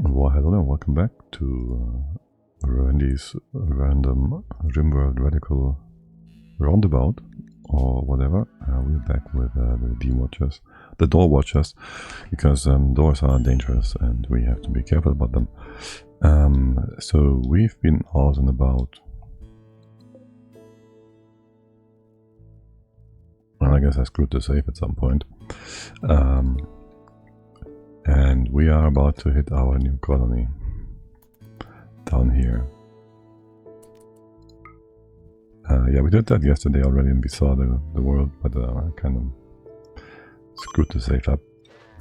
Well, hello and welcome back to Randy's random RimWorld Radical Roundabout, or whatever. We're back with the D-Watchers, the Door Watchers, because doors are dangerous and we have to be careful about them. So we've been out and about. Well, I guess I screwed the safe at some point. And we are about to hit our new colony down here. Yeah, we did that yesterday already and we saw the world, but I kind of screwed the safe up.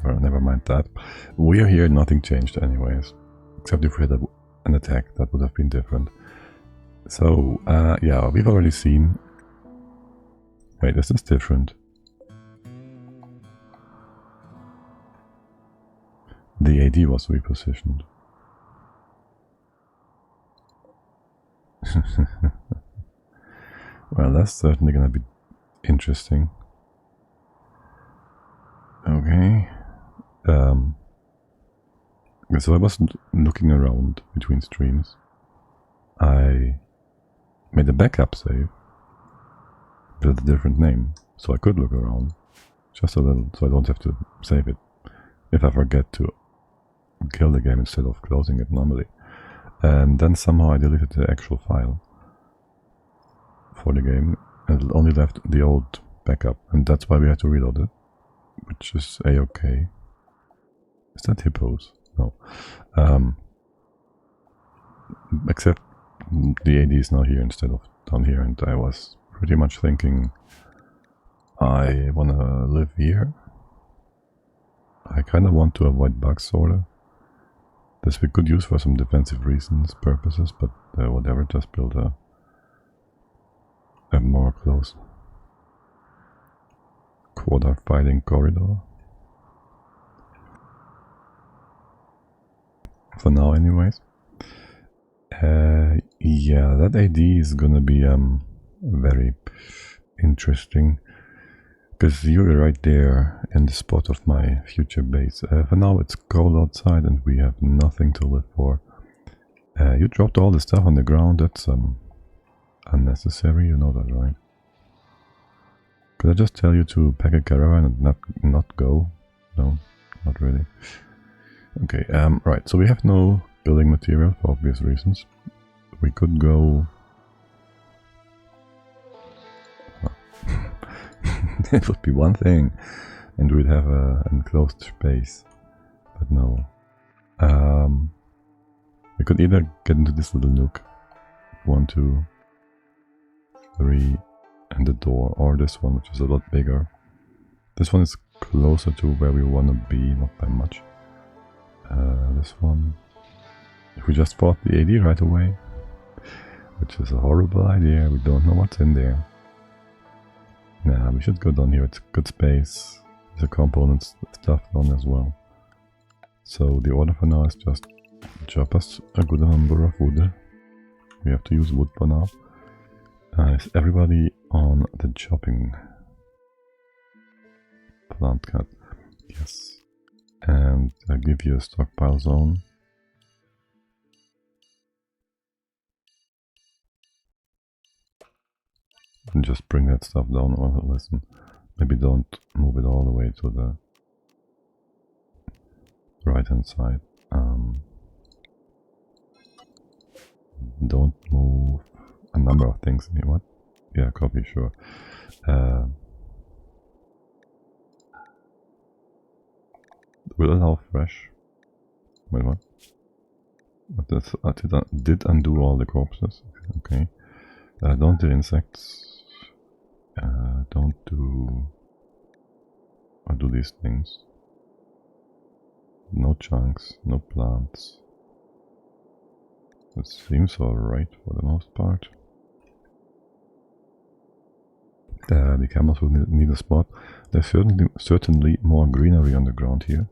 Never mind that. We are here, nothing changed anyways. Except if we had an attack, that would have been different. So, yeah, we've already seen... Wait, is this different? The AD was repositioned. Well, that's certainly gonna be interesting. Okay. So I was looking around between streams. I made a backup save with a different name, so I could look around just a little, so I don't have to save it if I forget to kill the game instead of closing it normally. And then somehow I deleted the actual file for the game and it only left the old backup, and that's why we had to reload it, which is a-okay. Is that hippos? No. Except the AD is now here instead of down here, and I was pretty much thinking I wanna live here. I kinda want to avoid bugs, sorta. This we could use for some defensive reasons, purposes, but whatever, just build a more close quarter fighting corridor. For now anyways. Yeah, that AD is gonna be very interesting, because you're right there in the spot of my future base. For now it's cold outside and we have nothing to live for. You dropped all the stuff on the ground, that's unnecessary, you know that, right? Could I just tell you to pack a caravan and not go? No, not really. Okay, right, so we have no building material for obvious reasons. We could go... It would be one thing, and we'd have an enclosed space, but no. We could either get into this little nook, 1, 2, 3, and the door, or this one, which is a lot bigger. This one is closer to where we want to be, not by much. This one, if we just fought the AD right away, which is a horrible idea, we don't know what's in there. Nah, we should go down here, it's good space, there's a components stuff down as well. So the order for now is just chop us a good number of wood. We have to use wood for now. Is everybody on the chopping plant cut? Yes. And I give you a stockpile zone. And just bring that stuff down, or listen, maybe don't move it all the way to the right hand side. Don't move a number of things in here. What? Yeah, copy, sure. Will allow fresh. Wait, what? I did undo all the corpses. Okay. Don't do insects. Don't do... I'll do these things. No chunks, no plants. It seems alright for the most part. The camels will need a spot. There's certainly more greenery on the ground here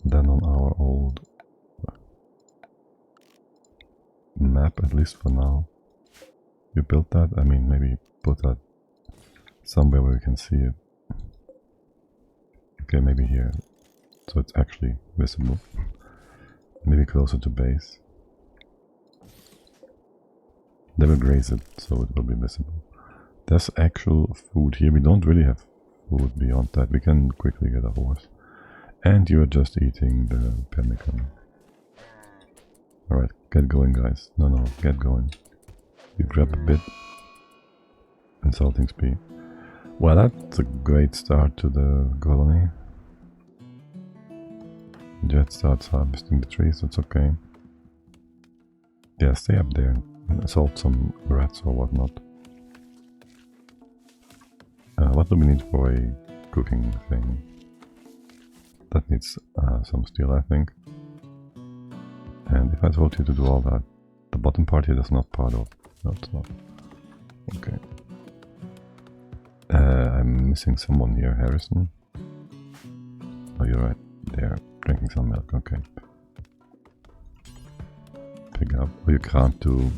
than on our old map, at least for now. You built that? I mean, maybe put that somewhere where we can see it. Okay, maybe here, so it's actually visible. Maybe closer to base. They will graze it, so it will be visible. There's actual food here. We don't really have food beyond that. We can quickly get a horse. And you are just eating the pemmican. Alright, get going, guys. No, get going. You grab a bit. Insulting speed. Well, that's a great start to the colony. Jet starts harvesting the trees, that's okay. Yeah, stay up there and assault some rats or whatnot. What do we need for a cooking thing? That needs some steel, I think. And if I told you to do all that, the bottom part here is not part of. No, it's not. Okay. I'm missing someone here, Harrison. Oh, you're right. There, drinking some milk. Okay. Pick up. Oh, you can't do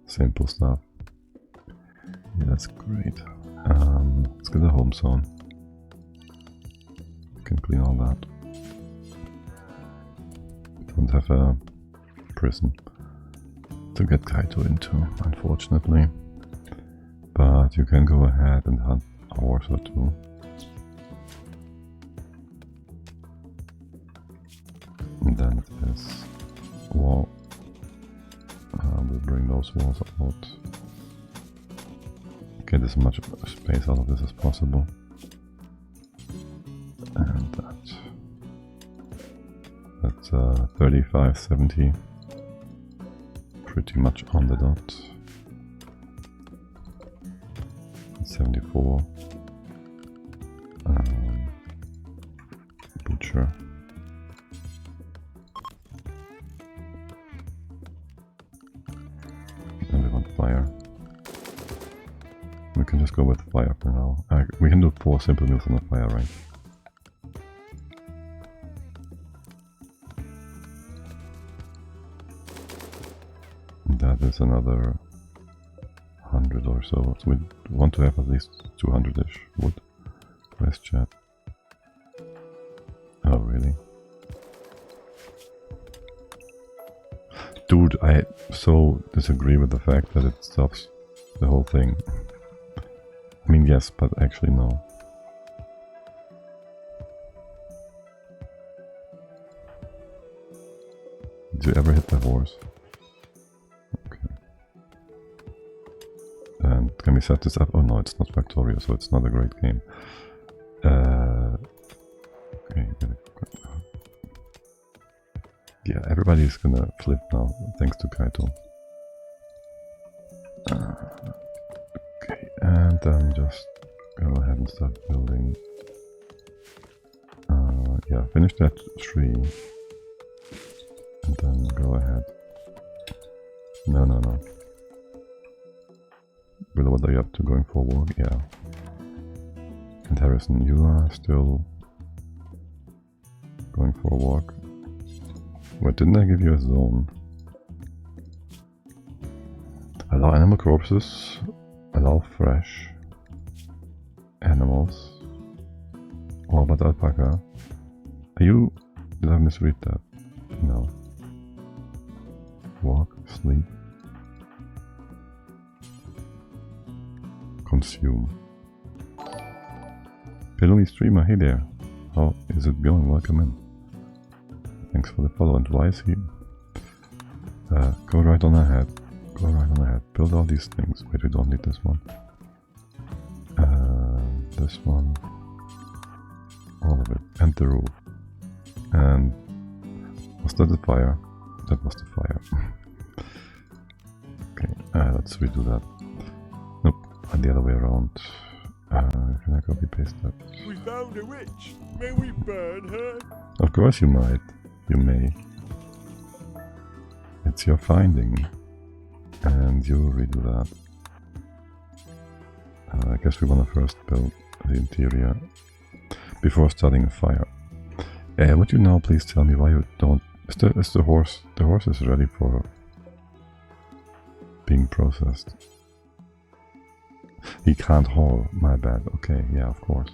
simple stuff. Yeah, that's great. Let's get a home zone. Can clean all that. Don't have a prison to get Kaito into, unfortunately. But you can go ahead and hunt a horse or two. And then this wall. We'll bring those walls out. Get as much space out of this as possible. And that's 35, 70. Pretty much on the dot. 74. Butcher. And we want fire. We can just go with fire for now. We can do 4 simple meals on the fire, right? That is another 100 or so. So we want to have at least 200-ish wood. Where's chat? Oh, really? Dude, I so disagree with the fact that it stops the whole thing. I mean, yes, but actually no. Did you ever hit the horse? And can we set this up? Oh no, it's not Factorio, so it's not a great game. Okay, yeah, everybody's gonna flip now, thanks to Kaito. Okay, and then just go ahead and start building. Yeah, finish that tree. And then go ahead. No. Willow, what are you up to? Going for a walk? Yeah. And Harrison, you are still going for a walk. Wait, didn't I give you a zone? Allow animal corpses. Allow fresh animals. What about alpaca? Are you... Did I misread that? No. Walk, sleep. Consume. Pillowy streamer, hey there. How is it going? Welcome in. Thanks for the follow. And why is he? Go right on ahead. Go right on ahead. Build all these things. Wait, we don't need this one. This one. All of it. And the roof. And was that the fire? That was the fire. Okay, let's redo that. Nope, the other way around. Can I copy paste that? We found a witch. May we burn her? Of course you might. You may. It's your finding. And you redo that. I guess we want to first build the interior before starting a fire. Would you now please tell me why you don't... Is the horse... The horse is ready for being processed. He can't haul, my bad. Okay, yeah, of course.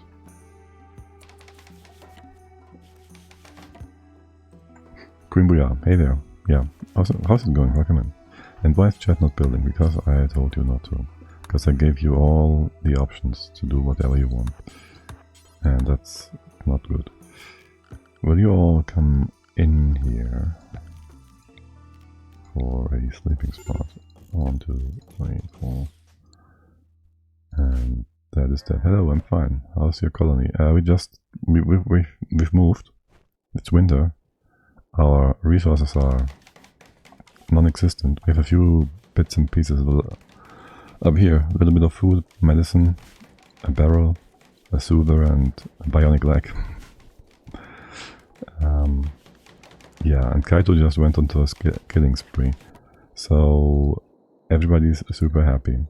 Queen Booyah, hey there. Yeah, how's it going? Welcome in. And why is chat not building? Because I told you not to. Because I gave you all the options to do whatever you want. And that's not good. Will you all come in here for a sleeping spot? 1, 2, 3, 4. And that is that. Hello, I'm fine. How's your colony? We've moved. It's winter. Our resources are non-existent. We have a few bits and pieces up here. A little bit of food, medicine, a barrel, a soother, and a bionic leg. Yeah, and Kaito just went onto a killing spree. So everybody's super happy.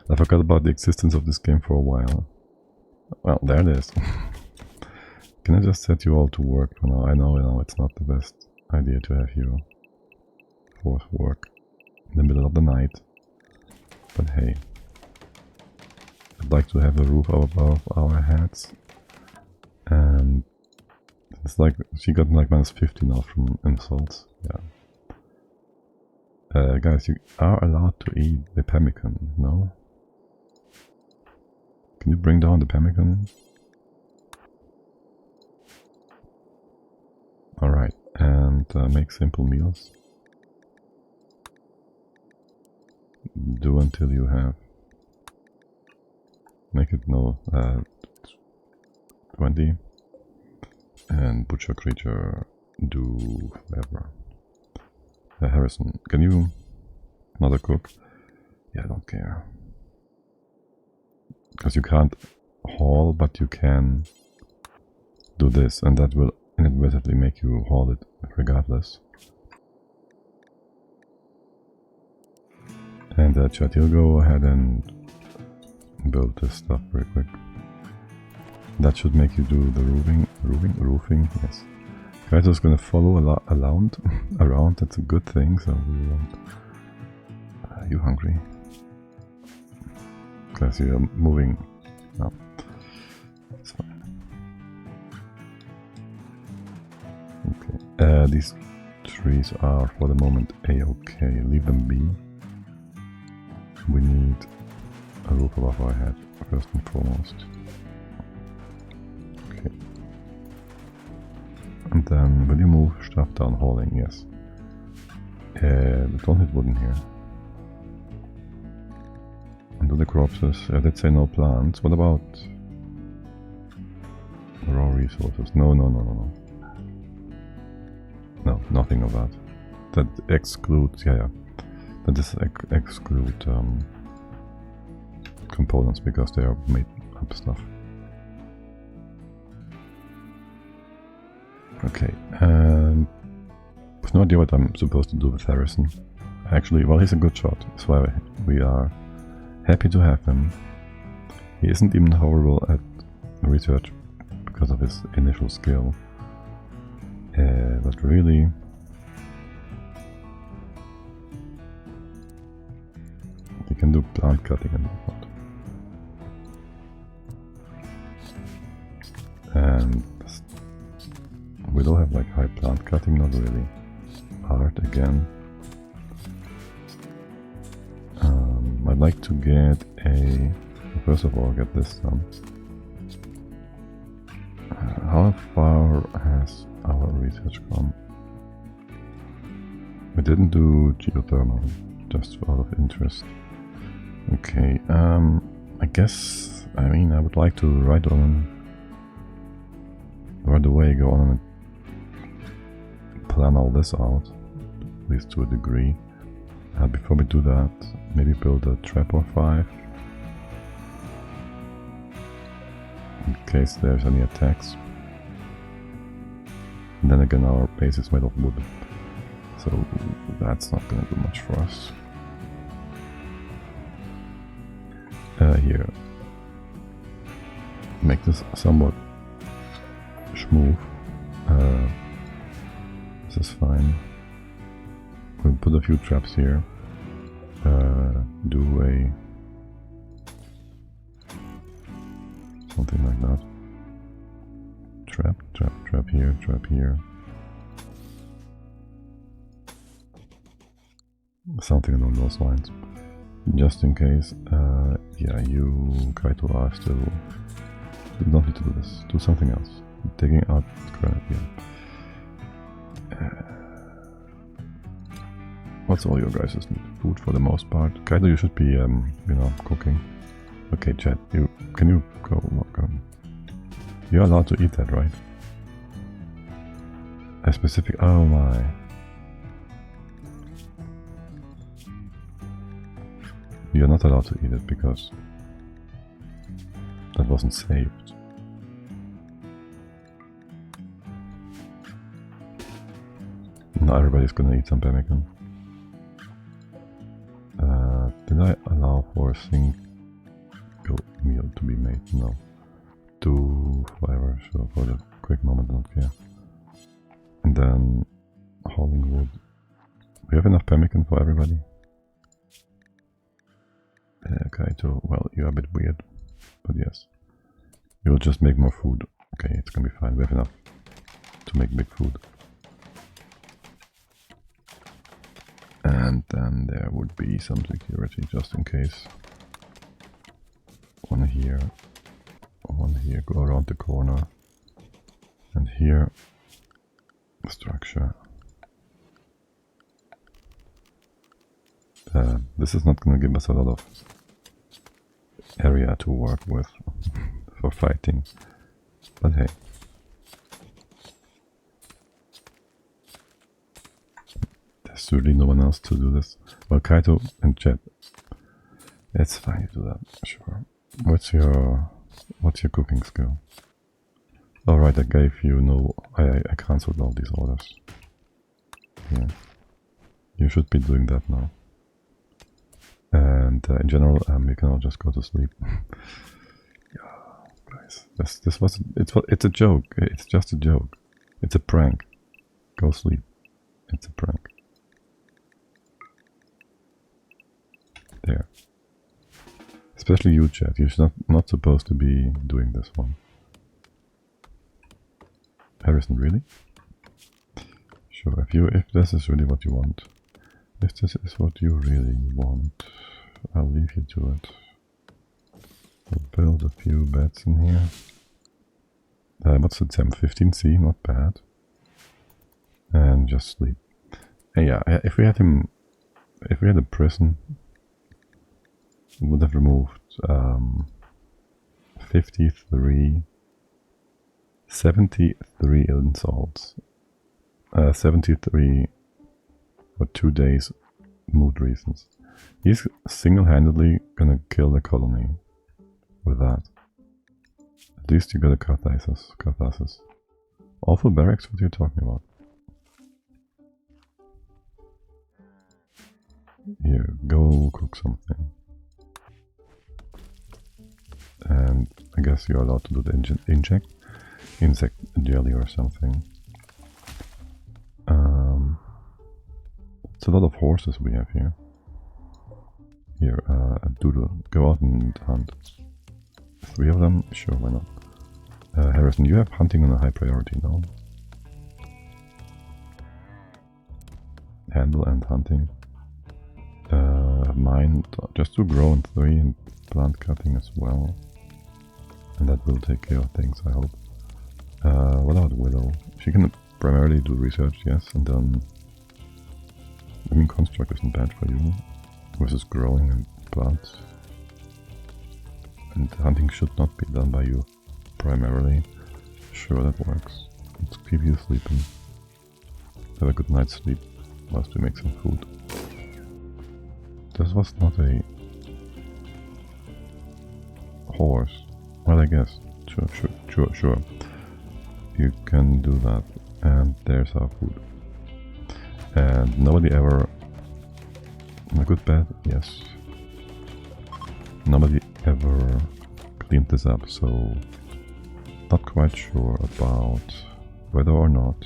I forgot about the existence of this game for a while. Well, there it is. Can I just set you all to work for now? I know it's not the best idea to have you force work in the middle of the night. But hey, I'd like to have a roof above our heads. And it's like, she got like -50 now from insults. Yeah. Guys, you are allowed to eat the pemmican, no? Can you bring down the pemmican? Alright, and make simple meals. Do until you have. Make it 20. And butcher creature, do whatever. Harrison, can you not a cook? Yeah, I don't care. Because you can't haul, but you can do this, and that will inadvertently make you haul it regardless. And chat, you'll go ahead and build this stuff very quick. That should make you do the roofing, yes. Kaito's gonna follow around, that's a good thing, so we won't... Are you hungry? Because you're moving... No. That's fine. Okay. These trees are for the moment a-okay. Leave them be. We need a roof above our head, first and foremost. Okay. And then, will you move stuff down hauling? Yes. Don't hit wooden here. And do the corpses. Let's say no plants. What about raw resources? No. No, nothing of that. That excludes, yeah. That does exclude components because they are made up stuff. Okay, I have no idea what I'm supposed to do with Harrison. Actually, well, he's a good shot, so we are happy to have him. He isn't even horrible at research because of his initial skill. But really, he can do plant cutting and whatnot. And we don't have like high plant cutting, not really. Art again. I'd like to get a... First of all, get this done. How far has our research gone? We didn't do geothermal, just out of interest. Okay, I guess, I would like to right away go on and plan all this out, at least to a degree. Before we do that, maybe build a trap or 5 in case there's any attacks. And then again, our base is made of wood, so that's not gonna do much for us. Here, make this somewhat smooth. This is fine. We'll put a few traps here. Do a something like that. trap, trap here, trap here. Something along those lines. Just in case, yeah, you, Kaito, are still... You don't need to do this. Do something else. Taking out granite here. What's all your guys' need? Food for the most part. Kaito, you should be, you know, cooking. Okay, chat, can you go? You're allowed to eat that, right? A specific... Oh my. You're not allowed to eat it because that wasn't saved. Now everybody's gonna eat some pemmican. Did I allow for a single meal to be made? No. 2 flavors, so for the quick moment I don't care. And then hauling wood. We have enough pemmican for everybody? Okay, so well, you're a bit weird, but yes. You'll just make more food. Okay, it's gonna be fine. We have enough to make big food. And then there would be some security just in case. One here, go around the corner. And here, structure. This is not gonna give us a lot of area to work with for fighting, but hey. There's really no one else to do this. Well, Kaito and chat. It's fine to do that, sure. What's your cooking skill? Alright, I gave you no... I cancelled all these orders. Yeah. You should be doing that now. And in general, you can all just go to sleep. Yeah, guys, this was... It's a joke. It's just a joke. It's a prank. Go sleep. It's a prank. There. Especially you, chat. You're not supposed to be doing this one. Harrison, really? Sure. If this is really what you want, if this is what you really want, I'll leave you to it. We'll build a few beds in here. What's the temp? 15C, not bad. And just sleep. And yeah, if we had a prison, we would have removed 73 insults. 73 for 2 days mood reasons. He's single-handedly gonna kill the colony with that. At least you got a catharsis. Awful barracks, what are you talking about? Here, go cook something. And I guess you're allowed to do the insect jelly or something. It's a lot of horses we have here. Here, Doodle, go out and hunt. 3 of them? Sure, why not? Harrison, you have hunting on a high priority now. Handle and hunting. Mine, just to grow on 3 and plant cutting as well. And that will take care of things, I hope. What about Willow? She can primarily do research, yes, and then... I mean, construct isn't bad for you. Versus growing and plants. And hunting should not be done by you primarily. Sure, that works. Let's keep you sleeping. Have a good night's sleep whilst we make some food. This was not a horse. Well, I guess. Sure. You can do that. And there's our food. And nobody ever... A good bed? Yes. Nobody ever cleaned this up, so... Not quite sure about whether or not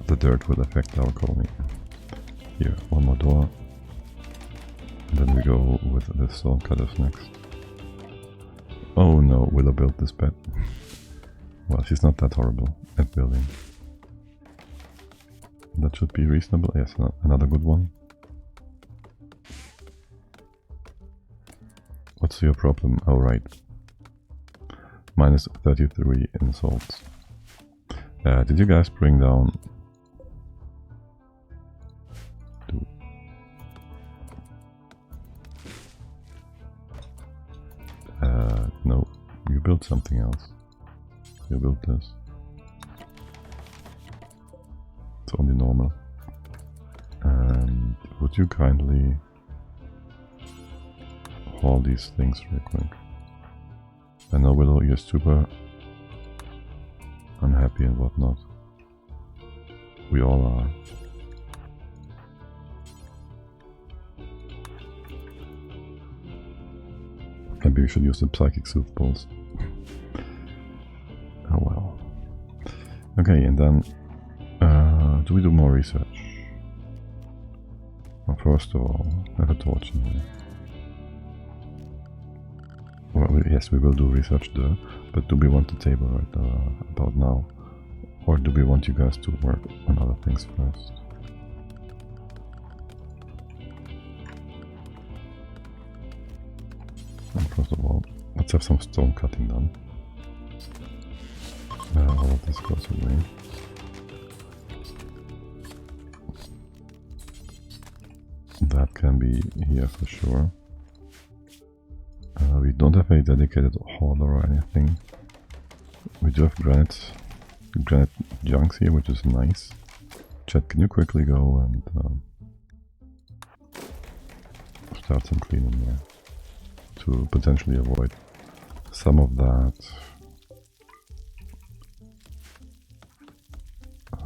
the dirt will affect our colony. Here, one more door. And then we go with the stone cutters next. Oh no, Willow built this bed. Well, she's not that horrible at building. That should be reasonable. Yes, another good one. What's your problem? Oh, right. Minus 33 insults. Did you guys bring down... No, you built something else. You built this. It's only normal. And would you kindly haul these things real quick? I know, Willow, you're super unhappy and whatnot. We all are. Maybe we should use the psychic soothballs. Oh well. Okay, and then do we do more research? Well, first of all, I have a torch in here. Well, yes, we will do research there, but do we want the table right about now? Or do we want you guys to work on other things first? And first of all, let's have some stone cutting done. All of this goes away. That can be here for sure. We don't have a dedicated hauler or anything. We do have granite junks here, which is nice. Chat, can you quickly go and start some cleaning here to potentially avoid some of that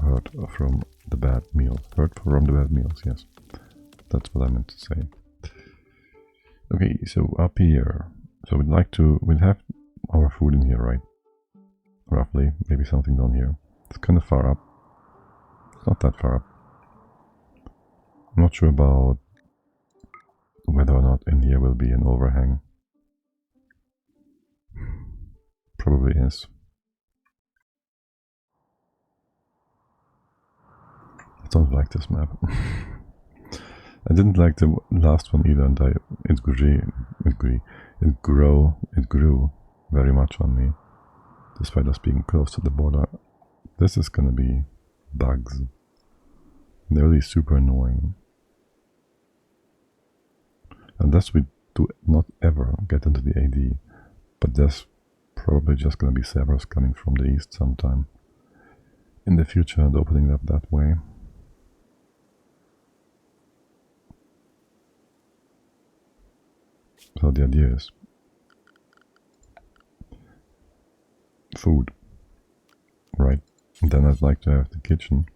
hurt from the bad meals. Hurt from the bad meals, yes. That's what I meant to say. Okay, so up here. So we'd have our food in here, right? Roughly, maybe something down here. It's kind of far up. It's not that far up. I'm not sure about whether or not in here will be an overhang. Probably is. I don't like this map. I didn't like the last one either, and it grew very much on me, despite us being close to the border. This is gonna be bugs. They're really super annoying. Unless we do not ever get into the AD, but there's probably just gonna be servers coming from the east sometime in the future and opening up that way. So the idea is food, right? And then I'd like to have the kitchen,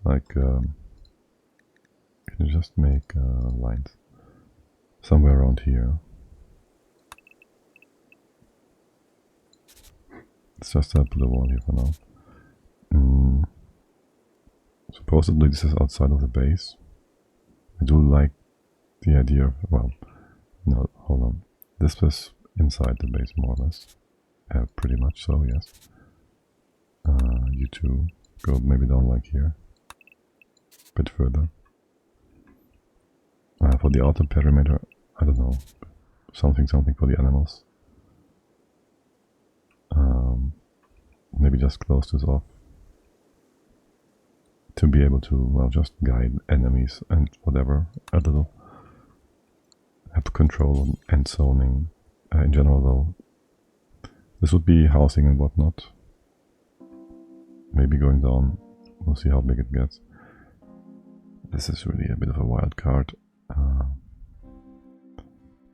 like, can you just make lines somewhere around here? Let's just put a wall here for now. Supposedly this is outside of the base. I do like the idea of, well, no, hold on. This was inside the base, more or less. Pretty much so, yes. You two go maybe down like here. A bit further. For the outer perimeter, I don't know. Something for the animals. Maybe just close this off. To be able to, well, just guide enemies and whatever a little. Have control and zoning in general, though. This would be housing and whatnot. Maybe going down. We'll see how big it gets. This is really a bit of a wild card.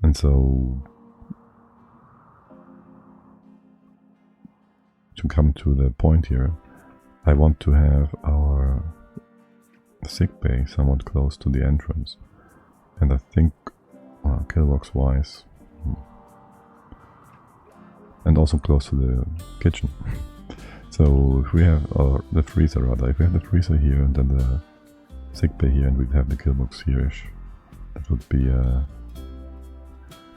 And so, to come to the point here, I want to have our sick bay somewhat close to the entrance. And I think killbox wise, and also close to the kitchen. So if we have the freezer rather, if we have the freezer here and then the sick bay here, and we'd have the killbox here-ish, that would be a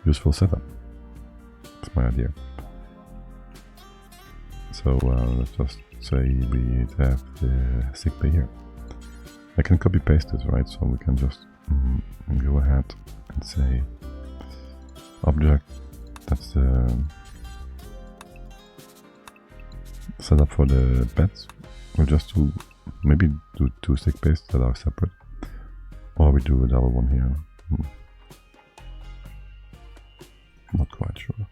useful setup. That's my idea. So let's just say we have the sickbay here. I can copy paste this, right? So we can just go ahead and say object. That's the setup for the beds. We'll just maybe do 2 sickbays that are separate, or we do a double one here. Not quite sure.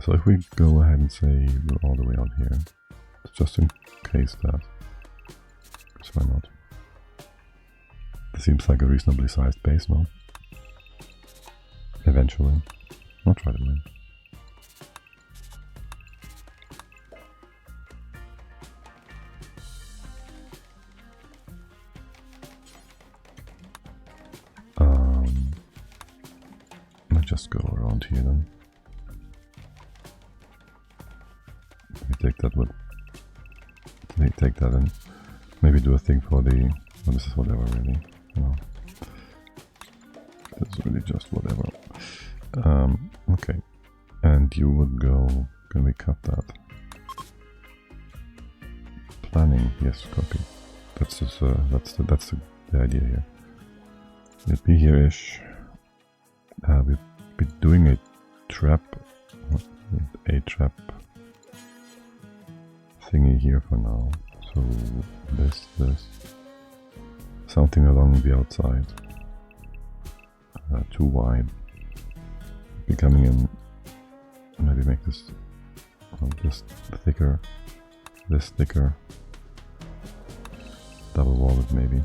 So if we go ahead and say we're all the way out here, just in case that, because why not? This seems like a reasonably sized base now. Eventually, not right away. Let's just go around here then. We take that with. Take that in. Maybe do a thing for the. Well, this is whatever, really. You know. It's really just whatever. Okay. And you would go. Can we cut that? Planning. Yes, copy. That's just, that's the idea here. It'd be here-ish. We'll be doing a trap thingy here for now. So this, something along the outside, too wide. Be coming in. Maybe make this just thicker. This thicker. Double wall it maybe.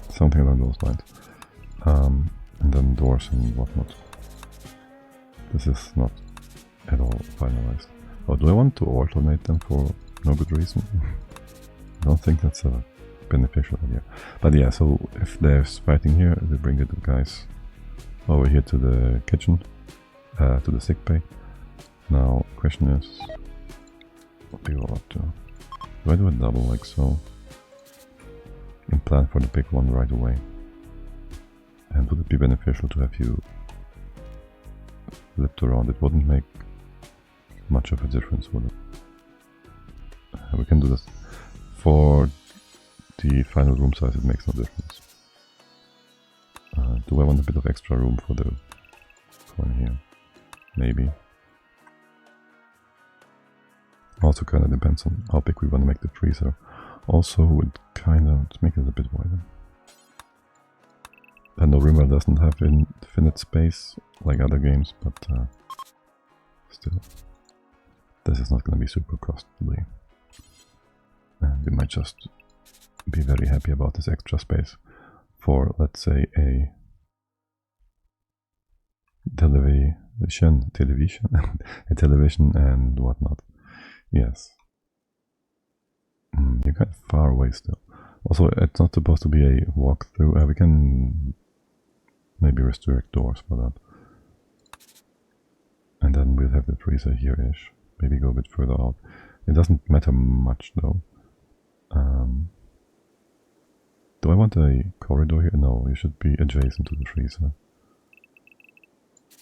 Something along those lines. And then doors and whatnot. This is not at all finalized. Oh, do I want to alternate them for no good reason? I don't think that's a beneficial idea. But yeah, so if there's fighting here, they bring the guys over here to the kitchen, to the sickbay. Now, question is, what do you all up to? Do I do a double like so? And plan for the big one right away? And would it be beneficial to have you flipped around? It wouldn't make much of a difference, would it? We can do this. For the final room size, it makes no difference. Do I want a bit of extra room for the one here? Maybe. Also kind of depends on how big we want to make the freezer. Also, it kind of, let's make it a bit wider. I know Rimworld doesn't have infinite space like other games, but still, this is not going to be super costly. And we might just be very happy about this extra space for, let's say, a television, a television and whatnot. Yes. You're kind of far away still. Also, it's not supposed to be a walkthrough. We can maybe restrict doors for that. And then we'll have the freezer here-ish. Maybe go a bit further out. It doesn't matter much though. Do I want a corridor here? No, you should be adjacent to the freezer.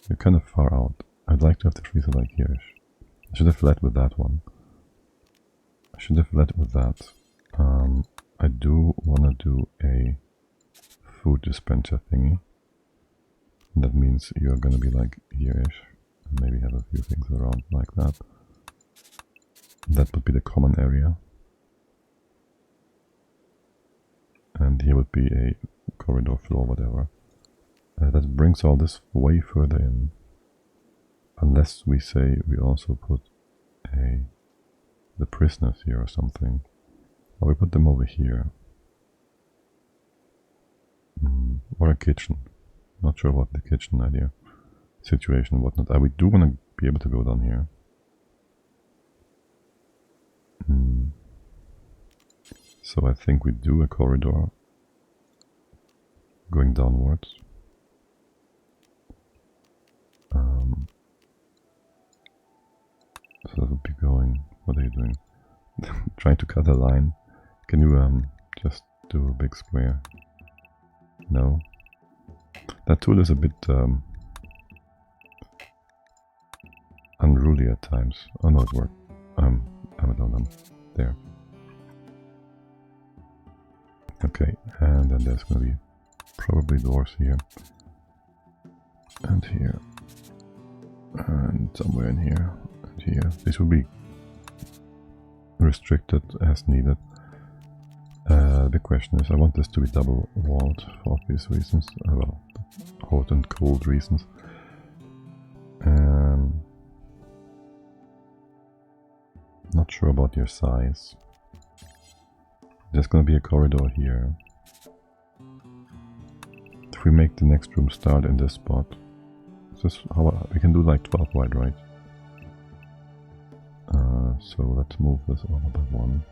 You're kind of far out. I'd like to have the freezer like here-ish. I should have led with that one. I do want to do a food dispenser thingy. That means you're going to be like here-ish. And maybe have a few things around like that. That would be the common area. And here would be a corridor floor, whatever. That brings all this way further in. Unless we say we also put the prisoners here or something. Or we put them over here. Or a kitchen. Not sure what the kitchen idea, situation and whatnot. We do want to be able to go down here. So I think we do a corridor going downwards. So that would be going. What are you doing? Trying to cut a line. Can you just do a big square? No. That tool is a bit unruly at times. Oh no, it worked. I'm there. Okay, and then there's gonna be probably doors here. And here. And somewhere in here. And here. This will be restricted as needed. The question is, I want this to be double walled for obvious reasons. Well, hot and cold reasons. Not sure about your size. There's gonna be a corridor here. If we make the next room start in this spot, this how we can do like 12 wide, right? So let's move this over by one.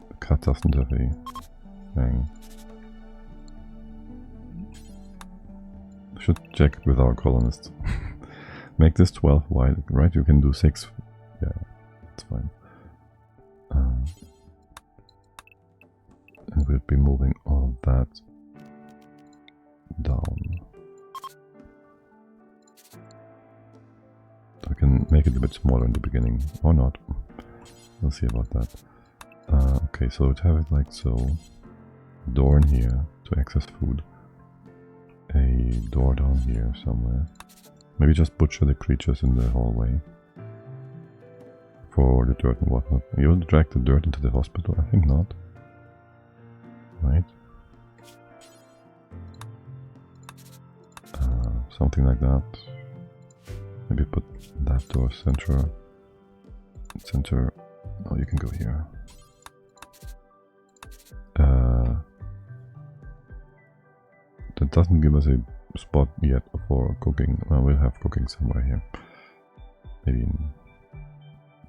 The cut doesn't have a thing. Should check with our colonists. Make this 12 wide, right? You can do 6. Yeah, that's fine. And we'll be moving all that down. We can make it a bit smaller in the beginning, or not. We'll see about that. Okay, so to have it like so. Door in here to access food. A door down here somewhere. Maybe just butcher the creatures in the hallway. For the dirt and whatnot. You'll drag the dirt into the hospital? I think not. Right? Something like that. Maybe put that door center. Oh, you can go here. That doesn't give us a spot yet for cooking. Well, we'll have cooking somewhere here. Maybe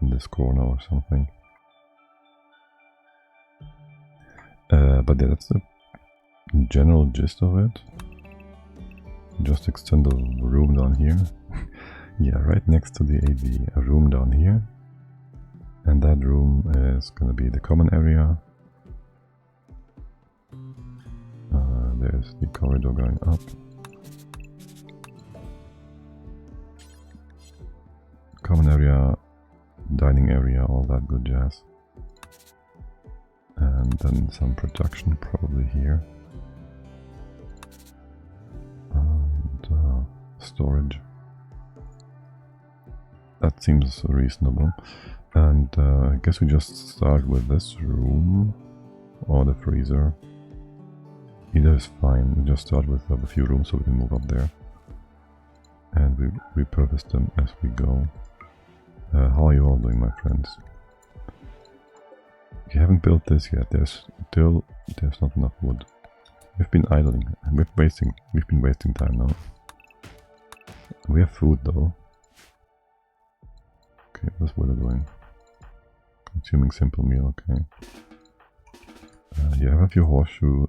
in this corner or something. But yeah, that's the general gist of it. Just extend the room down here. Yeah, right next to the AD, a room down here. And that room is gonna be the common area. There's the corridor going up. Common area, dining area, all that good jazz. And then some production probably here. And storage. That seems reasonable. And I guess we just start with this room or the freezer. Either is fine. We just start with a few rooms so we can move up there. And we repurpose them as we go. How are you all doing, my friends? If you haven't built this yet, there's not enough wood. We've been idling. We've been wasting time now. We have food though. Okay, what's Willow doing? Consuming simple meal, okay. You have a few horseshoe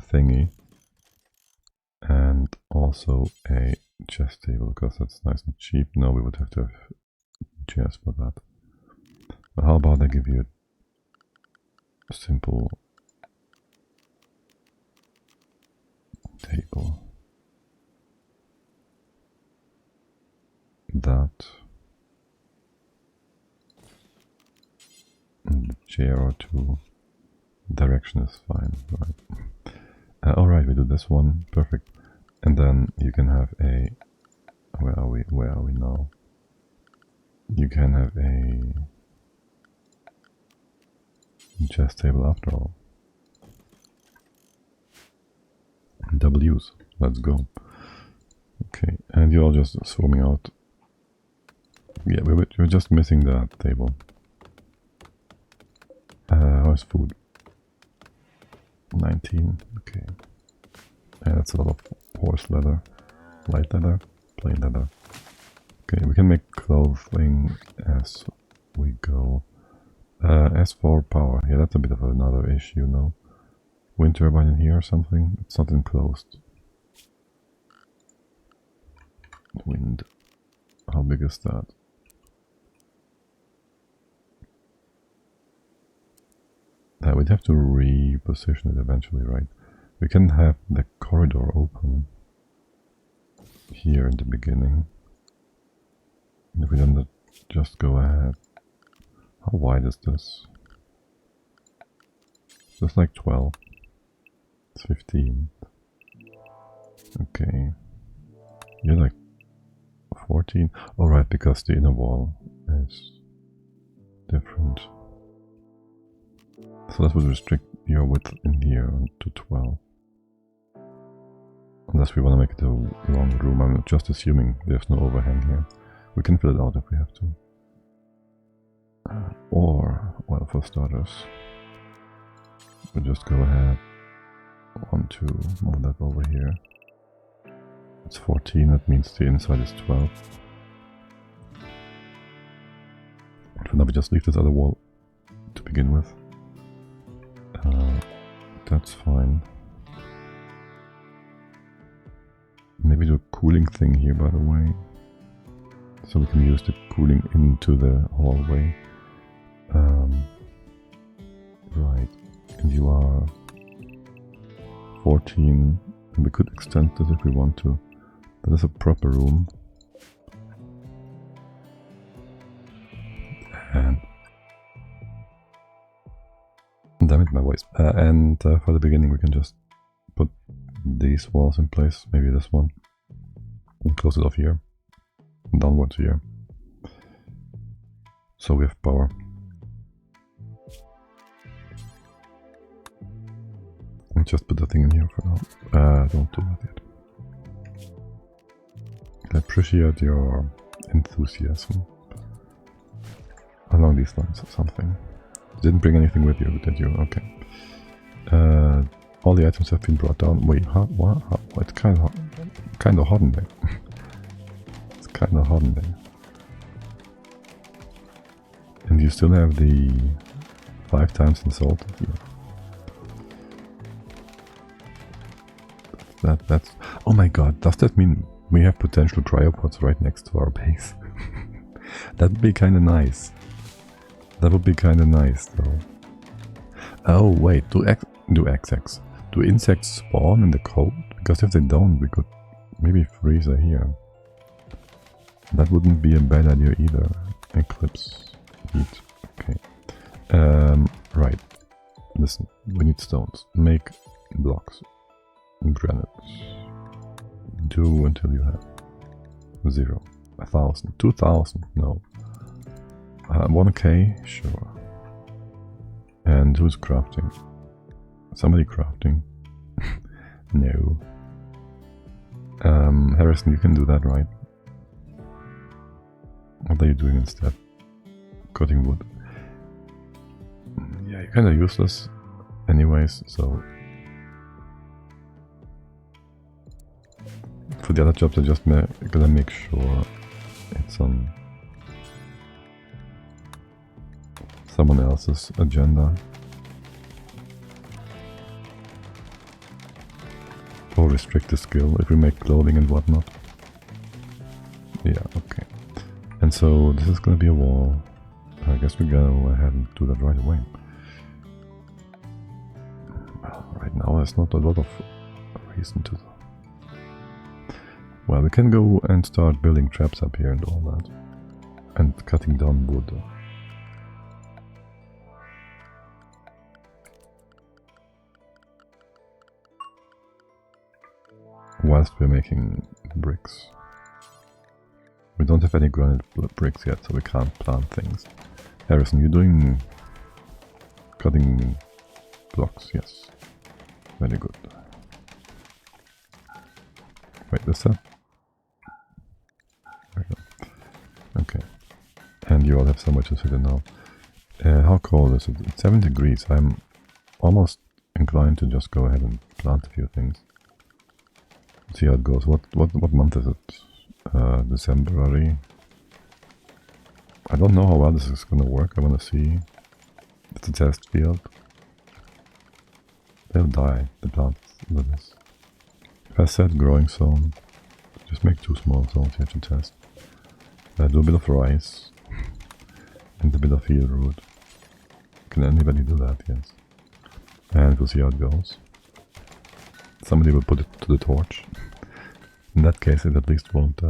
thingy, and also a chest table because that's nice and cheap. No, we would have to have chairs for that. But how about I give you a simple table? That. And a chair or two. Direction is fine, right? Alright, we do this one, perfect. And then you can have a... Where are we now? You can have a chest table after all. W's, let's go. Okay, and you're all just swarming out. Yeah, we're just missing that table. How's food? 19, okay. Yeah, that's a lot of horse leather. Light leather, plain leather. Okay, we can make clothing as we go. As for power, yeah, that's a bit of another issue, no? Wind turbine in here or something? It's not enclosed. Wind. How big is that? We'd have to reposition it eventually, right? We can have the corridor open here in the beginning. And if we then just go ahead. How wide is this? Just like 12. It's 15. Okay. You're like 14. Alright, because the inner wall is different. So that would restrict your width in here to 12. Unless we want to make it a long room. I'm just assuming there's no overhang here. We can fill it out if we have to. Or, well, for starters, we'll just go ahead, want to move that over here. It's 14, that means the inside is 12. For now we just leave this other wall to begin with. That's fine. Maybe do a cooling thing here, by the way. So we can use the cooling into the hallway. Right, and you are 14, and we could extend this if we want to. That is a proper room. And damn it, my voice. For the beginning we can just put these walls in place, maybe this one, and close it off here, and downwards here. So we have power. I'll just put the thing in here for now. Don't do that yet. I appreciate your enthusiasm along these lines or something. Didn't bring anything with you, did you? Okay. All the items have been brought down. Wait, what? It's kind of hot in there. It's kind of hot in there. And you still have the 5 times in salt here. That's... Oh my god, does that mean we have potential cryopods right next to our base? That would be kind of nice. That would be kind of nice, though. Oh wait, do insects spawn in the cold? Because if they don't, we could maybe freeze her here. That wouldn't be a bad idea either. Eclipse heat. Okay. Right. Listen, we need stones. Make blocks. Granite. Do until you have 0. 1,000. 2,000. No. 1k? Sure. And who's crafting? Somebody crafting? No. Harrison, you can do that, right? What are you doing instead? Cutting wood. Yeah, you're kind of useless anyways, so... For the other jobs I just gotta make sure it's on someone else's agenda. Or restrict the skill if we make clothing and whatnot. Yeah, okay. And so this is gonna be a wall. I guess we go ahead and do that right away. Well, right now there's not a lot of reason to. Well, we can go and start building traps up here and all that. And cutting down wood. Whilst we're making bricks. We don't have any granite bricks yet, so we can't plant things. Harrison, you're doing cutting blocks, yes. Very good. Wait, is that? There we go. Okay. And you all have somewhere to sit in now. How cold is it? It's 7 degrees. I'm almost inclined to just go ahead and plant a few things. See how it goes. What month is it? December. I don't know how well this is gonna work. I wanna see. It's a test field. They'll die, the plants with this. If I said growing zone, just make 2 small zones here to test. Do a bit of rice and a bit of heel root. Can anybody do that? Yes. And we'll see how it goes. Somebody will put it to the torch. In that case, it at least won't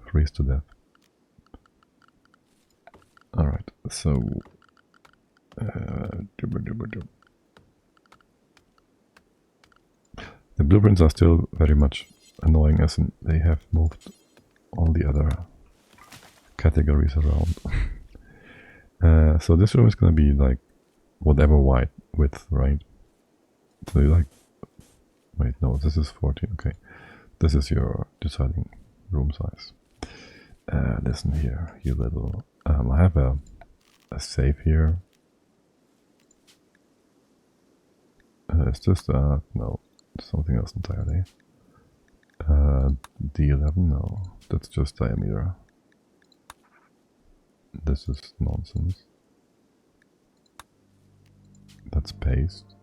freeze to death. Alright, so... the blueprints are still very much annoying, as in they have moved all the other categories around. So this room is gonna be like whatever white width, right? So you like... Wait, no, this is 14, okay. This is your deciding room size. Listen here, you little... I have a safe here. Is this no, something else entirely. D11, no, that's just diameter. This is nonsense. That's paste.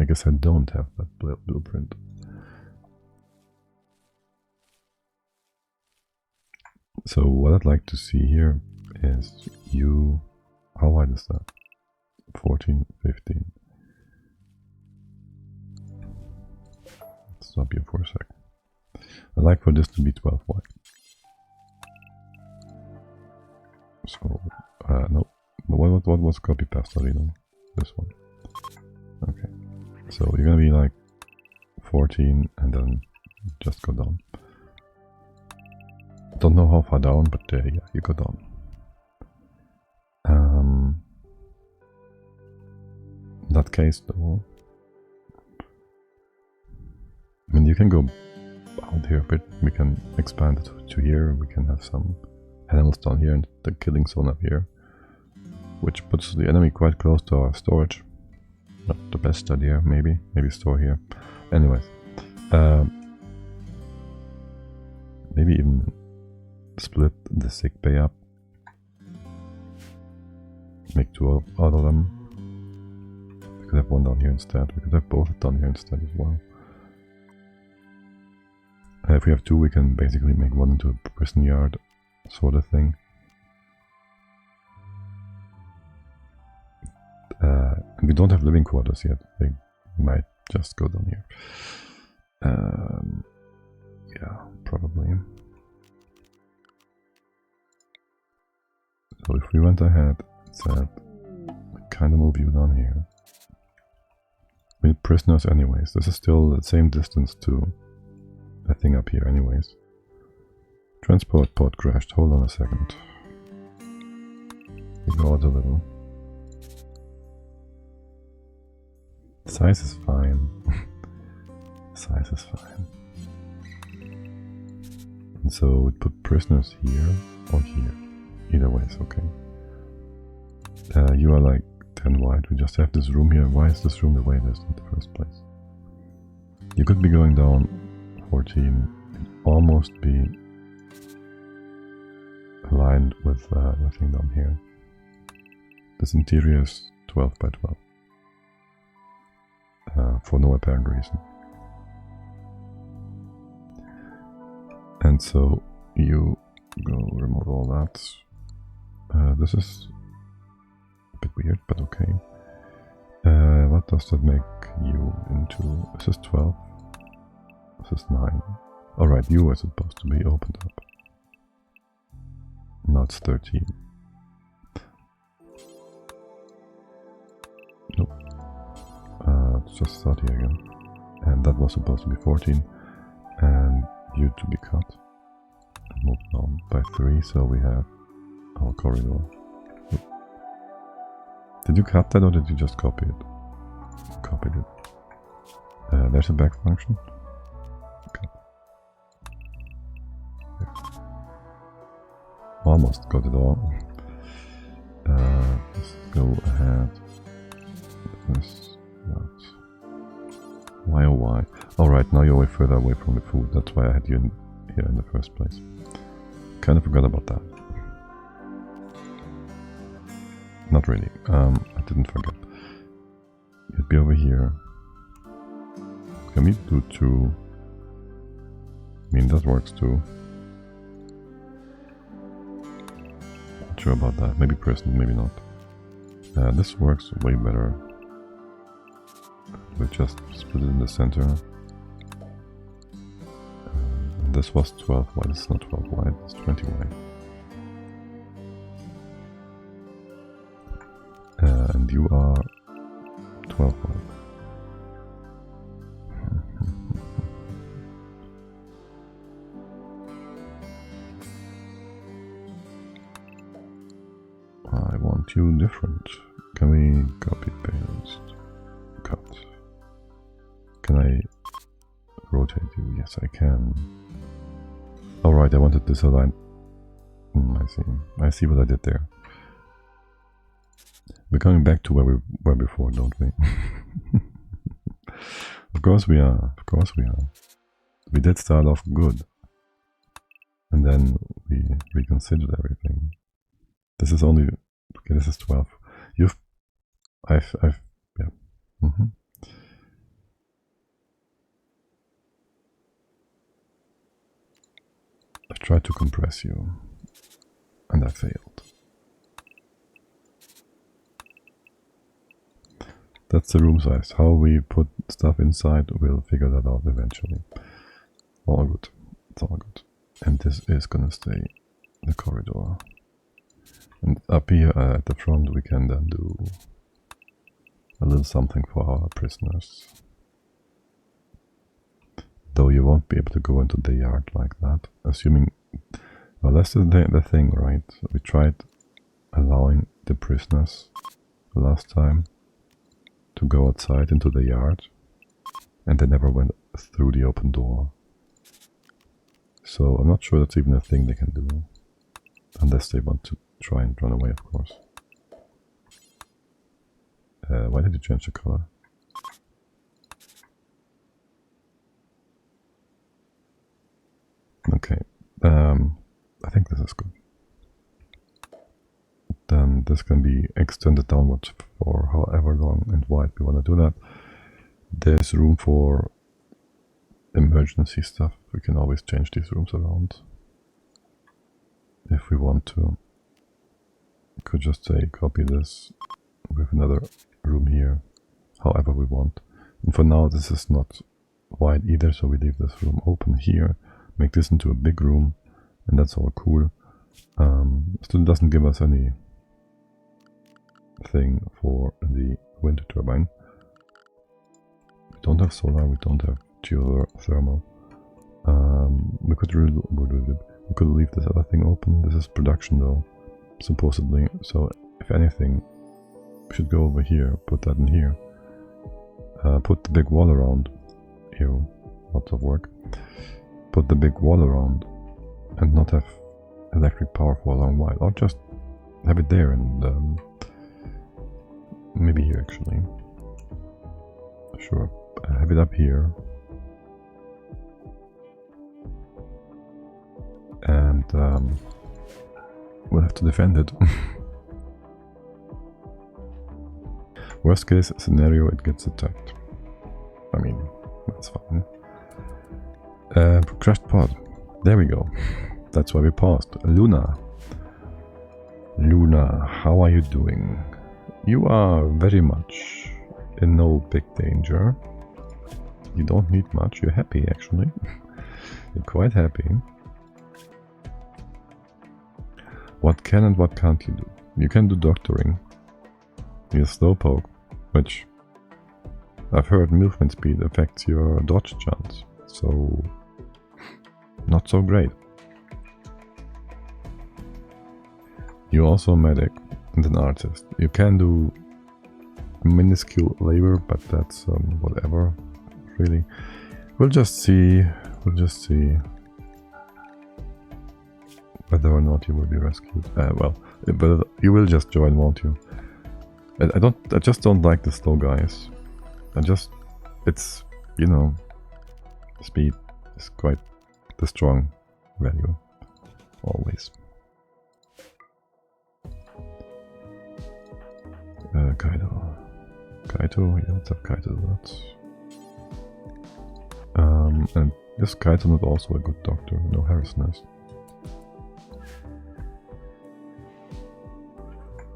I guess I don't have that blueprint. So what I'd like to see here is you... How wide is that? 14, 15. Stop you for a sec. I'd like for this to be 12 wide. So, no. What was copy pasta, you know? This one. Okay. So you're gonna be like 14 and then just go down. Don't know how far down, but yeah, you go down. In that case, though, I mean, you can go out here a bit. We can expand it to here. We can have some animals down here and the killing zone up here, which puts the enemy quite close to our storage. Not the best idea, maybe store here. Anyways, maybe even split the sick bay up. Make 2 out of them. We could have one down here instead. We could have both down here instead as well. If we have 2, we can basically make one into a prison yard sort of thing. And we don't have living quarters yet. They might just go down here. Yeah, probably. So if we went ahead and said, kind of move you down here. We need prisoners anyways. This is still the same distance to that thing up here anyways. Transport pod crashed. Hold on a second. Ignore it a little. Size is fine. Size is fine. And so we put prisoners here or here. Either way is okay. You are like 10 wide. We just have this room here. Why is this room the way it is in the first place? You could be going down 14. Almost be aligned with the thing down here. This interior is 12 by 12. For no apparent reason. And so you go remove all that. This is a bit weird, but okay. What does that make you into? This is 12. This is 9. Alright, you are supposed to be opened up. Now it's 13. Nope. Let's just start here again. And that was supposed to be 14. And you to be cut. Move down by 3, so we have our corridor. Oop. Did you cut that or did you just copy it? Copied it. There's a back function. Okay. Almost got it all. Let's go ahead. This, that. Why oh why? Alright, now you're way further away from the food. That's why I had you in here in the first place. Kind of forgot about that. Not really. I didn't forget. You'd be over here. Can we do 2? I mean, that works too. Not sure about that. Maybe prison, maybe not. This works way better. we'll just split it in the center. And this was 12 white, it's not 12 white, it's 20 white. And you are 12 white. I want you different. Can we copy paste? Cut. Can I rotate you? Yes, I can. Alright, I wanted this aligned. I see what I did there. We're coming back to where we were before, don't we? Of course we are. Of course we are. We did start off good. And then we reconsidered everything. This is only... Okay, this is 12. Yeah. I tried to compress you. And I failed. That's the room size. How we put stuff inside, we'll figure that out eventually. All good. It's all good. And this is gonna stay the corridor. And up here at the front we can then do a little something for our prisoners. Though you won't be able to go into the yard like that, assuming... Well, that's the thing, right? We tried allowing the prisoners last time to go outside into the yard, and they never went through the open door. So I'm not sure that's even a thing they can do, unless they want to try and run away, of course. Why did you change the color? Okay, I think this is good. Then this can be extended downwards for however long and wide we want to do that. There's room for emergency stuff. We can always change these rooms around if we want to. We could just say copy this with another room here, however we want. And for now this is not wide either, so we leave this room open here, make this into a big room, and that's all cool. Still doesn't give us any thing for the wind turbine. We don't have solar, we don't have geothermal. We could leave this other thing open. This is production though, supposedly, so if anything we should go over here, put that in here, put the big wall around. Ew, lots of work. Put the big wall around and not have electric power for a long while, or just have it there and maybe here actually. Sure, have it up here. And we'll have to defend it. Worst case scenario, it gets attacked. I mean, that's fine. Crashed pod. There we go. That's why we paused. Luna. Luna, how are you doing? You are very much in no big danger. You don't need much. You're happy, actually. You're quite happy. What can and what can't you do? You can do doctoring. You're slowpoke, which I've heard movement speed affects your dodge chance, so not so great. You're also a medic and an artist. You can do minuscule labor, but that's whatever, really. We'll just see whether or not you will be rescued. Well, but you will just join, won't you? I just don't like the slow guys. It's, you know, speed is quite the strong value, always. Kaito, yeah, let's have Kaito do that. And is Kaito not also a good doctor? No, Harrison is.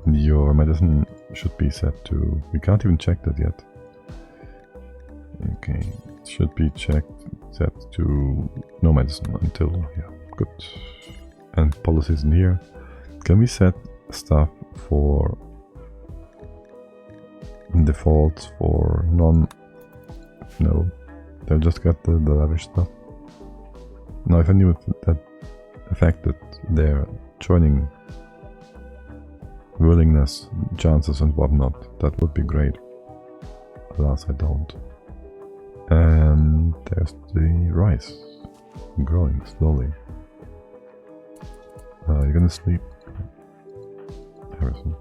Your medicine should be set to... We can't even check that yet. Okay, it should be checked, set to no medicine until, yeah, good. And policies in here. Can we set stuff for defaults for non? No, they'll just get the lavish stuff. Now, if I knew that affected their joining willingness, chances, and whatnot, that would be great. Alas, I don't. And there's the rice growing slowly. You're gonna sleep, Harrison.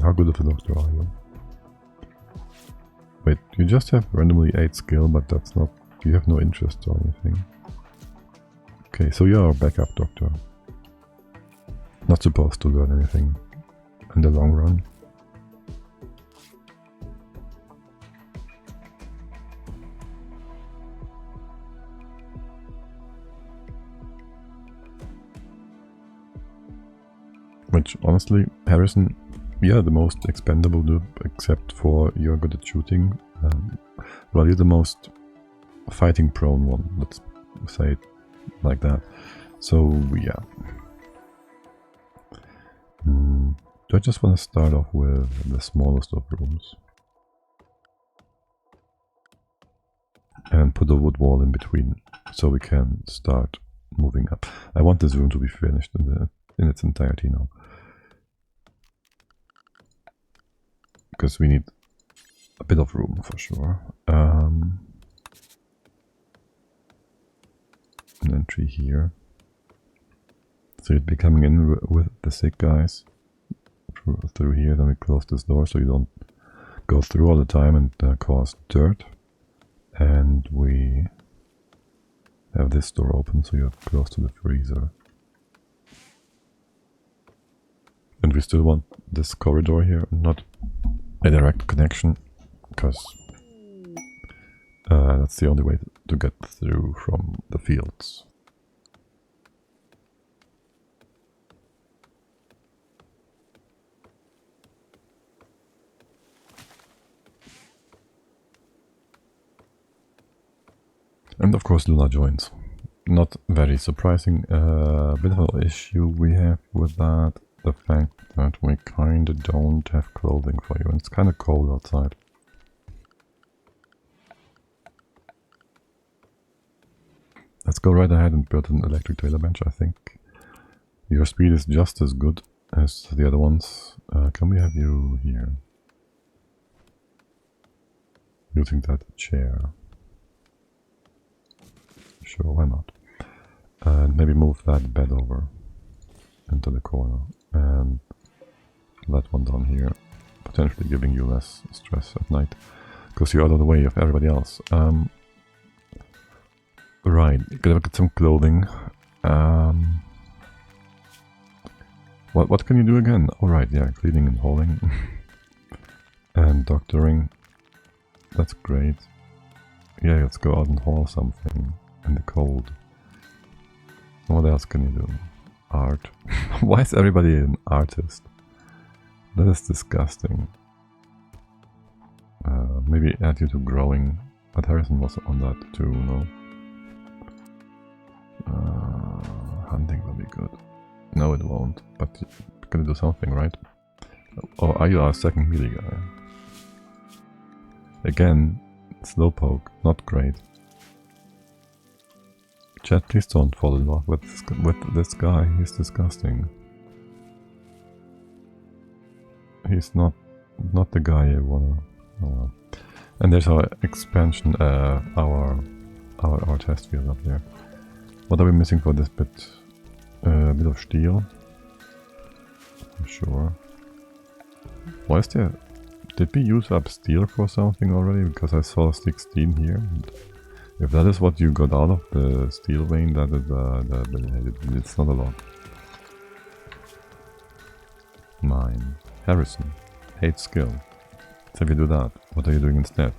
How good of a doctor are you? Wait, you just have randomly 8 skill, but that's not... You have no interest or anything. Okay, so you're a backup doctor. Not supposed to learn anything in the long run. Which, honestly, Harrison, you're the most expendable dude, except for you're good at shooting. Well, you're the most fighting prone one, let's say it like that. So, yeah. Do I just want to start off with the smallest of rooms? And put a wood wall in between, so we can start moving up. I want this room to be finished in its entirety now. Because we need a bit of room for sure. An entry here. So you'd be coming in with the sick guys through here. Then we close this door so you don't go through all the time and cause dirt. And we have this door open so you're close to the freezer. And we still want this corridor here, not a direct connection, because that's the only way to get through from the fields. And of course Luna joins. Not very surprising. Bit of an issue we have with that. The fact that we kinda don't have clothing for you, and it's kinda cold outside. Let's go right ahead and build an electric trailer bench, I think. Your speed is just as good as the other ones. Can we have you here? Using that chair. Sure, why not? And maybe move that bed over into the corner. And that one down here, potentially giving you less stress at night, because you're out of the way of everybody else. Right, gotta get some clothing. What can you do again? Alright, yeah, cleaning and hauling. And doctoring. That's great. Yeah, let's go out and haul something in the cold. What else can you do? Art. Why is everybody an artist? That is disgusting. Maybe add you to growing. But Harrison was on that too, no? Hunting will be good. No, it won't. But you're gonna do something, right? Or are you our second melee guy? Again, slowpoke, not great. Chat, please don't fall in love with this guy. He's disgusting. He's not the guy you wanna. Oh well. And there's our expansion, our test field up there. What are we missing for this bit? A bit of steel. I'm sure. Why is there? Did we use up steel for something already? Because I saw 16 here. And if that is what you got out of the steel vein, that is it's not a lot. Mine. Harrison. 8 skill. So if you do that, what are you doing instead?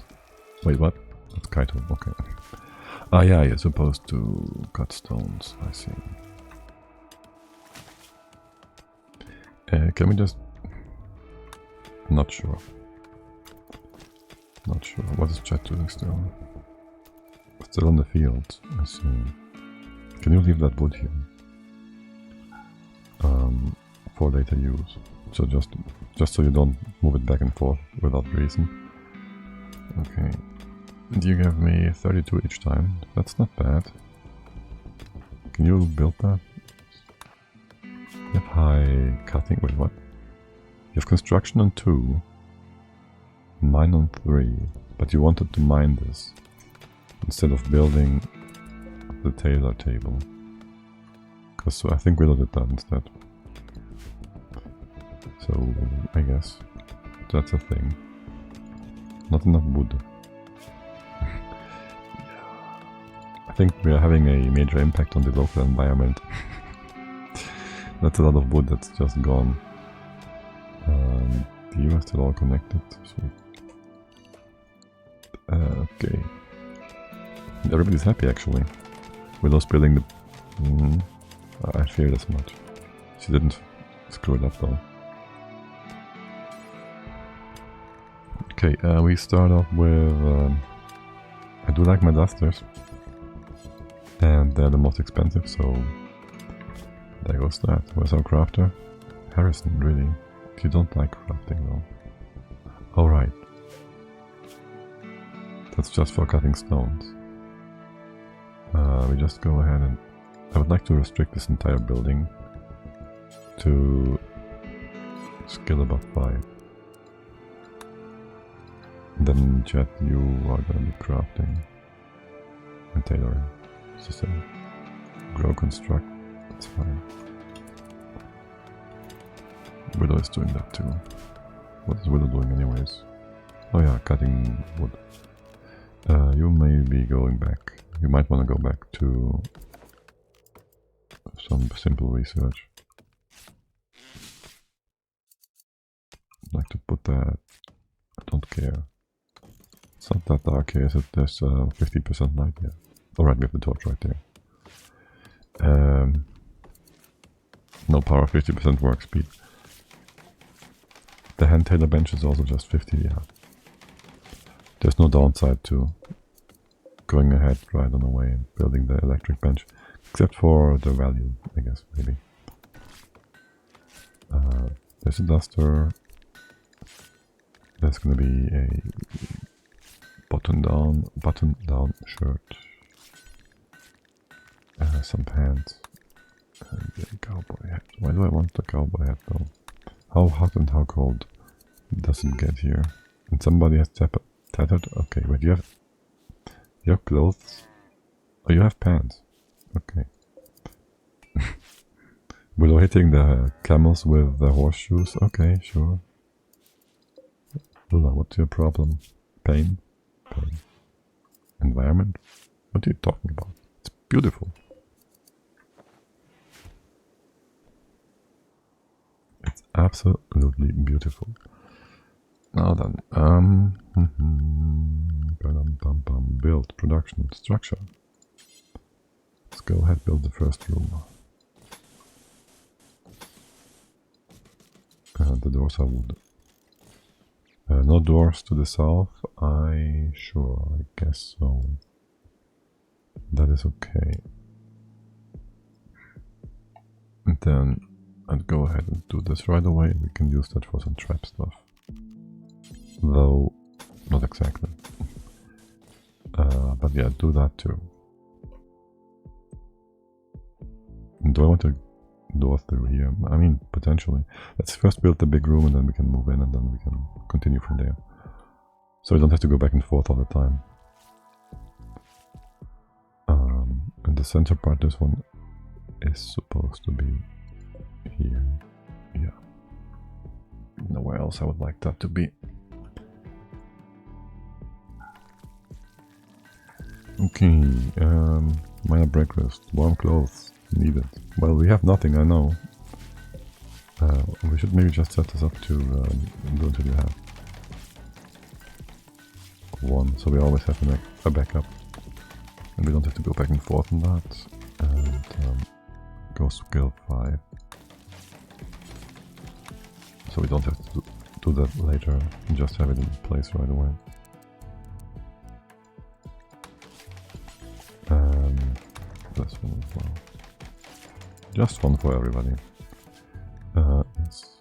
Wait, what? That's Kaito, okay. Ah yeah, you're supposed to cut stones, I see. Can we just... Not sure. Not sure. What is chat doing still? Still on the field. I see. Can you leave that wood here? For later use. So just so you don't move it back and forth without reason. Okay. You gave me 32 each time. That's not bad. Can you build that? You have high cutting. Wait, what? You have construction on 2. Mine on 3. But you wanted to mine this instead of building the tailor table. Because I think we did that instead. So I guess that's a thing. Not enough wood. I think we are having a major impact on the local environment. That's a lot of wood that's just gone. The US still all connected. Sweet. Okay. Everybody's happy actually. Willow's building the... I feared as much. She didn't screw it up though. Okay, we start off with... I do like my dusters. And they're the most expensive, so... There goes that. Where's our crafter? Harrison, really? You don't like crafting though. Alright. That's just for cutting stones. We just go ahead and... I would like to restrict this entire building to skill above 5. Then Jet, you are gonna be crafting and tailoring. System. Grow, construct, that's fine. Willow is doing that too. What is Willow doing anyways? Oh yeah, cutting wood. You may be going back. You might want to go back to some simple research. I'd like to put that... I don't care. It's not that dark here, is it? There's 50% light here. Alright, we have the torch right there. No power, 50% work speed. The hand tailor bench is also just 50, yeah. There's no downside to going ahead right on the way and building the electric bench. Except for the value, I guess, maybe. There's a duster. There's gonna be a button down shirt. Some pants. And a cowboy hat. Why do I want the cowboy hat though? How hot and how cold does it get here? And somebody has tattered? Okay, wait, you have clothes? Oh, you have pants. Okay. Willow hitting the camels with the horseshoes? Okay, sure. Willow, what's your problem? Pain? Pain. Environment? What are you talking about? It's beautiful. It's absolutely beautiful. Now then, build, production, structure. Let's go ahead, build the first room. The doors are wood. No doors to the south. I guess so. That is okay. And then I'd go ahead and do this right away. We can use that for some trap stuff. Though, not exactly. But yeah, do that too. Do I want to door through here? I mean, potentially. Let's first build the big room and then we can move in and then we can continue from there. So we don't have to go back and forth all the time. And the center part, this one is supposed to be here. Yeah. Nowhere else I would like that to be. Okay, minor breakfast, warm clothes needed. Well, we have nothing, I know. We should maybe just set this up to do until you have one, so we always have a backup. And we don't have to go back and forth on that. And go skill 5. So we don't have to do that later and just have it in place right away. This one as well. Just one for everybody. Yes.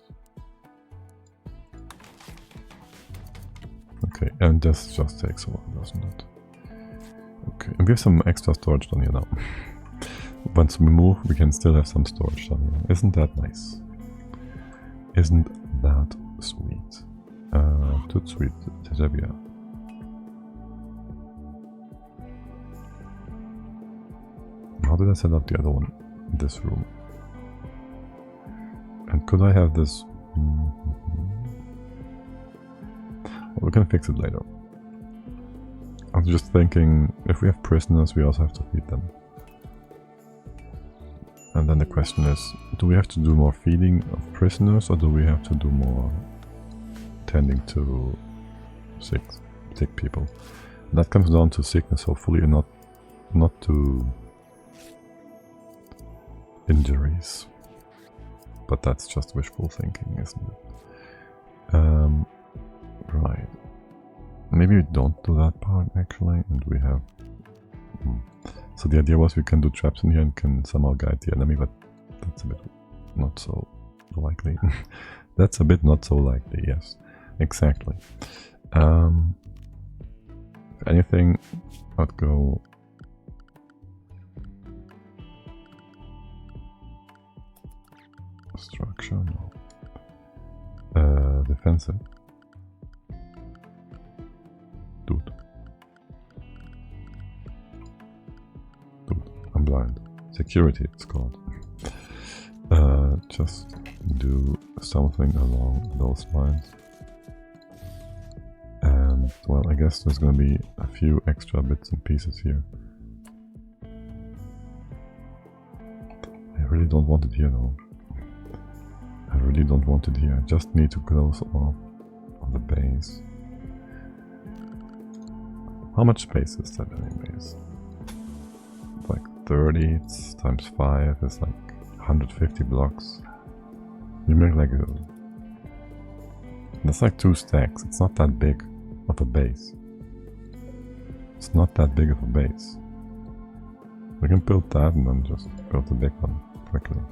Okay, and this just takes a while, doesn't it? Okay, and we have some extra storage down here now. Once we move, we can still have some storage down here. Isn't that nice? Isn't that sweet? Too sweet, Tejabia. How did I set up the other one? This room. And could I have this? Well, we can fix it later. I was just thinking, if we have prisoners, we also have to feed them. And then the question is, do we have to do more feeding of prisoners, or do we have to do more tending to sick people? And that comes down to sickness, hopefully, and not to injuries. But that's just wishful thinking, isn't it? Right. Maybe we don't do that part actually, and we have... So the idea was we can do traps in here and can somehow guide the enemy, but that's a bit not so likely. That's a bit not so likely, yes. Exactly. If anything, I'd go... Structure, no. Defensive. Dude, I'm blind. Security, it's called. Just do something along those lines. And, well, I guess there's gonna be a few extra bits and pieces here. I really don't want it here, though. I really don't want it here. I just need to close off on the base. How much space is that anyways? Like 30 times 5 is like 150 blocks. You make like a... That's like 2 stacks. It's not that big of a base. It's not that big of a base. We can build that and then just build the big one quickly.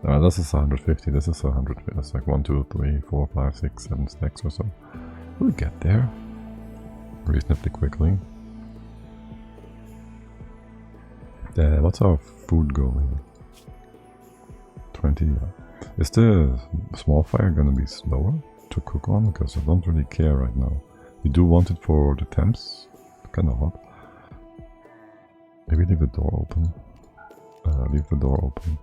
This is 150, this is 150. That's like 1, 2, 3, 4, 5, 6, 7 stacks or so. We'll get there reasonably quickly. What's our food going? 20. Is the small fire gonna be slower to cook on? Because I don't really care right now. We do want it for the temps. Kinda hot. Maybe leave the door open. Leave the door open.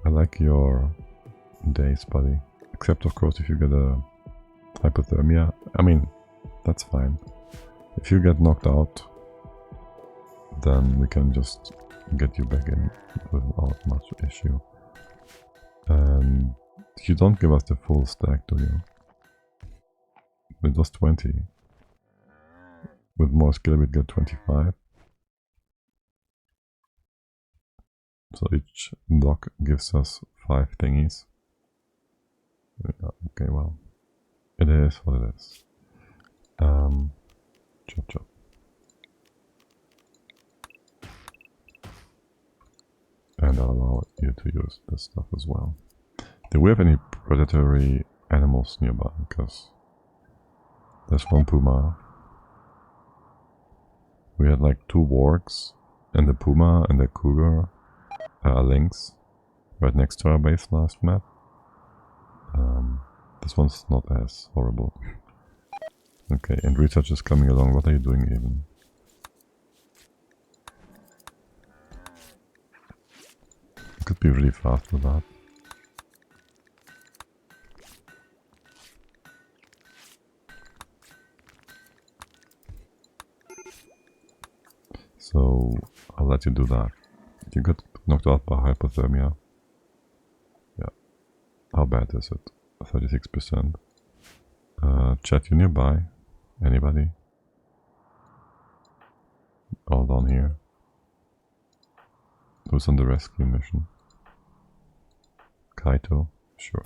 I like your days, buddy. Except, of course, if you get a hypothermia. I mean, that's fine. If you get knocked out, then we can just get you back in without much issue. And you don't give us the full stack, do you? It was 20. With more skill, we'd get 25. So each block gives us 5 thingies. Yeah, okay, well, it is what it is. Chop chop. And I'll allow you to use this stuff as well. Do we have any predatory animals nearby? Because there's one puma. We had like 2 wargs, and the puma and the cougar. Lynx right next to our base last map. This one's not as horrible. Okay, and research is coming along. What are you doing even? You could be really fast with that. So I'll let you do that. You got knocked out by hypothermia. Yeah. How bad is it? 36%. Chat, you nearby? Anybody? All down here. Who's on the rescue mission? Kaito? Sure.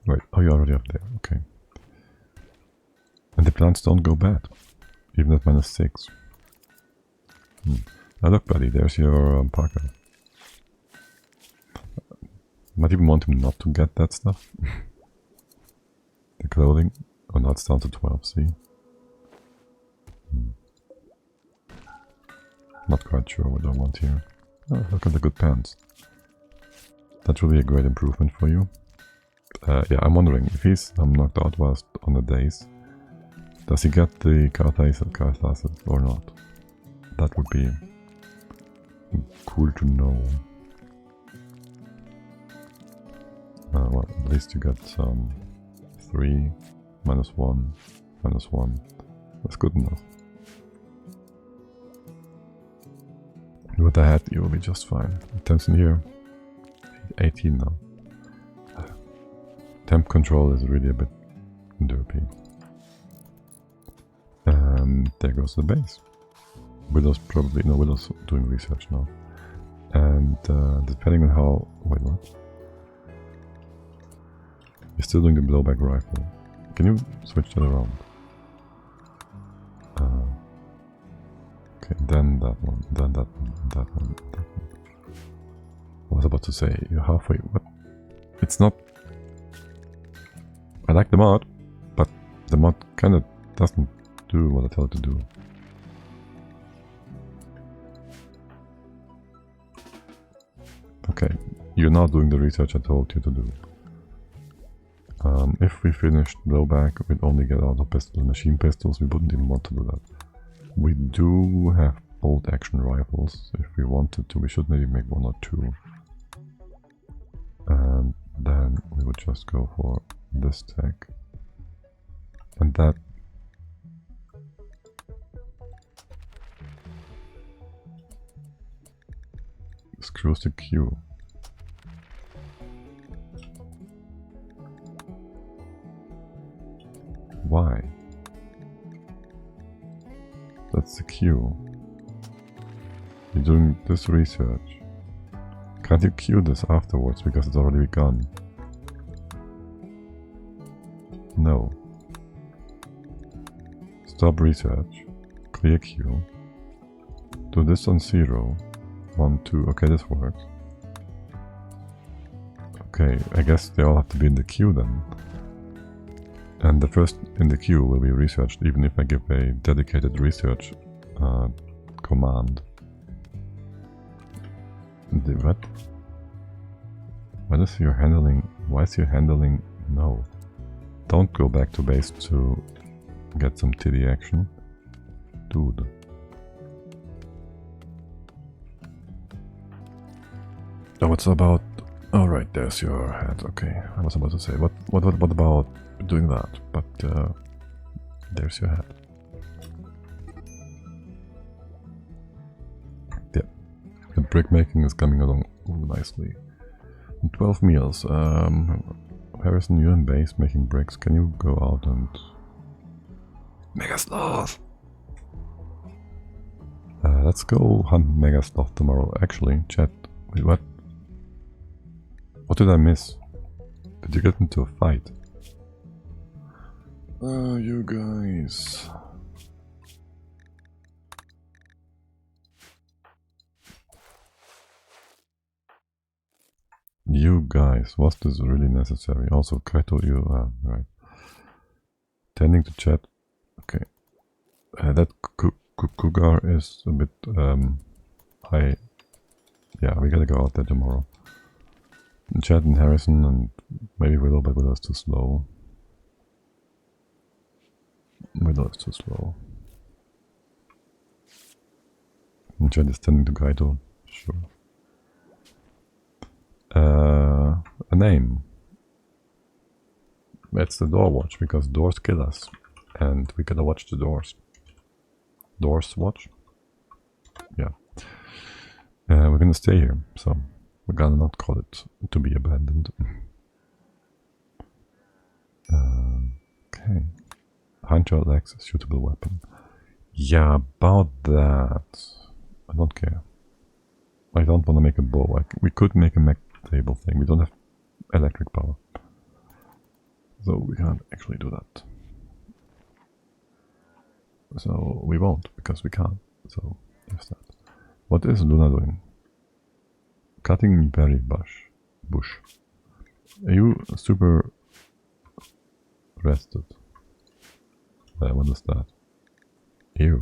Right, oh, you're already up there, okay. And the plants don't go bad, even at -6. Now look, buddy, there's your Parker. Might even want him not to get that stuff. The clothing. Oh, now it's down to 12, see? Not quite sure what I want here. Oh, look at the good pants. That will be a great improvement for you. Yeah, I'm wondering, if he's knocked out whilst on the days, does he get the Karthas or not? That would be cool to know. Well, at least you get 3, -1, -1. That's good enough. With the hat, you will be just fine. Attention here. 18 now. Temp control is really a bit derpy. There goes the base. Widow's probably... No, Widow's doing research now. And depending on how... Wait, what? You're still doing the blowback rifle. Can you switch that around? Okay, then that one, then that one, that one, that one. I was about to say, you're halfway... What? It's not... I like the mod, but the mod kinda doesn't do what I tell it to do. Okay, you're not doing the research I told you to do. If we finished blowback, we'd only get auto pistols and machine pistols, we wouldn't even want to do that. We do have bolt action rifles, so if we wanted to, we should maybe make 1 or 2. And then we would just go for this tech. And that... screws the Q. Why? That's the Q. You're doing this research. Can't you queue this afterwards because it's already begun? No. Stop research. Clear queue. Do this on 0. 1, 2. Okay, this works. Okay, I guess they all have to be in the queue then. And the first in the queue will be researched, even if I give a dedicated research command. What? What is your handling? Why is your handling? No. Don't go back to base to get some titty action. Dude. Oh, it's about... Oh, right, there's your hat. Okay, I was about to say, what about doing that? But there's your hat. Yeah, the brick making is coming along nicely. 12 meals. Harrison, you're in base making bricks. Can you go out and... Mega Sloth! Let's go hunt Mega Sloth tomorrow. Actually, chat, wait, what? What did I miss? Did you get into a fight? You guys... You guys, was this really necessary? Also, Kaito, you... right. Tending to chat. Okay. That cougar is a bit high. Yeah, we gotta go out there tomorrow. Chad and Harrison and maybe Willow, but Willow's too slow. Willow is too slow. And Chad is tending to Kaito. Sure. A name. It's the door watch, because doors kill us. And we gotta watch the doors. Doors watch? Yeah. We're gonna stay here, so we're gonna not call it to be abandoned. Okay. Hunter lacks a suitable weapon. Yeah, about that. I don't care. I don't want to make a bow. We could make a mech table thing. We don't have electric power. So we can't actually do that. So we won't, because we can't. So there's that. What is Luna doing? Cutting berry bush. Are you super rested? What is that? Ew.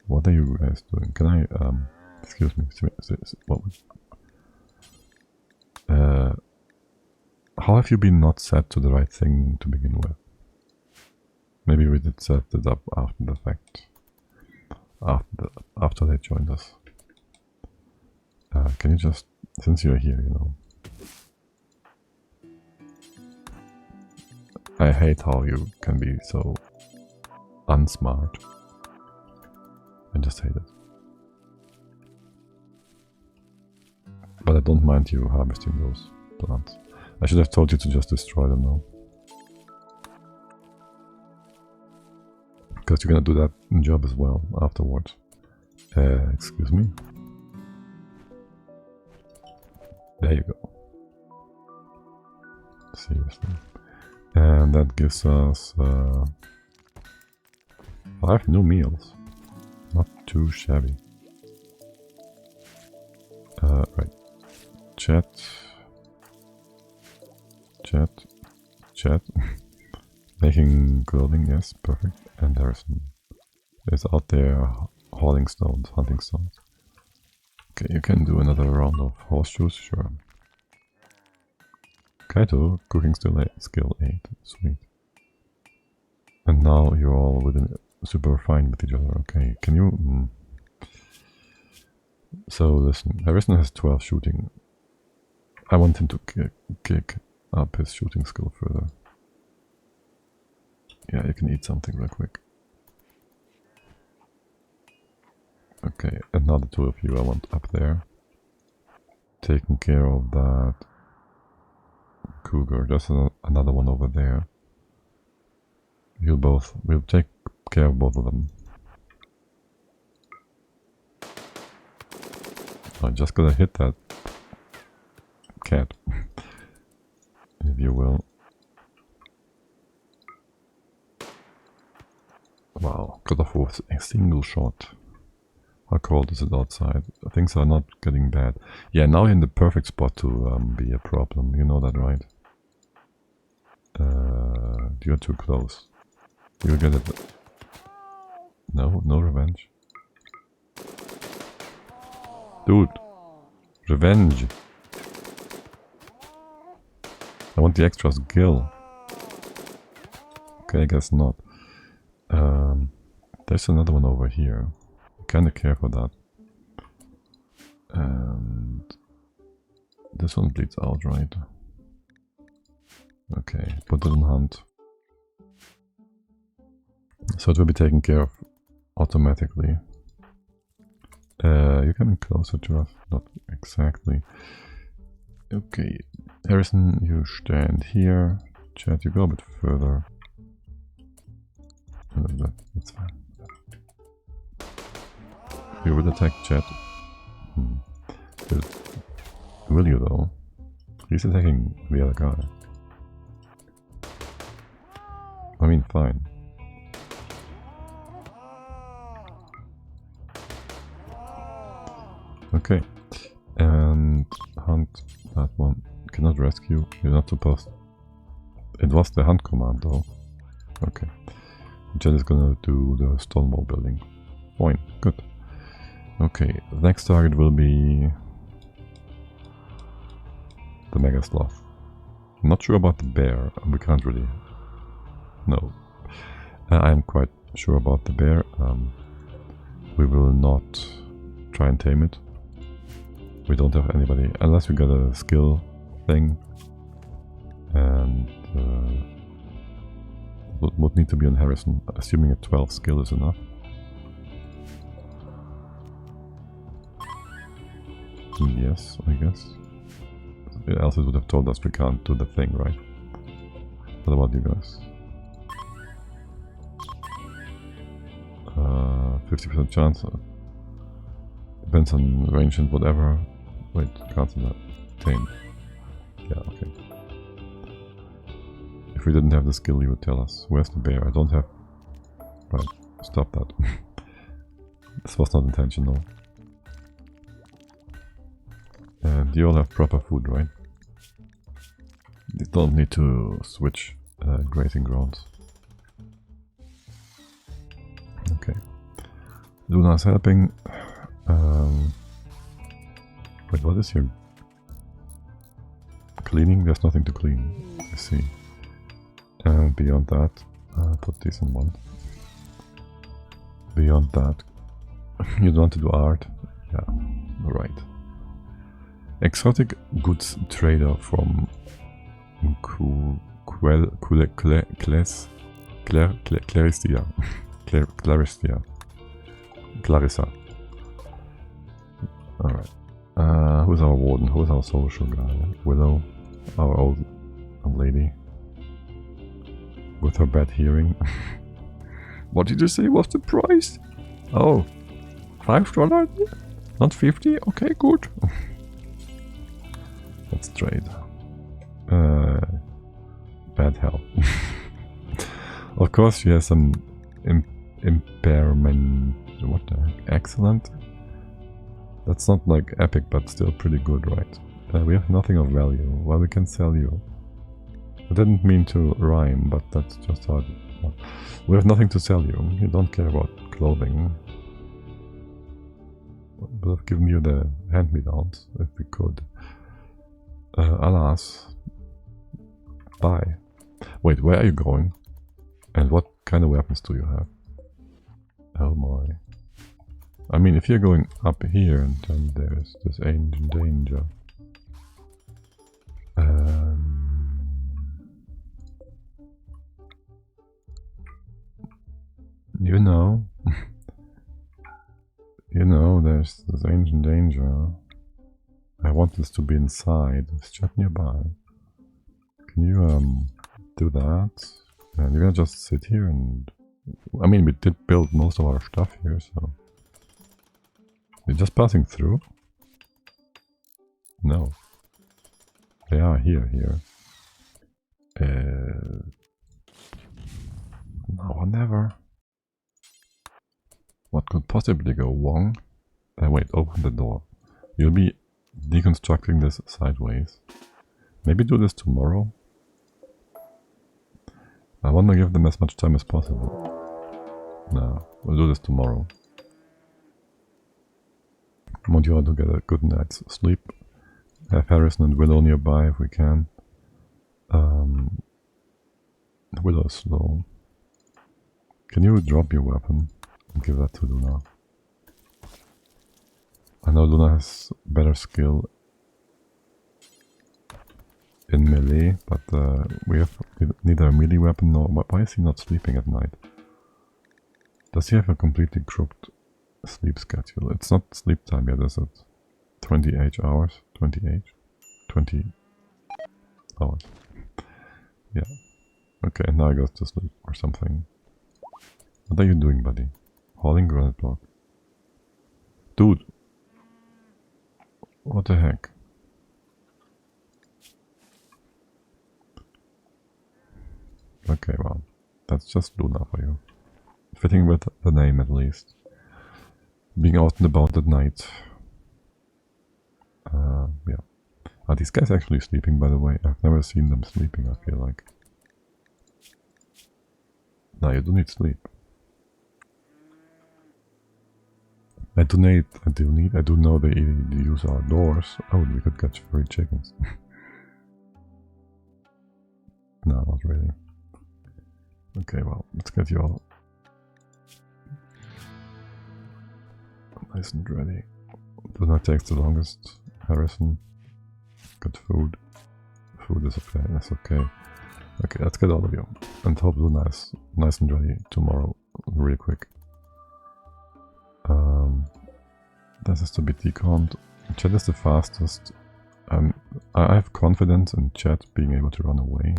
What are you guys doing? Can I, excuse me, what? How have you been not set to the right thing to begin with? Maybe we did set it up after the fact. After they joined us. Can you just, since you're here, you know. I hate how you can be so unsmart. I just hate it. But I don't mind you harvesting those plants. I should have told you to just destroy them now. Because you're gonna do that job as well afterwards. Excuse me. There you go. Seriously. And that gives us 5 new meals. Not too shabby. Right. Chat. Making clothing, yes, perfect. And Harrison is out there hauling stones, hunting stones. Okay, you can do another round of horseshoes, sure. Kaito, cooking skill 8, sweet. And now you're all within super fine with each other, okay. Can you... So listen, Harrison has 12 shooting. I want him to kick up his shooting skill further. Yeah, you can eat something real quick. Okay, and now the two of you I want up there. Taking care of that cougar. There's another one over there. We'll take care of both of them. I'm just gonna hit that cat, if you will. Wow, cut off with a single shot. How cold is it outside? Things are not getting bad. Yeah, now you're in the perfect spot to be a problem. You know that, right? You're too close. You'll get it. No, no revenge. Dude, revenge. I want the extra skill. Okay, I guess not. There's another one over here. Kinda care for that. And this one bleeds out, right? Okay, put it on hunt. So it will be taken care of automatically. You're coming closer to us, not exactly. Okay, Harrison, you stand here. Chad, you go a bit further. That's fine. You will attack Chad. Will you though? He's attacking the other guy. I mean, fine. Okay. And hunt that one. Cannot rescue. You're not supposed. It was the hunt command though. Okay. Jen is gonna do the stone wall building. Fine. Good. Okay. The next target will be the Mega Sloth. I'm not sure about the bear. We can't really. No. I'm quite sure about the bear. We will not try and tame it. We don't have anybody, unless we got a skill thing. And would need to be on Harrison, assuming a 12 skill is enough. Yes, I guess. Else it would have told us we can't do the thing, right? What about you guys? 50% chance. Depends on range and whatever. Wait, cancel that. Tame. Yeah, okay. If we didn't have the skill, he would tell us. Where's the bear? I don't have... Right, stop that. This was not intentional. And you all have proper food, right? You don't need to switch grazing grounds. Okay. Luna's helping. Wait, what is here? Cleaning? There's nothing to clean. I see. And beyond that, put this in one. Beyond that, you don't want to do art? Yeah, right. Exotic goods trader from Clarissa. Alright. Who's our warden? Who's our social guy? Willow, our old lady. With her bad hearing. What did you say was the price? Oh, $5? Not 50? Okay, good. Let's trade. Bad health. Of course, she has some impairment. What the heck? Excellent. That's not like epic, but still pretty good, right? We have nothing of value. Well, we can sell you. I didn't mean to rhyme, but that's just how it... We have nothing to sell you. You don't care about clothing. Would have given you the hand-me-downs if we could. Alas. Bye. Wait, where are you going? And what kind of weapons do you have? Oh my. I mean, if you're going up here, and then there's this ancient danger. You know. You know, there's this ancient danger. I want this to be inside. It's just nearby. Can you do that? And you're gonna just sit here and... I mean, we did build most of our stuff here, so... You're just passing through? No. They are here. No, never. What could possibly go wrong? Wait, open the door. You'll be deconstructing this sideways. Maybe do this tomorrow? I want to give them as much time as possible. No, we'll do this tomorrow. I want you all to get a good night's sleep. Have Harrison and Willow nearby if we can. Willow is slow. Can you drop your weapon and give that to Luna? I know Luna has better skill in melee, but we have neither a melee weapon nor... Why is he not sleeping at night? Does he have a completely crooked sleep schedule? It's not sleep time yet, is it? 28 hours? 28? 20 hours. Yeah. Okay, now he goes to sleep or something. What are you doing, buddy? Hauling granite block. Dude! What the heck? Okay, well, that's just Luna for you. Fitting with the name at least. Being out and about at night. Yeah. Are these guys actually sleeping, by the way? I've never seen them sleeping, I feel like. No, you do need sleep. I do know they use our doors. Oh, we could catch furry chickens. No, not really. Okay, well, let's get you all nice and ready. Do not take the longest, Harrison. Got food. Food is okay, that's okay. Okay, let's get all of you. And hope Luna is nice and ready tomorrow, really quick. This has to be deconned. Chat is the fastest. I have confidence in Chat being able to run away.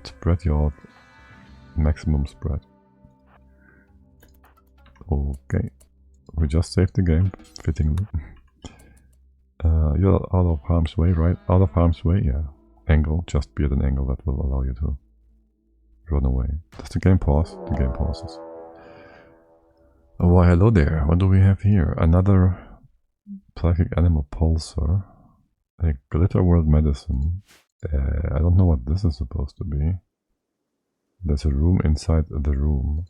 Spread you out. Maximum spread. Okay. We just saved the game, fittingly. You're out of harm's way, right? Out of harm's way, yeah. angle, just be at an angle that will allow you to run away. Does the game pause? The game pauses. Oh, why hello there. What do we have here? Another psychic animal pulsar. A glitter world medicine. I don't know what this is supposed to be. There's a room inside the room.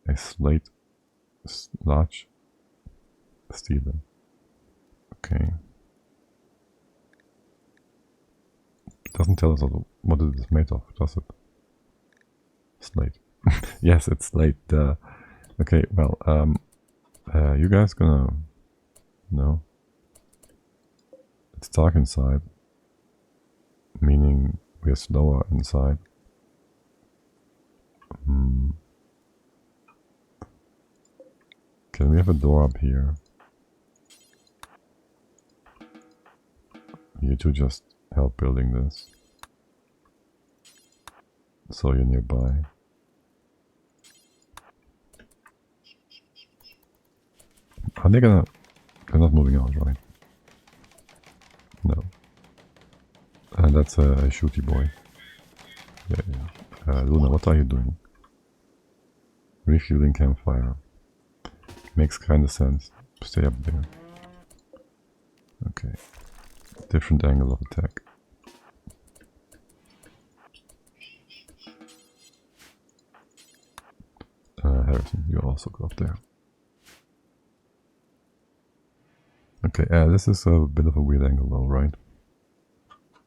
A slate large steel. Okay. Doesn't tell us what it is made of, does it? Slate. Yes, it's slate. Okay, well, you guys gonna... No. It's dark inside. Meaning we're slower inside. Can we have a door up here? You two just help building this. So you're nearby. Are they gonna... They're not moving out, right? No. And that's a shooty boy. Yeah. Luna, what are you doing? Refueling campfire. Makes kinda sense. Stay up there. Okay. Different angle of attack. Harrison, you also go up there. Okay, this is a bit of a weird angle though, right?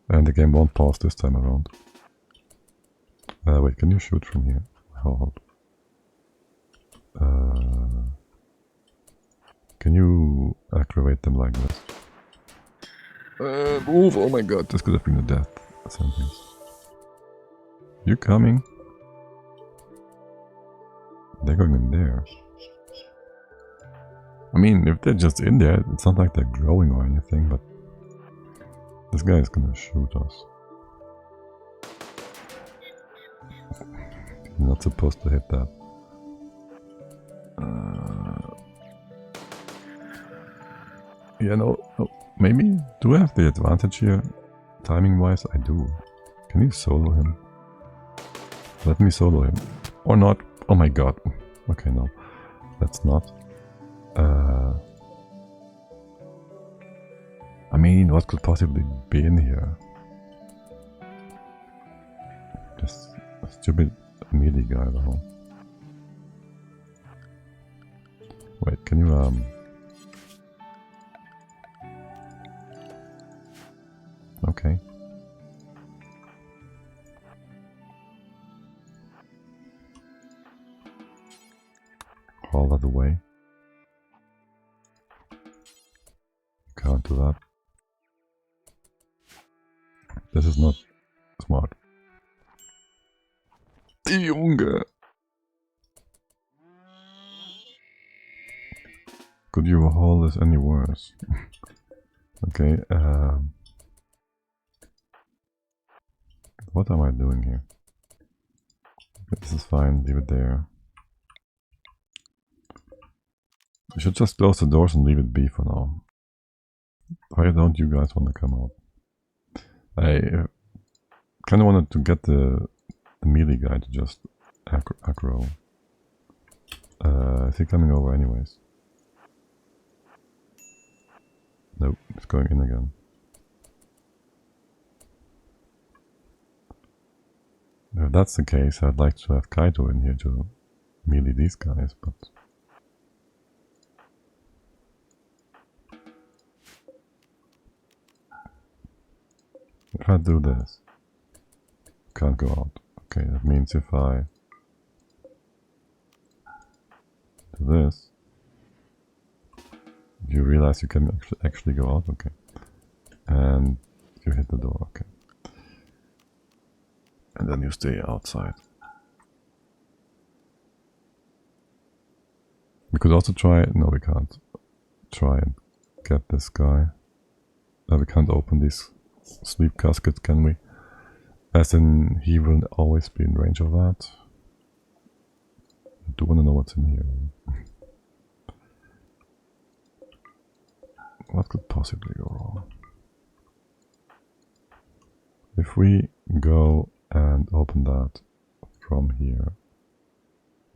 And the game won't pause this time around. Wait, can you shoot from here? Hold. Can you aggravate them like this? Move! Oh my god, this could have been a death sentence. You coming? They're going in there. I mean, if they're just in there, it's not like they're growing or anything, but this guy is gonna shoot us. You're not supposed to hit that. Yeah, no, maybe. Do I have the advantage here? Timing wise, I do. Can you solo him? Let me solo him. Or not. Oh my god. Okay, no. Let's not. I mean, what could possibly be in here? Just a stupid melee guy though. Wait, can you Okay. Haul that away. Can't do that. This is not smart. Junge! Could you haul this any worse? Okay, what am I doing here? Okay, this is fine, leave it there. We should just close the doors and leave it be for now. Why don't you guys want to come out? I kind of wanted to get the melee guy to just aggro. Is he coming over anyways? Nope, it's going in again. If that's the case, I'd like to have Kaito in here to melee these guys, but... If I do this, can't go out. Okay, that means if I do this, you realize you can actually go out. Okay, and you hit the door. Okay, and then you stay outside. We could also try. No, we can't. Try and get this guy. We can't open these sleep caskets, can we? As in, he will always be in range of that. I do want to know what's in here. What could possibly go wrong? If we go and open that from here,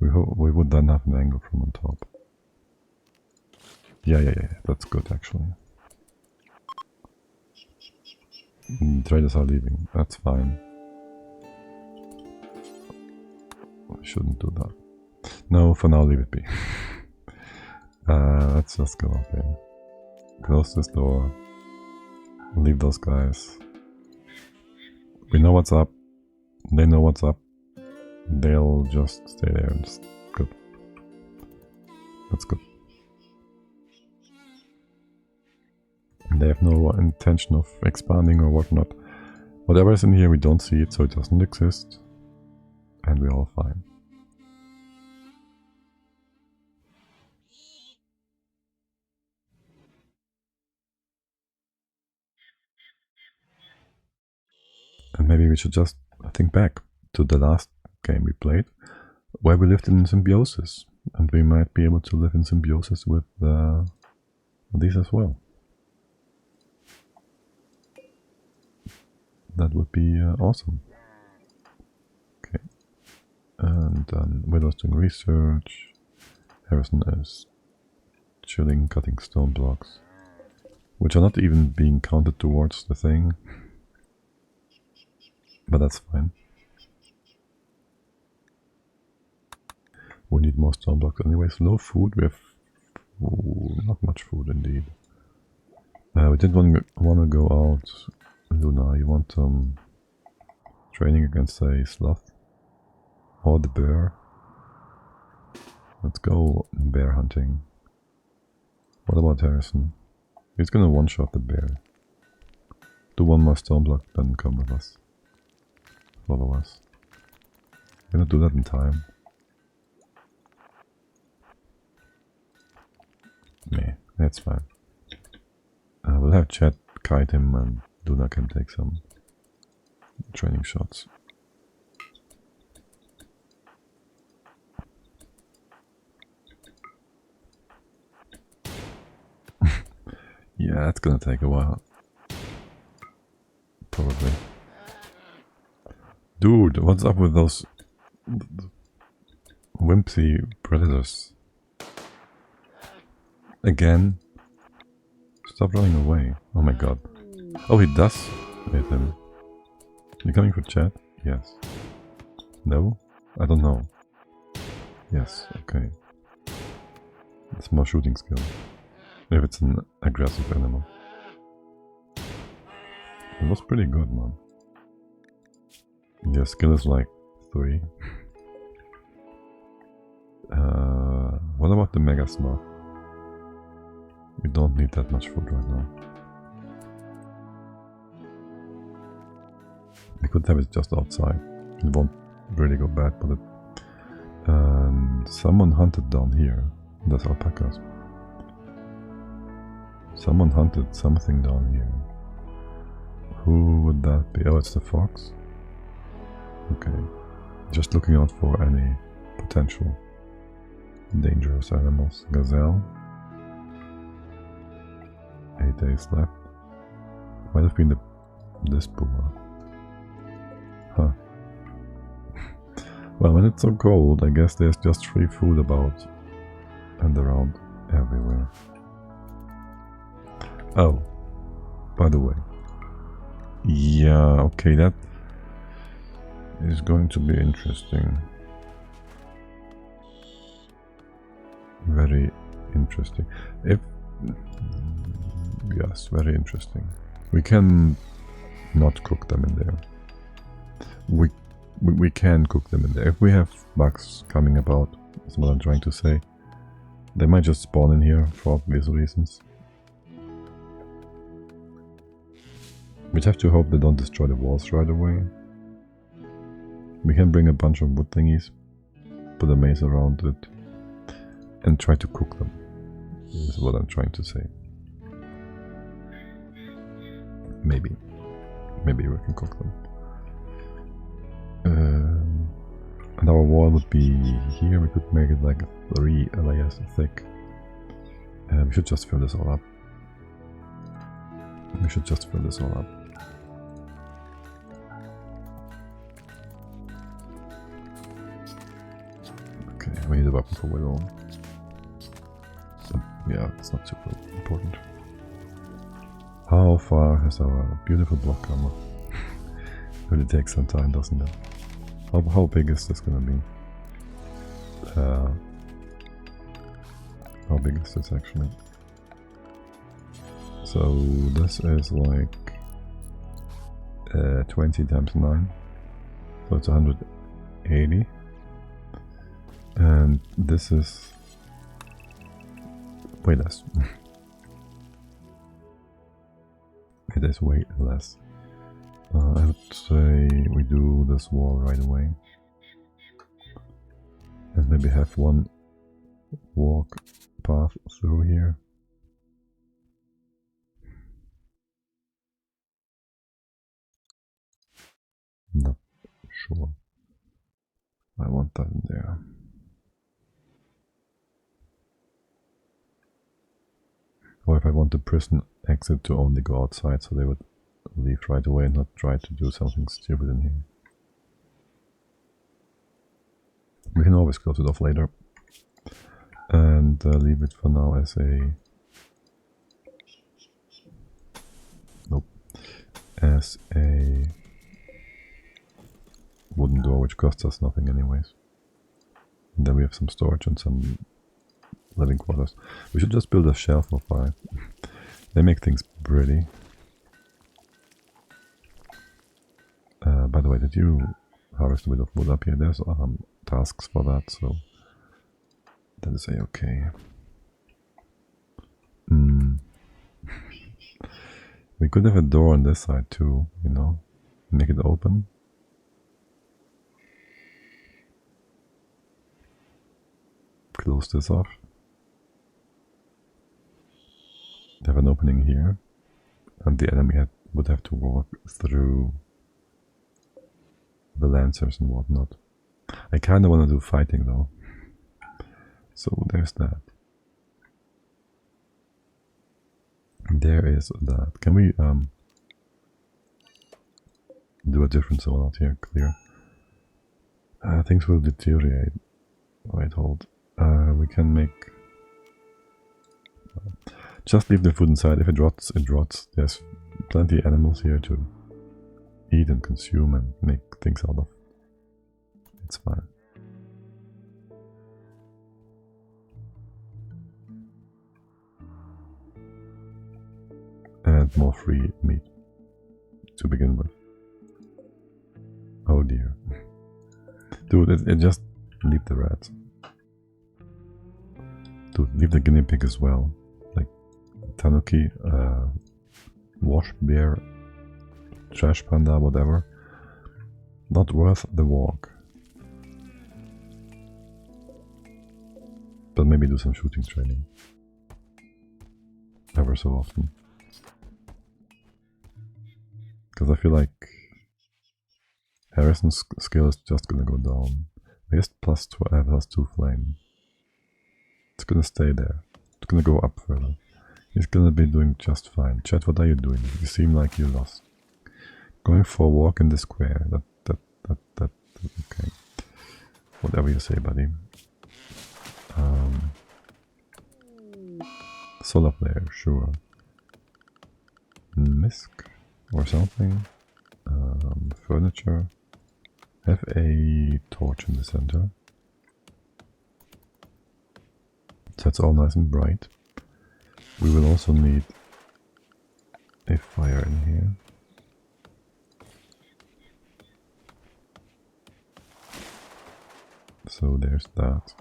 we would then have an angle from on top. Yeah, that's good actually. Traders are leaving, that's fine. I shouldn't do that. No, for now leave it be. Let's just go up there. Close this door. Leave those guys. We know what's up. They know what's up. They'll just stay there and just... Good. That's good. They have no intention of expanding or whatnot. Whatever is in here, we don't see it, so it doesn't exist. And we're all fine. And maybe we should just think back to the last game we played, where we lived in symbiosis. And we might be able to live in symbiosis with these as well. That would be awesome. Okay. And Widow's doing research. Harrison is chilling, cutting stone blocks, which are not even being counted towards the thing. But that's fine. We need more stone blocks anyways. No food. We have not much food indeed. We didn't want to go out. Luna, you want training against a sloth or the bear? Let's go bear hunting. What about Harrison? He's gonna one-shot the bear. Do one more stone block, then come with us. Follow us. I'm gonna do that in time. Yeah, that's fine. We'll have Chet kite him and Luna can take some training shots. Yeah, that's gonna take a while. Probably. Dude, what's up with those wimpy predators? Again? Stop running away. Oh my god. Oh, he does hit him. You coming for chat? Yes. No? I don't know. Yes, okay. It's more shooting skill. If it's an aggressive animal. It was pretty good, man. Your skill is like 3. What about the Mega Smart? We don't need that much food right now. We could have it just outside. It won't really go bad, but someone hunted down here. That's alpacas. Someone hunted something down here. Who would that be? Oh, it's the fox? Okay. Just looking out for any potential dangerous animals. Gazelle. 8 days left. Might have been this puma. Huh. Well, when it's so cold, I guess there's just free food about and around everywhere. Oh, by the way. Yeah, okay, that is going to be interesting. Very interesting. Yes, very interesting. We can not cook them in there. We can cook them in there. If we have bugs coming about, that's what I'm trying to say. They might just spawn in here for obvious reasons. We'd have to hope they don't destroy the walls right away. We can bring a bunch of wood thingies, put a maze around it, and try to cook them. This is what I'm trying to say. Maybe we can cook them. And our wall would be here. We could make it like 3 layers thick. We should just fill this all up. Okay, we need a weapon for Willow. Yeah, it's not super important. How far has our beautiful block come? Really takes some time, doesn't it? How big is this gonna be? How big is this actually? So this is like 20 times 9, so it's 180, and this is way less. It is way less. I would say we do this wall right away, and maybe have one walk path through here. Not sure. I want that in there. Or if I want the prison exit to only go outside, so they would leave right away and not try to do something stupid in here. We can always close it off later. And leave it for now as a... Nope. As a wooden door, which costs us nothing anyways. And then we have some storage and some living quarters. We should just build a shelf of 5. They make things pretty. By the way, did you harvest a bit of wood up here? There's tasks for that, so that is a-okay. We could have a door on this side too, you know, make it open. Close this off. Have an opening here, and the enemy would have to walk through the lancers and whatnot. I kind of want to do fighting though, so there's that. There is that. Can we do a different zone out here? Clear. Things will deteriorate. Wait, hold. We can make... just leave the food inside. If it rots, it rots. There's plenty of animals here to eat and consume and make things out of. It's fine. And more free meat to begin with. Oh dear. Dude, it just leave the rats. Dude, leave the guinea pig as well. Like tanuki, wash bear, trash panda, whatever. Not worth the walk. But maybe do some shooting training. Ever so often. Because I feel like Harrison's skill is just gonna go down. I guess plus 2 flame. It's gonna stay there. It's gonna go up further. He's gonna be doing just fine. Chat, what are you doing? You seem like you lost. Going for a walk in the square. That okay. Whatever you say, buddy. Solar flare, sure. Misc or something. Furniture. Have a torch in the center. So it's all nice and bright. We will also need a fire in here. So there's that.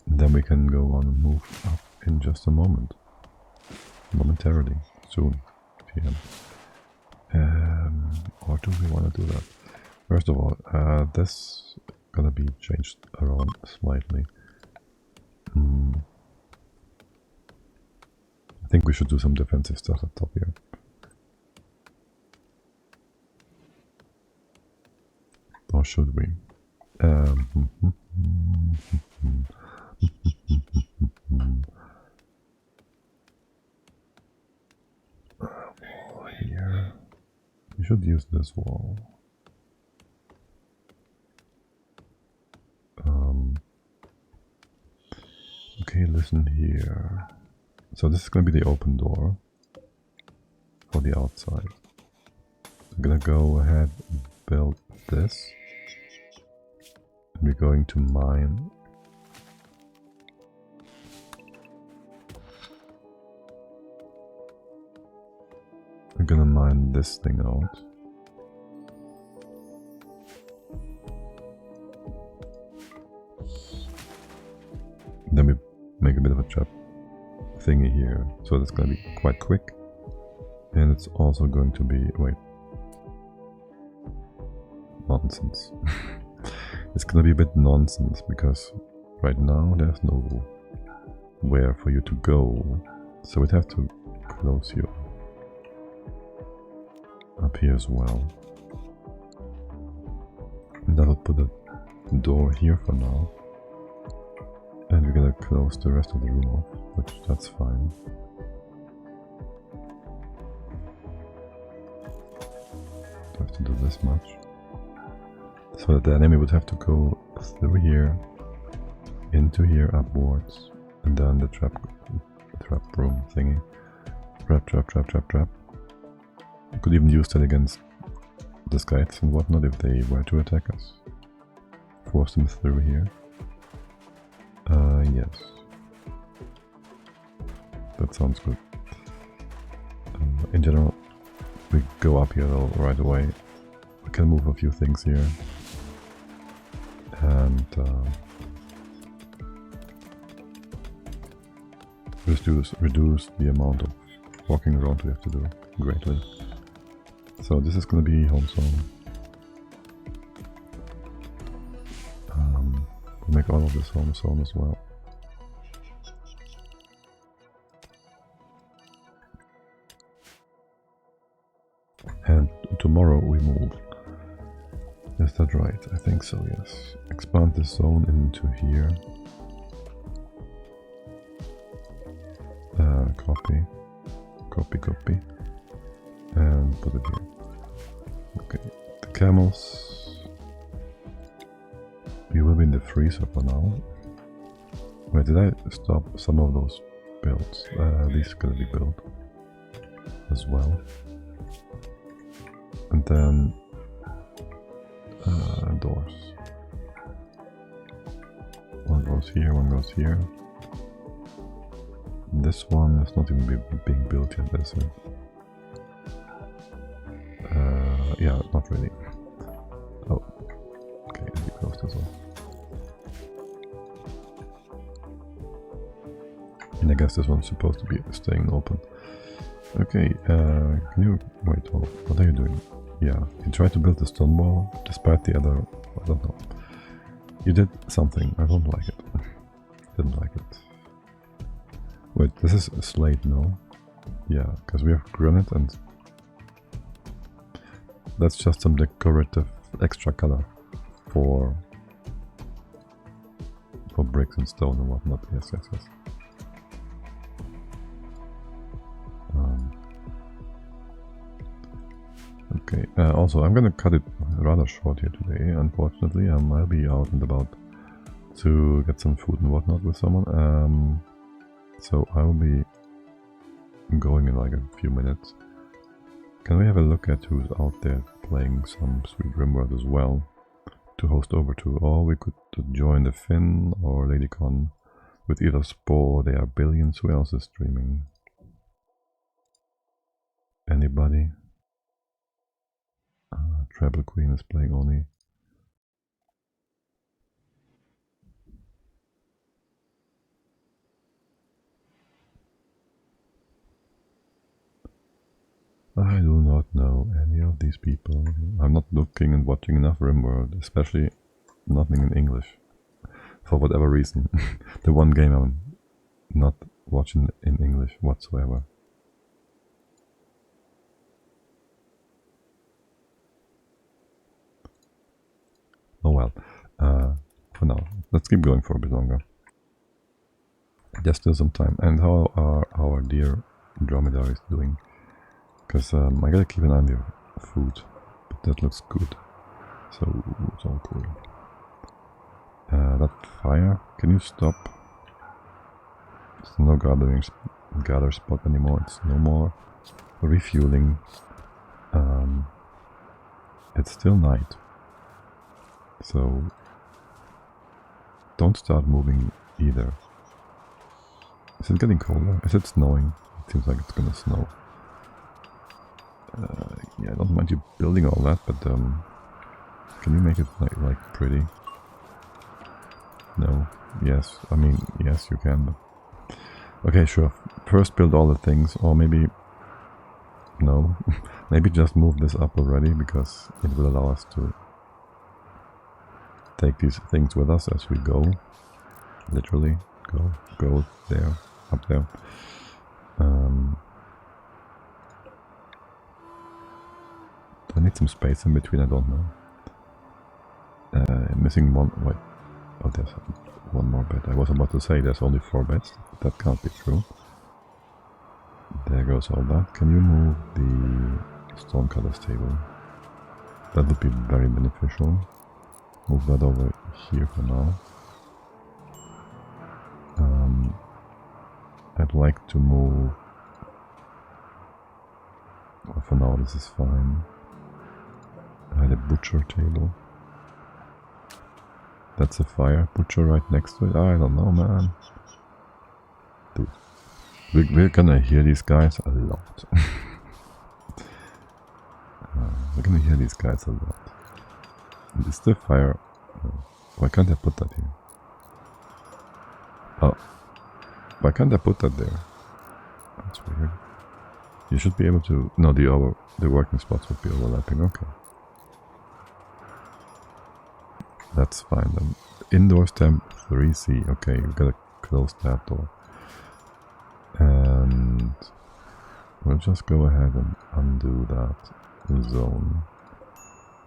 Then we can go on and move up in just a moment. Momentarily. Soon. PM. Or do we want to do that? First of all, this gonna be changed around slightly. I think we should do some defensive stuff at top here. Or should we? Here. We should use this wall. Okay, listen here. So this is gonna be the open door for the outside. I'm gonna go ahead and build this. And we're going to mine. We're gonna mine this thing out. Then we make a bit of a trap thingy here, so that's gonna be quite quick. And it's also going to be, wait, nonsense. It's gonna be a bit nonsense because right now there's nowhere for you to go, so we'd have to close you up here as well. And that would put a door here for now. And we're gonna close the rest of the room off, which that's fine. Don't have to do this much. So that the enemy would have to go through here, into here, upwards, and then the trap room thingy. Trap. You could even use that against the Scythes and whatnot if they were to attack us. Force them through here. Yes. That sounds good. In general, we go up here though right away. We can move a few things here. And reduce the amount of walking around we have to do greatly. So this is going to be home zone. We'll make all of this home zone as well. And tomorrow we move. Is that right? I think so, yes. Expand this zone into here. Copy. And put it here. Okay, the camels. You will be in the freezer for now. Wait, did I stop some of those builds? These are gonna be built as well. And then doors. One goes here, one goes here. This one is not even being built yet, is it? Yeah, not really. Oh, okay, and we close this off. And I guess this one's supposed to be staying open. Okay, can you wait? Oh, what are you doing? Yeah, you tried to build the stone wall despite the other. I don't know. You did something. I don't like it. Didn't like it. Wait, this is slate, no? Yeah, because we have granite and that's just some decorative extra color for bricks and stone and whatnot. Yes. Okay, also I'm gonna cut it rather short here today, unfortunately. I'll be out and about to get some food and whatnot with someone. So I'll be going in like a few minutes. Can we have a look at who's out there playing some Sweet RimWorld as well to host over to? Or we could join the Finn or Ladycon with either Spore. There are billions. Who else is streaming? Anybody? Treble Queen is playing Oni. I do not know any of these people. I'm not looking and watching enough RimWorld, especially nothing in English. For whatever reason. The one game I'm not watching in English whatsoever. Oh well, for now, let's keep going for a bit longer. There's still some time. And how are our dear dromedaries doing? Because I gotta keep an eye on your food, but that looks good. So it's all cool. That fire, can you stop? It's no gather spot anymore. It's no more refueling. It's still night, so don't start moving either. Is it getting colder? Is it snowing? It seems like it's gonna snow. Yeah, I don't mind you building all that, but can you make it like pretty? No. Yes. I mean, yes, you can. But okay, sure. First build all the things, or maybe no. Maybe just move this up already, because it will allow us to take these things with us as we go. Literally, go there, up there. Do I need some space in between? I don't know. Missing one. Wait. Oh, there's one more bed. I was about to say there's only 4 beds. That can't be true. There goes all that. Can you move the stonecutter's table? That would be very beneficial. Move that over here for now. I'd like to move... Well, for now this is fine. I had a butcher table. That's a fire butcher right next to it. I don't know, man. Dude, we're gonna hear these guys a lot. We're gonna hear these guys a lot. Is the fire... why can't I put that here? Oh. Why can't I put that there? That's weird. You should be able to... No, the working spots would be overlapping. Okay. That's fine then. Indoor temp 3C. Okay, you gotta close that door. And we'll just go ahead and undo that zone.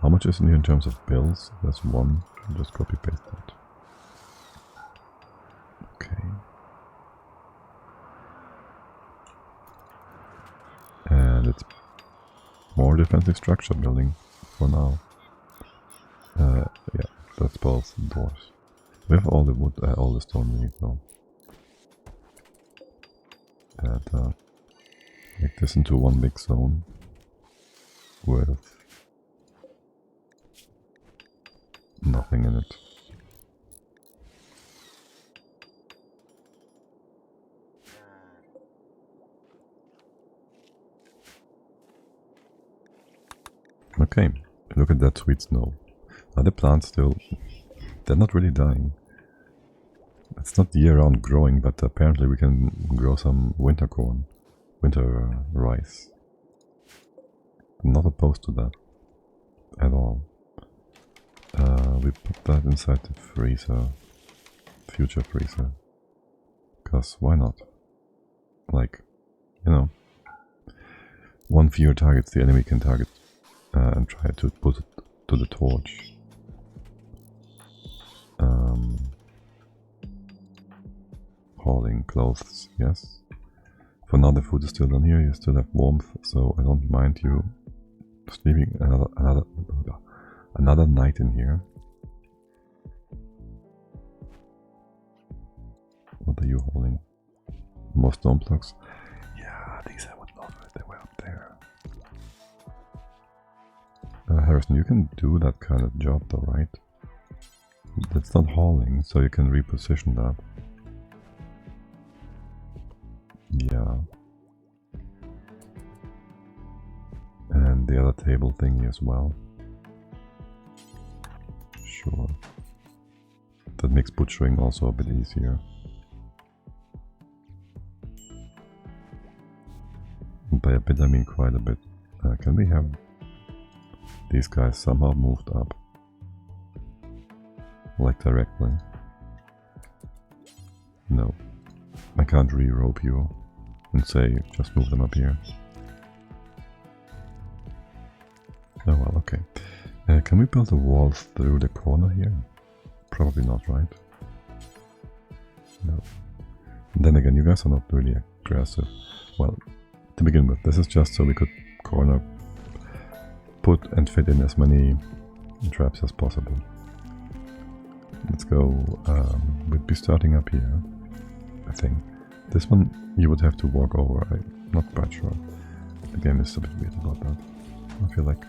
How much is in here in terms of bills? There's 1. I'll just copy paste that. Okay. And it's more defensive structure building for now. Yeah, that's both doors. We have all the wood, all the stone we need though. And make this into one big zone with nothing in it. Okay, look at that sweet snow. Are the plants still... they're not really dying. It's not year-round growing, but apparently we can grow some winter corn. Winter rice. I'm not opposed to that. At all. We put that inside the freezer. Future freezer. Because why not? Like, you know. One fewer targets the enemy can target. And try to put it to the torch. Hauling clothes, yes. For now the food is still down here, you still have warmth, so I don't mind you sleeping another night in here. What are you hauling? More stone blocks? Yeah, these I would know if they were up there. Harrison, you can do that kind of job though, right? That's not hauling, so you can reposition that. Yeah. And the other table thingy as well. Sure. That makes butchering also a bit easier. And by a bit I mean quite a bit. Can we have these guys somehow moved up? Like directly? No. I can't re-rope you and say just move them up here. Oh well, okay. Can we build a wall through the corner here? Probably not, right? No. And then again, you guys are not really aggressive. Well, to begin with, this is just so we could corner, put and fit in as many traps as possible. Let's go, we'd be starting up here, I think. This one you would have to walk over. I'm not quite sure. The game is a bit weird about that. I feel like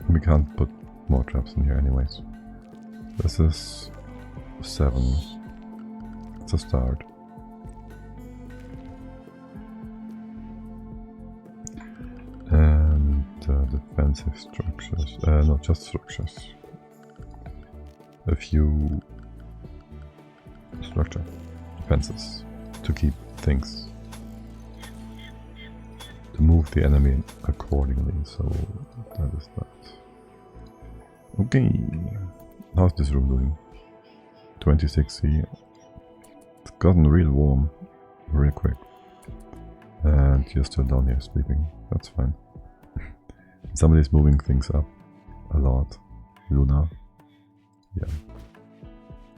we can't put more traps in here anyways. This is 7. It's a start. And defensive structures. Not just structures. A few structure defenses to keep things, to move the enemy accordingly. So that is that. Okay, how's this room doing? 26C. It's gotten real warm real quick. And you're still down here sleeping. That's fine. Somebody's moving things up a lot. Luna. Yeah.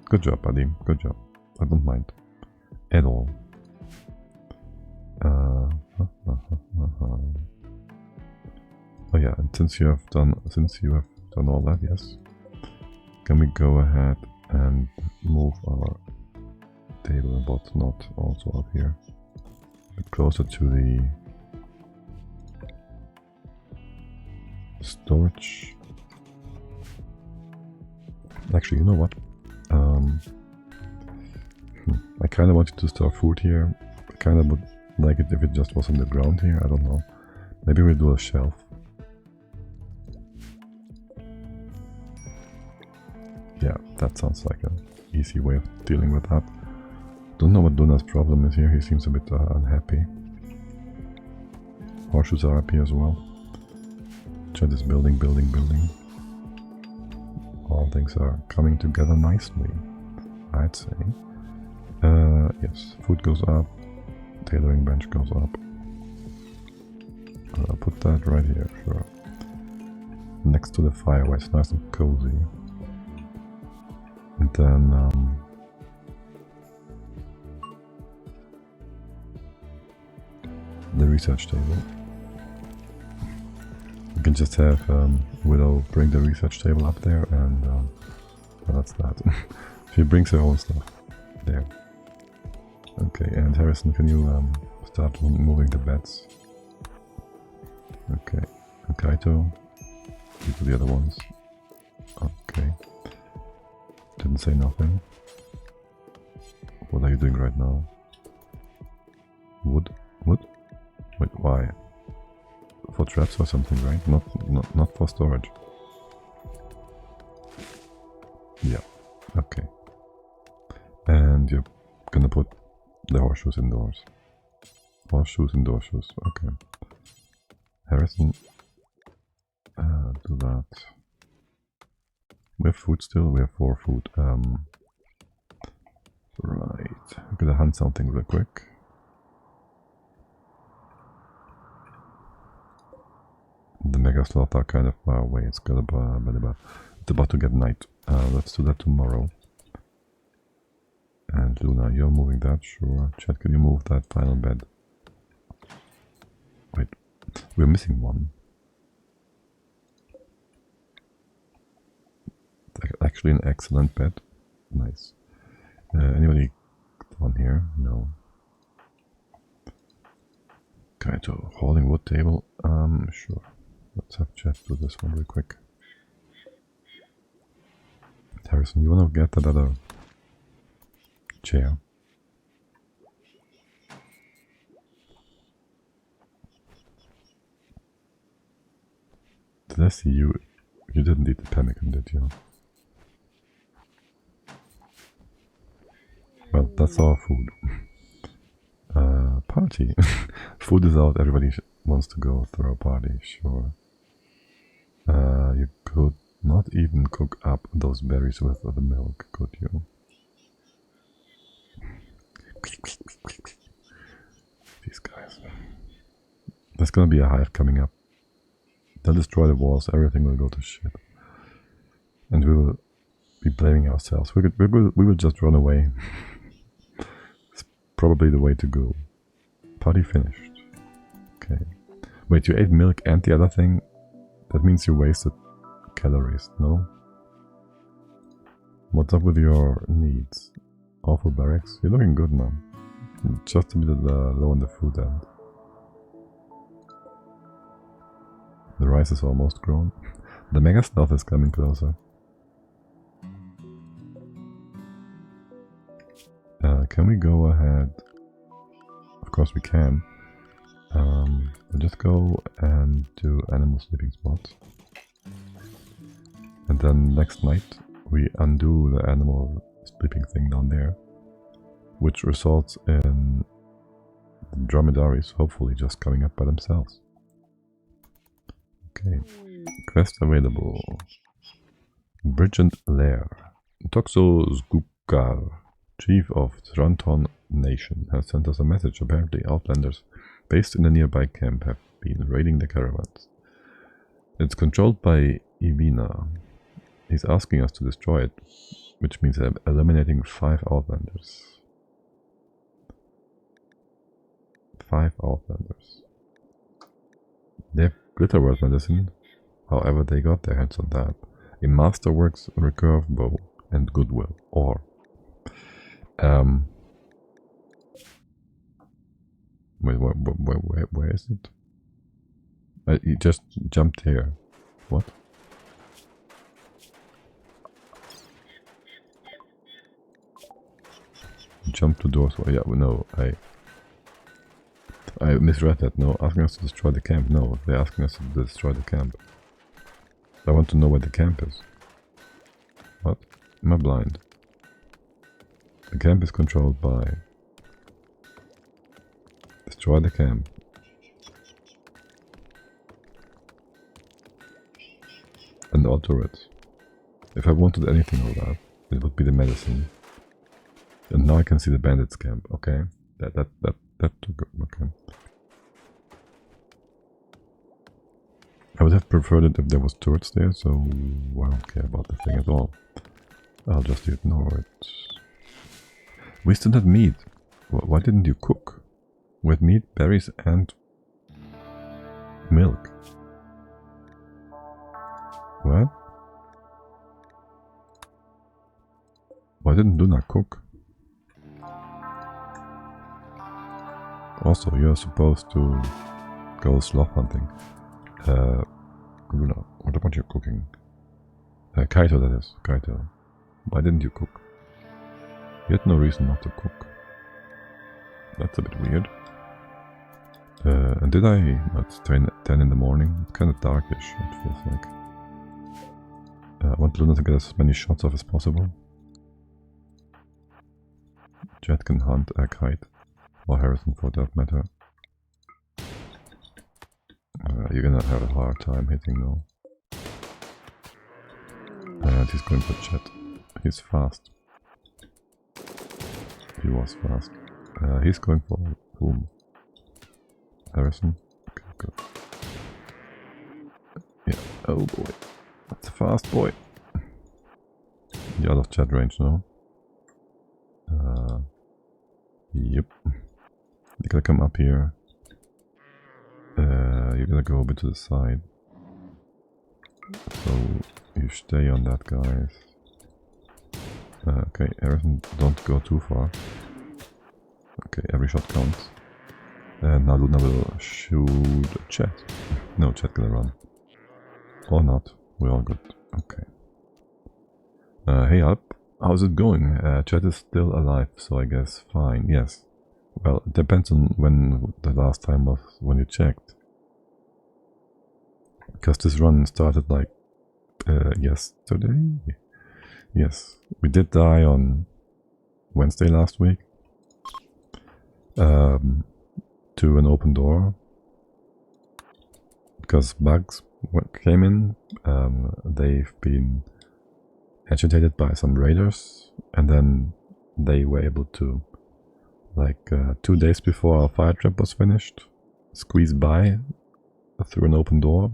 Good job, buddy. Good job. I don't mind. At all. Oh yeah, and since you have done all that, yes. Can we go ahead and move our table and whatnot also up here? A bit closer to the storage. Actually, you know what? I kind of wanted to store food here. I kind of would like it if it just was on the ground here. I don't know. Maybe we'll do a shelf. Yeah, that sounds like an easy way of dealing with that. Don't know what Luna's problem is here. He seems a bit unhappy. Horseshoes are up here as well. Chat is building. All things are coming together nicely, I'd say. Yes, food goes up, tailoring bench goes up. I'll put that right here, sure. Next to the fire where it's nice and cozy. And then the research table. You can just have Willow bring the research table up there, and well, that's that. She brings her own stuff there. Okay, and Harrison, can you start moving the beds? Okay, and Kaito, you do the other ones. Okay. Didn't say nothing. What are you doing right now? Wood? Wood? Wait, why? For traps or something, right? Not for storage. Yeah. Okay. And you're gonna put the horseshoes indoors. Horseshoes and doorshoes. Okay. Harrison, do that. We have food still. We have 4 food. Right. I'm gonna hunt something real quick. The mega sloth are kind of far away. It's about to get night. Let's do that tomorrow. And Luna, you're moving that, sure. Chat, can you move that final bed? Wait, we're missing one. It's actually an excellent bed. Nice. Anybody on here? No. Kaito, holding wood table? Sure. Let's have chat do this one real quick. Harrison, you wanna get that other chair? Did I see you? You didn't eat the pemmican, did you? Well, that's our food. Party. Food is out, everybody wants to go throw a party, sure. You could not even cook up those berries with the milk, could you? These guys. There's gonna be a hive coming up. They'll destroy the walls, everything will go to shit. And we will be blaming ourselves. We will just run away. It's probably the way to go. Party finished. Okay. Wait, you ate milk and the other thing? That means you wasted calories, no? What's up with your needs? Awful barracks. You're looking good, man. Just a bit low on the food end. The rice is almost grown. The mega stealth is coming closer. Can we go ahead? Of course we can. We'll just go and do animal sleeping spots. And then next night we undo the animal sleeping thing down there, which results in the dromedaries hopefully just coming up by themselves. Okay, quest available. Bridget Lair. Toxo Zgukar, chief of Tranton Nation, has sent us a message. Apparently Outlanders based in a nearby camp have been raiding the caravans. It's controlled by Ivina. He's asking us to destroy it, which means eliminating 5 Outlanders. 5 Outlanders. They have Glitterworld medicine, however they got their hands on that. A Masterworks recurve bow and goodwill, or wait, where is it? He just jumped here. What? Jump to doors. Well, yeah, no, I misread that. No, asking us to destroy the camp. No, they're asking us to destroy the camp. I want to know where the camp is. What? Am I blind? The camp is controlled by... Destroy the camp. And all turrets. If I wanted anything of that, it would be the medicine. And now I can see the bandits camp. Okay, that took okay. I would have preferred it if there was turrets there, so I don't care about the thing at all. I'll just ignore it. We still had meat. Why didn't you cook? With meat, berries and milk. What? Why didn't Luna cook? Also, you're supposed to go sloth hunting. Luna, what about your cooking? Kaito, that is. Kaito. Why didn't you cook? You had no reason not to cook. That's a bit weird. And did I... It's 10 in the morning. It's kind of darkish, it feels like. I want Luna to get as many shots off as possible. Jet can hunt a kite. Or Harrison for that matter. You're gonna have a hard time hitting though. And he's going for Jet. He's fast. He was fast. He's going for whom? Harrison? Okay, good. Yeah, oh boy. That's a fast boy. You're out of Jet range now. Yep. You're gonna come up here. You're gonna go a bit to the side. So you stay on that, guys. Okay, Harrison, don't go too far. Okay, every shot counts. And now Luna will shoot Chet. No, Chet gonna run. Or not. We're all good. Okay. Hey Alp, how's it going? Chet is still alive, so I guess fine. Yes. Well, it depends on when the last time was when you checked. Because this run started like yesterday? Yes. We did die on Wednesday last week. To an open door. Because bugs came in. They've been agitated by some raiders. And then they were able to, like 2 days before our fire trap was finished, squeeze by through an open door.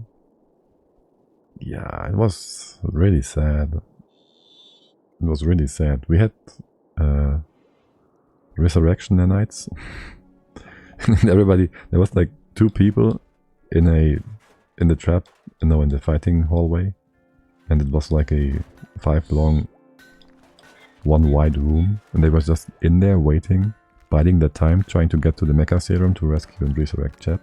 Yeah, it was really sad. It was really sad. We had resurrection nanites. And everybody, there was like 2 people in the trap, no, in the fighting hallway, and it was like a 5 long one wide room, and they were just in there waiting, biding their time, trying to get to the Mecha Serum to rescue and resurrect Chet.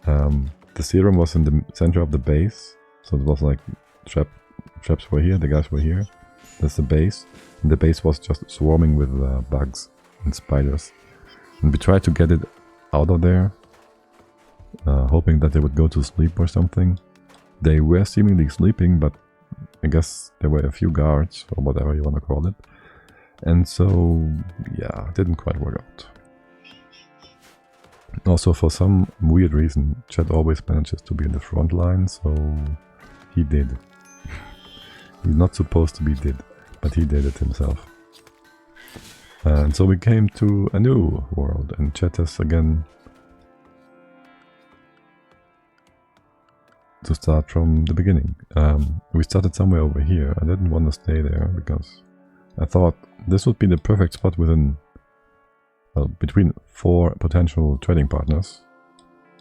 The serum was in the center of the base, so it was like traps were here, the guys were here. That's the base, and the base was just swarming with bugs and spiders. And we tried to get it out of there, hoping that they would go to sleep or something. They were seemingly sleeping, but I guess there were a few guards, or whatever you want to call it. And so, yeah, it didn't quite work out. Also, for some weird reason, Chet always manages to be in the front line, so he did. He's not supposed to be did, but he did it himself. And so we came to a new world, and Chet has again to start from the beginning. We started somewhere over here. I didn't want to stay there because I thought this would be the perfect spot within, well, between 4 potential trading partners,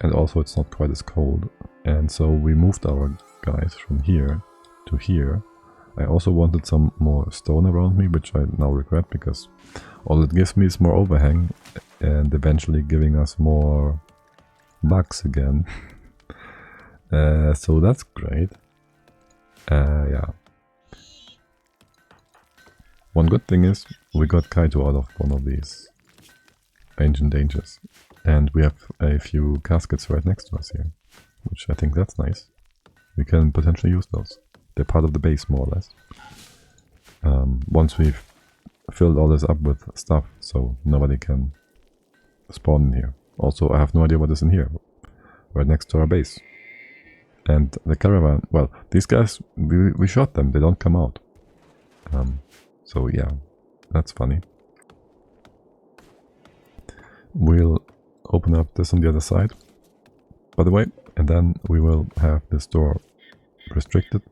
and also it's not quite as cold. And so we moved our guys from here to here. I also wanted some more stone around me, which I now regret because all it gives me is more overhang and eventually giving us more bugs again. So that's great. Yeah. One good thing is we got Kaito out of one of these ancient dangers, and we have a few caskets right next to us here, which I think that's nice. We can potentially use those. They're part of the base, more or less. Once we've filled all this up with stuff, so nobody can spawn in here. Also, I have no idea what is in here, right next to our base. And the caravan, well, these guys, we shot them, they don't come out. So yeah, that's funny. We'll open up this on the other side, by the way, and then we will have this door restricted.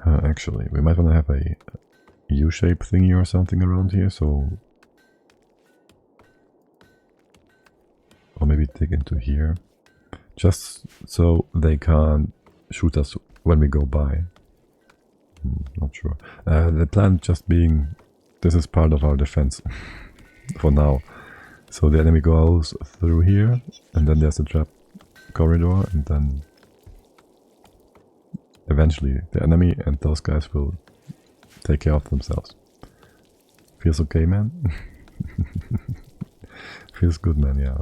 Actually, we might want to have a U-shape thingy or something around here, so... Or maybe dig into here. Just so they can't shoot us when we go by. Not sure. The plan just being, this is part of our defense for now. So the enemy goes through here, and then there's a trap corridor, and then eventually the enemy and those guys will take care of themselves. Feels okay, man? Feels good, man, yeah.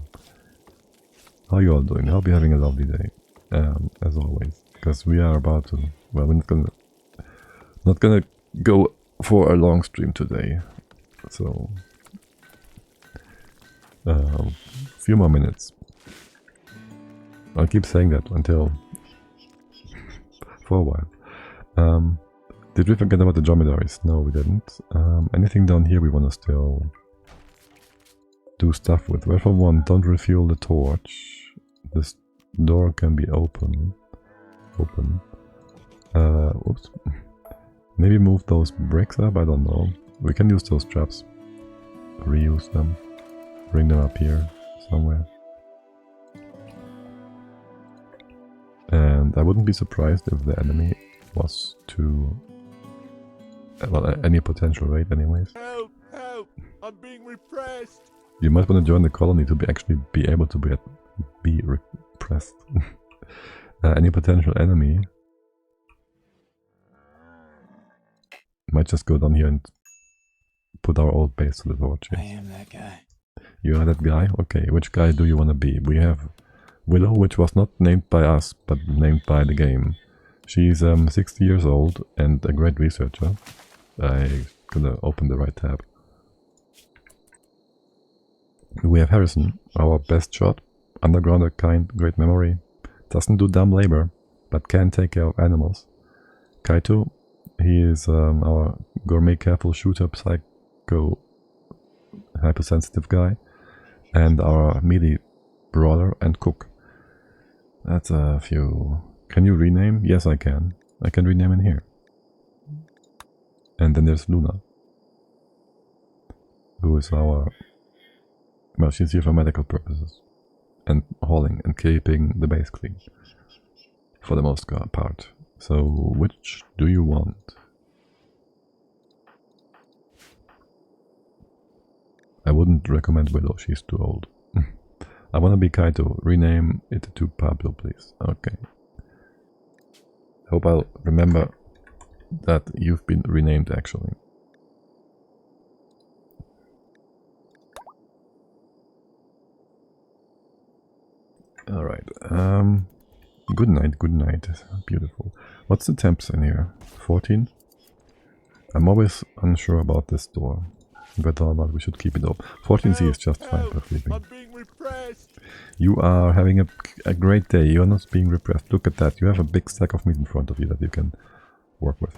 How you all doing? I hope you're having a lovely day, as always. Because we are about to, well, we're not gonna go for a long stream today. So, few more minutes. I'll keep saying that until for a while. Did we forget about the dromedaries? No, we didn't. Anything down here we want to still do stuff with. Well, for one, don't refuel the torch. This door can be open. Oops. Maybe move those bricks up, I don't know. We can use those traps. Reuse them. Bring them up here somewhere. And I wouldn't be surprised if the enemy was to... well, any potential raid anyways. Help! Help! I'm being repressed! You might want to join the colony to actually be able to be repressed. Any potential enemy might just go down here and put our old base to the torch. I am that guy. You are that guy? Okay, which guy do you want to be? We have Willow, which was not named by us, but named by the game. She's 60 years old and a great researcher. I gonna open the right tab. We have Harrison, our best shot. Undergrounder, kind, great memory. Doesn't do dumb labor, but can take care of animals. Kaito, he is our gourmet careful shooter, psycho, hypersensitive guy. And our melee brawler and cook. That's a few. Can you rename? Yes, I can. I can rename in here. And then there's Luna, who is our... well, she's here for medical purposes. And hauling and keeping the base clean. For the most part. So, which do you want? I wouldn't recommend Willow, she's too old. I wanna be Kaito. Rename it to Pablo, please. Okay. Hope I'll remember that you've been renamed actually. Alright. Good night, good night. Beautiful. What's the temps in here? 14? I'm always unsure about this door. Whether or not we should keep it open. 14C is just fine for sleeping. I'm being repressed. You are having a great day. You are not being repressed. Look at that. You have a big stack of meat in front of you that you can work with.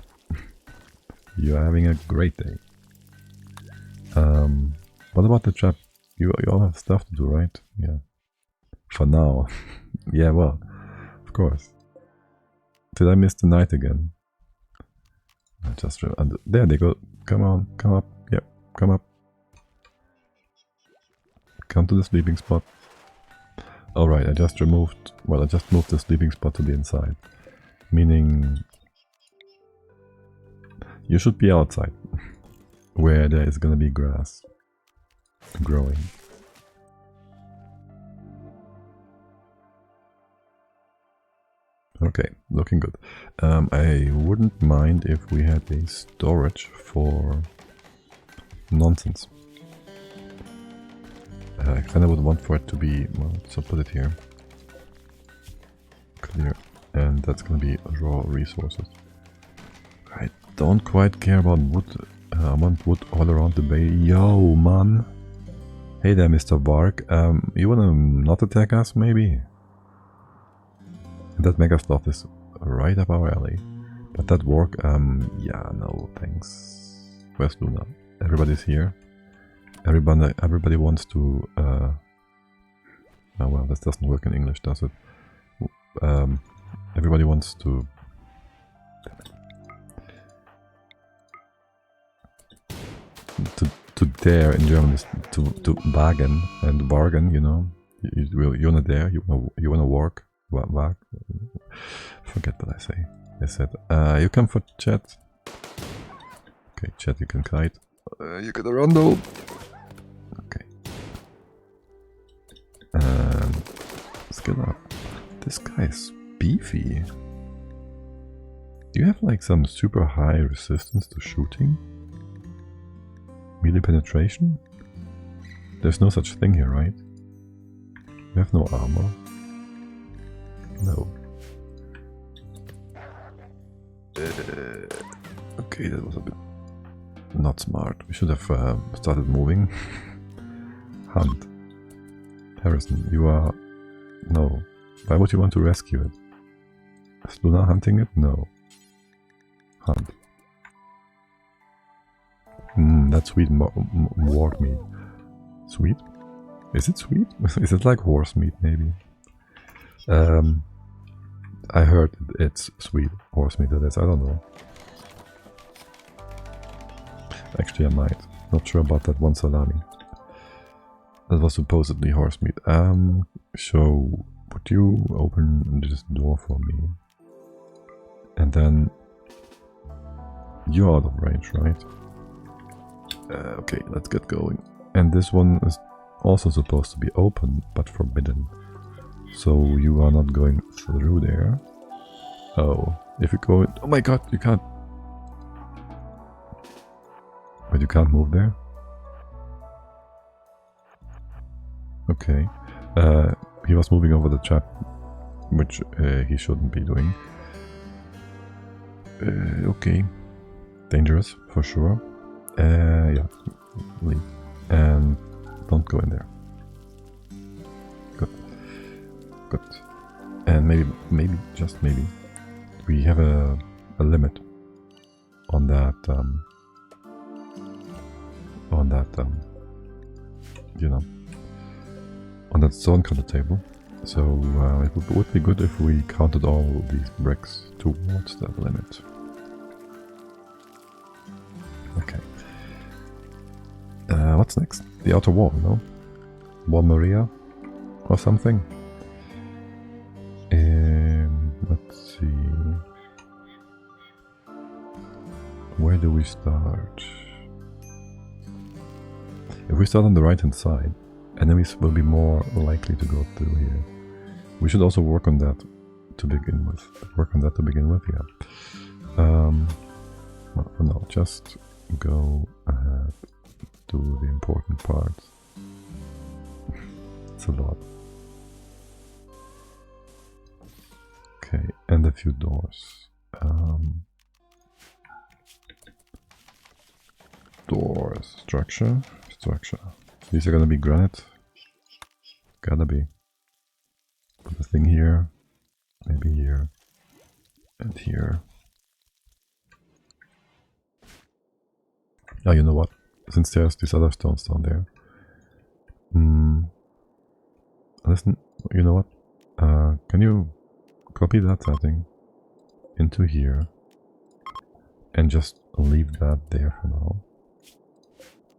You are having a great day. What about the trap? You all have stuff to do, right? Yeah. For now. Yeah, well, of course. Did I miss the night again? I just there they go. Come on, come up. Yep, come up. Come to the sleeping spot. Alright, I just moved the sleeping spot to the inside. Meaning you should be outside where there is gonna be grass growing. Okay, looking good. I wouldn't mind if we had a storage for nonsense. I kinda would want for it to be, well, so put it here. Clear. And that's gonna be raw resources. I don't quite care about wood. I want wood all around the bay. Yo, man! Hey there, Mr. Varg. You wanna not attack us, maybe? That Megasloth is right up our alley. But that work, yeah, no, thanks. Where's Luna? Everybody's here. Everybody wants to, oh well, this doesn't work in English, does it? Everybody wants to... To dare in German is to bargain, and bargain, you know. You wanna dare, you wanna work. Forget what I say. I said, you come for chat. Okay, chat, you can kite. You get a rondo. Okay. Skill up. This guy is beefy. Do you have like some super high resistance to shooting? Melee penetration? There's no such thing here, right? You have no armor. No. Okay, that was a bit not smart. We should have started moving. Hunt. Harrison, you are... No. Why would you want to rescue it? Is Luna hunting it? No. Hunt. That's sweet wart meat. Sweet? Is it sweet? Is it like horse meat, maybe? I heard it's sweet horse meat, that is. I don't know. Actually, I might. Not sure about that one salami. That was supposedly horse meat. So, would you open this door for me? And then... You're out of range, right? Okay, let's get going. And this one is also supposed to be open, but forbidden. So you are not going through there. Oh, if you go... Oh my god, you can't... But you can't move there? Okay. He was moving over the trap, which he shouldn't be doing. Okay. Dangerous, for sure. Yeah, leave. And don't go in there. Good. Good. And maybe, just maybe, we have a limit on that, you know, on that stone counter table. So it would be good if we counted all these bricks towards that limit. Okay. What's next? The outer wall, no? Wall Maria or something? Let's see. Where do we start? If we start on the right hand side, enemies will be more likely to go through here. We should also work on that to begin with. Yeah. Well, for now, just go ahead, do the important parts. It's a lot. Okay, and a few doors. Doors, structure. These are gonna be granite. Gotta be. Put the thing here, maybe here, and here. Oh, you know what? Since there's these other stones down there. Listen, you know what? Can you copy that setting into here and just leave that there for now?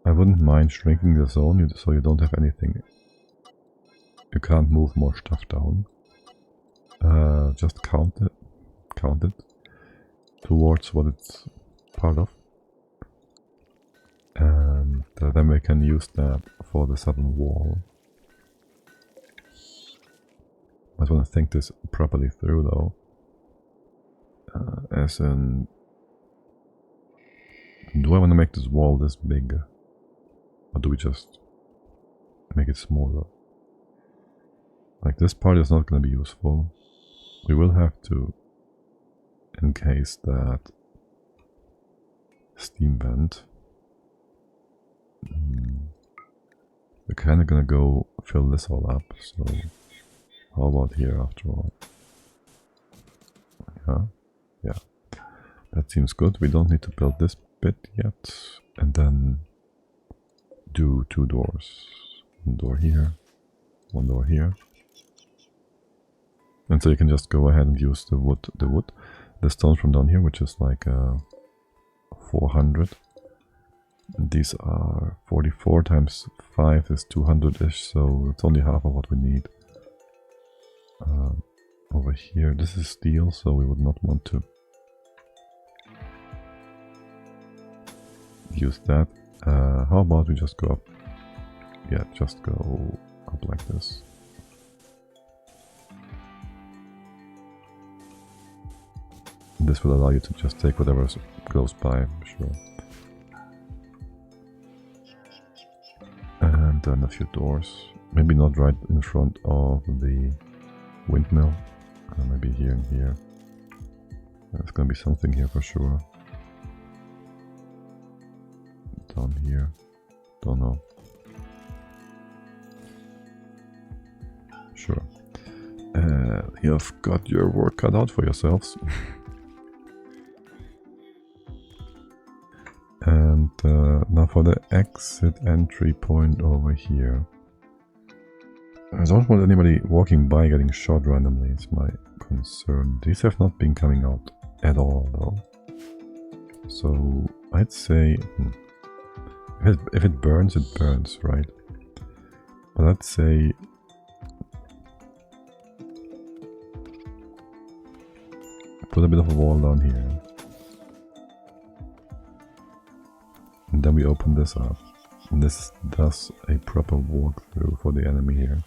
I wouldn't mind shrinking the zone so you don't have anything. You can't move more stuff down. Just count it towards what it's part of. And then we can use that for the southern wall. I want to think this properly through though. As in, do I want to make this wall this big? Or do we just make it smaller? Like, this part is not going to be useful. We will have to encase that steam vent. We're kind of going to go fill this all up, so how about here after all? Yeah, that seems good. We don't need to build this bit yet. And then do 2 doors. 1 door here, 1 door here. And so you can just go ahead and use the stone from down here, which is like 400. And these are 44 times 5 is 200-ish, so it's only half of what we need. Over here, this is steel, so we would not want to use that. How about we just go up? Yeah, just go up like this. This will allow you to just take whatever goes by, sure. And then a few doors. Maybe not right in front of the windmill. Maybe here and here. There's gonna be something here for sure. Down here. Don't know. Sure. You've got your work cut out for yourselves. And now for the exit entry point over here. I don't want anybody walking by getting shot randomly, it's my concern. These have not been coming out at all though. So I'd say if it burns, it burns, right? But I'd say put a bit of a wall down here. And then we open this up. And this does a proper walkthrough for the enemy here.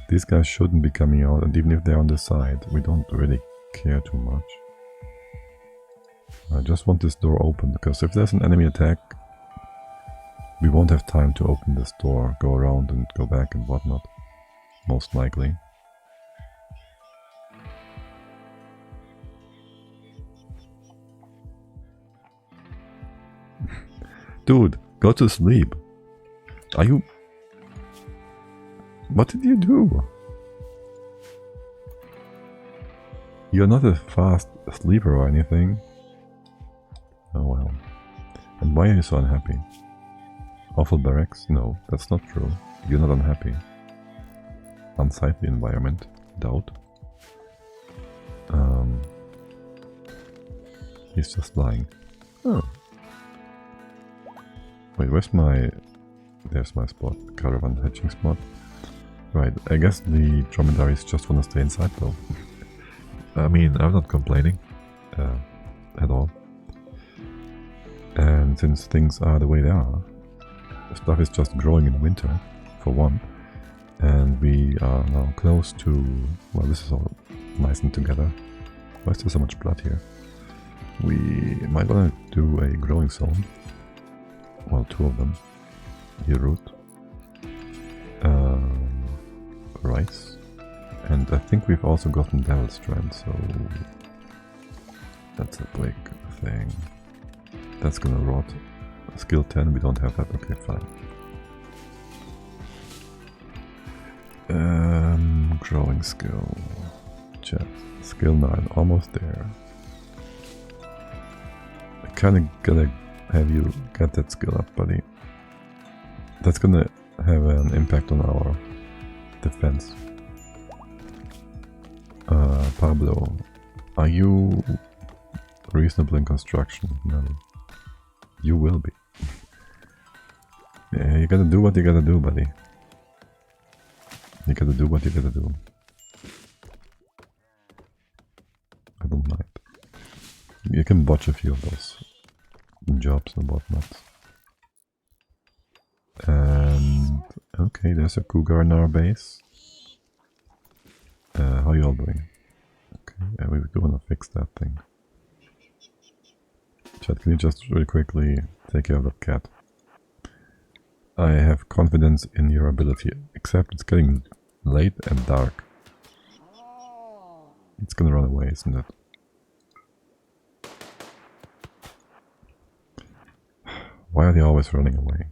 These guys shouldn't be coming out, and even if they're on the side, we don't really care too much. I just want this door open, because if there's an enemy attack, we won't have time to open this door, go around and go back and whatnot. Most likely. Dude, go to sleep. Are you... What did you do? You're not a fast sleeper or anything. Oh well. And why are you so unhappy? Awful barracks? No, that's not true. You're not unhappy. Unsightly environment? Doubt. He's just lying. Oh. Wait, where's my... There's my spot. Caravan hatching spot. Right, I guess the dromedaries just want to stay inside though. I mean, I'm not complaining. At all. And since things are the way they are, stuff is just growing in winter, for one. And we are now close to... Well, this is all nice and together. Why is there so much blood here? We might want to do a growing zone. Well, 2 of them. Here, root. Rice. And I think we've also gotten Devil Strand, so... That's a big thing. That's gonna rot. Skill 10, we don't have that. Okay, fine. Growing skill. Chat. Skill 9, almost there. I kinda gotta have you get that skill up, buddy. That's gonna have an impact on our defense. Pablo, are you reasonable in construction? No. You will be. Yeah, you gotta do what you gotta do, buddy. You gotta do what you gotta do. I don't mind. You can botch a few of those jobs and whatnot. And okay, there's a cougar in our base. How are you all doing? Okay, yeah, we do wanna fix that thing. Chat, can you just really quickly take care of that cat? I have confidence in your ability, except it's getting late and dark. It's gonna run away, isn't it? Why are they always running away?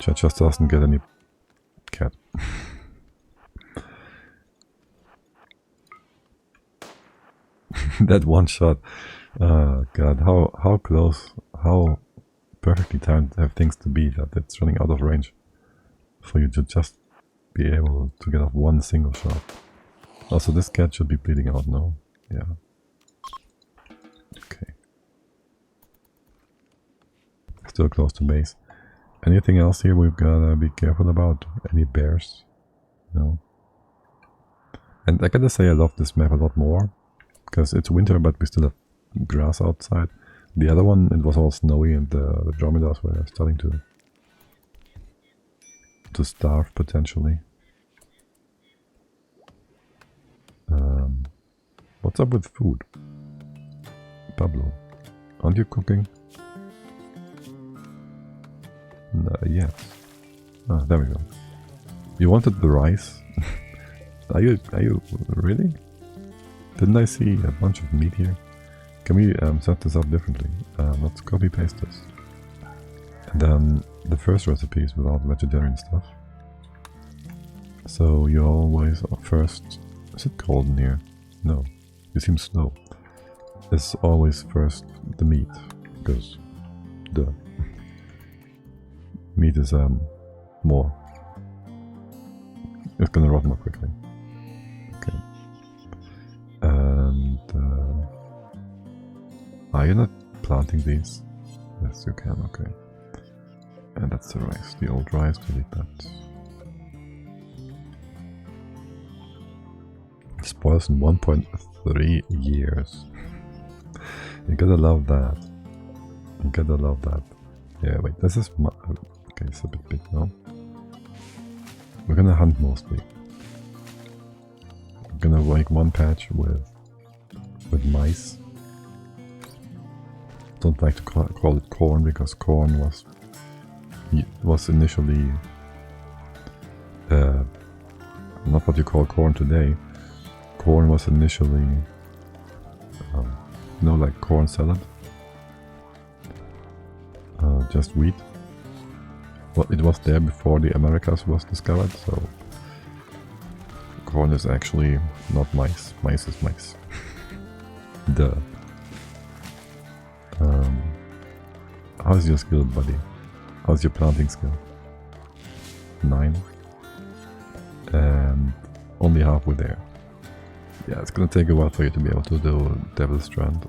Chat just doesn't get any cat. That one shot. God, how close, how perfectly timed have things to be that it's running out of range for you to just be able to get off one single shot. Also, this cat should be bleeding out now. Yeah. Okay. Still close to base. Anything else here we've gotta be careful about? Any bears? No. And I gotta say I love this map a lot more. Because it's winter, but we still have grass outside. The other one, it was all snowy and the dromedaries were starting to starve, potentially. What's up with food? Pablo, aren't you cooking? Yes. Ah, there we go. You wanted the rice? Are you really? Didn't I see a bunch of meat here? Can we set this up differently? Let's copy paste this. And then the first recipe is without vegetarian stuff. So you always first... Is it cold in here? No. You seem slow. It's always first the meat. Because the meat is more. It's gonna rot more quickly. Okay. And are you not planting these? Yes, you can, okay. And that's the rice, the old rice, delete that. It spoils in 1.3 years. You gotta love that. You gotta love that. Yeah, wait, this is my... Okay, it's a bit big now. We're gonna hunt mostly. We're gonna make one patch with mice. Don't like to call it corn because corn was initially not what you call corn today. Corn was initially you know, like corn salad, just wheat. Well, it was there before the Americas was discovered, so corn is actually not mice. Mice is mice. Duh. How's your skill, buddy? How's your planting skill? 9. And only halfway there. Yeah, it's gonna take a while for you to be able to do Devil Strand.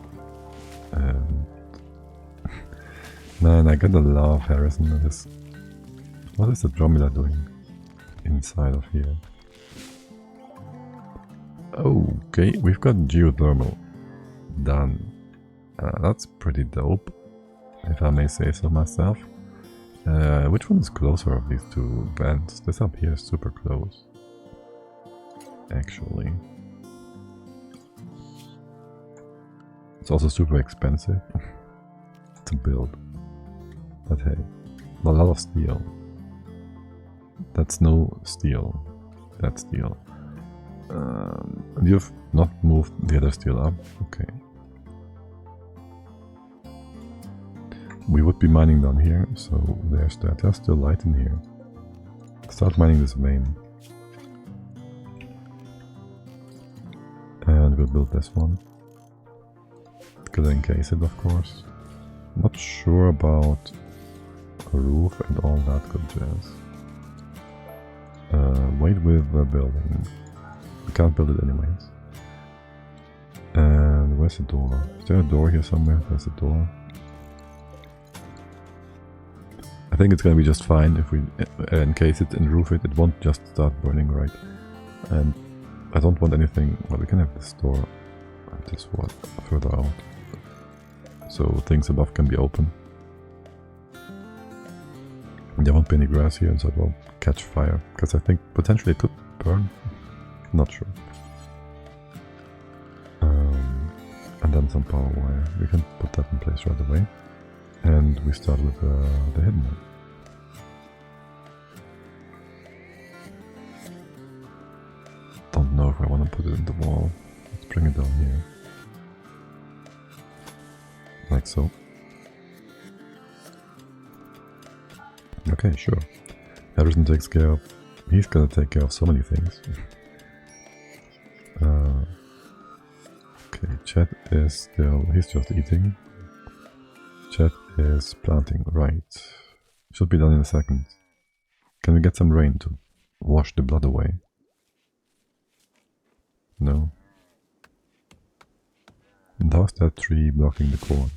Man, I gotta love Harrison. What is the Dromeda doing inside of here? Okay, we've got geothermal done. That's pretty dope, if I may say so myself. Which one is closer of these two vents? This up here is super close. Actually. It's also super expensive to build. But hey, a lot of steel. That's no steel. That's steel. You've not moved the other steel up? Okay. We would be mining down here, so there's that. There's still light in here. Start mining this vein. And we'll build this one. Gonna encase it, of course. Not sure about a roof and all that good jazz. Wait with the building. We can't build it anyways. And where's the door? Is there a door here somewhere? There's a door. I think it's gonna be just fine if we encase it and roof it. It won't just start burning, right? And I don't want anything. Well, we can have this door. This what further out, so things above can be open. There won't be any grass here, so it won't catch fire. Because I think potentially it could burn. Not sure. And then some power wire. We can put that in place right away. And we start with the hidden one. Don't know if I want to put it in the wall. Let's bring it down here. Like so. Okay, sure. Harrison takes care of... He's gonna take care of so many things. Okay, Chet is still... He's just eating. Chet is planting, right. Should be done in a second. Can we get some rain to wash the blood away? No. And how's that tree blocking the corn?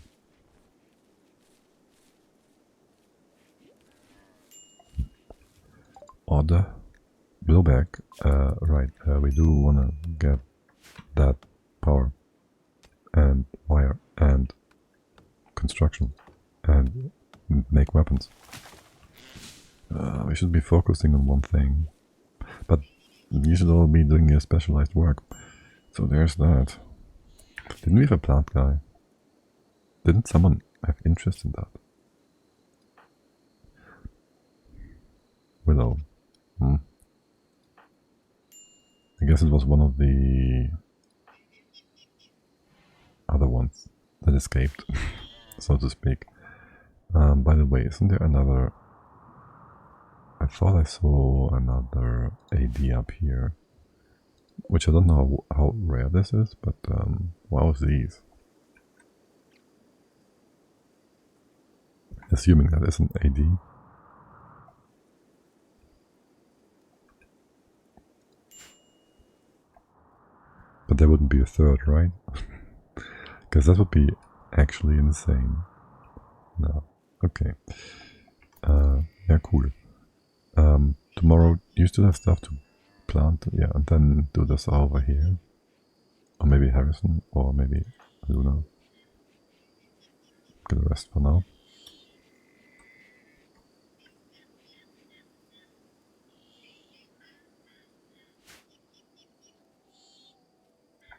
Order. Blowback. Right, we do wanna get that power and wire and construction and make weapons. We should be focusing on one thing, but you should all be doing your specialized work. So there's that. Didn't we have a plant guy? Didn't someone have interest in that? Willow. I guess it was one of the other ones that escaped, so to speak. By the way, isn't there another... I thought I saw another AD up here, which I don't know how rare this is, but wow, these. Assuming that isn't AD. But there wouldn't be a third, right? Because that would be actually insane. No. Okay. Yeah, cool. Tomorrow you still have stuff to plant, yeah, and then do this over here. Or maybe Harrison, or maybe Luna. Get the rest for now.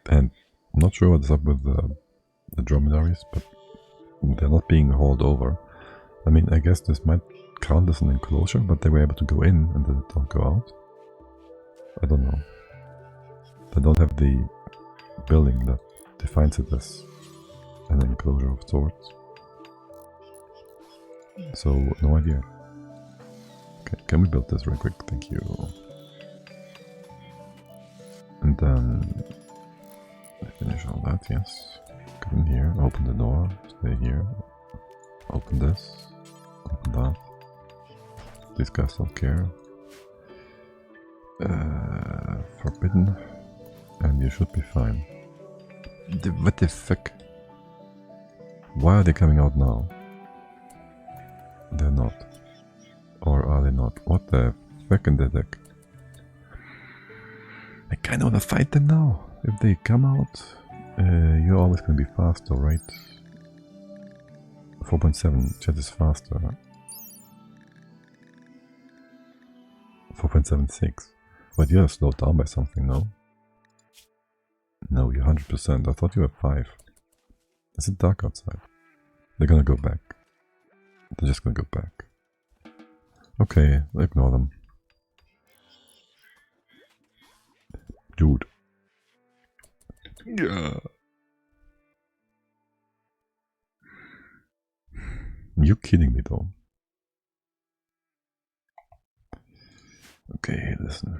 And I'm not sure what's up with the dromedaries, but they're not being hauled over. I mean, I guess this might count as an enclosure, but they were able to go in and then don't go out. I don't know. They don't have the building that defines it as an enclosure of sorts. So, no idea. Okay, can we build this real quick? Thank you. And then finish all that, yes. Go in here, open the door, stay here. Open this, open that. These guys don't care. Forbidden. And you should be fine. What the fuck? Why are they coming out now? They're not. Or are they not? What the fuck in the deck? I kinda wanna fight them now. If they come out, you're always gonna be faster, right? 4.7, Chet is faster. 0.76. But you have slowed down by something, no? No, you're 100%. I thought you were 5. Is it dark outside? They're gonna go back. They're just gonna go back. Okay, ignore them. Dude. Yeah. You kidding me though? Okay, listen.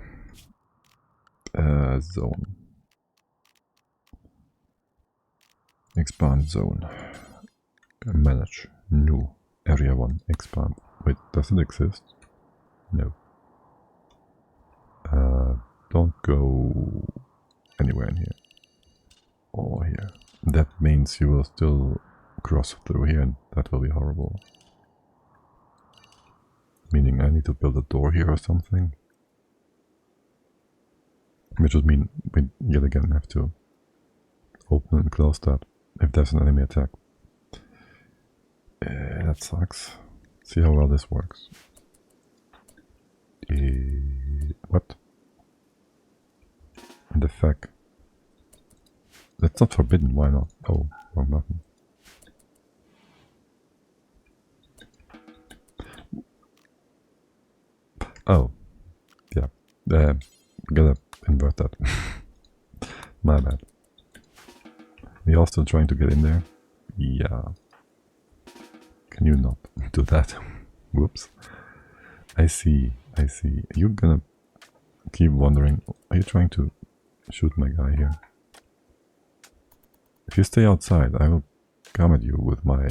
Zone. Expand zone. Manage. New. Area 1. Expand. Wait, does it exist? No. Don't go anywhere in here. Or here. That means you will still cross through here and that will be horrible. Meaning I need to build a door here or something. Which would mean we yet again have to open and close that if there's an enemy attack. That sucks. See how well this works. What? And the fact that's not forbidden, why not? Oh, wrong button. Oh, yeah. Gotta invert that. My bad. We are still trying to get in there. Yeah. Can you not do that? Whoops. I see. I see. You're gonna keep wondering. Are you trying to shoot my guy here? If you stay outside, I will come at you with my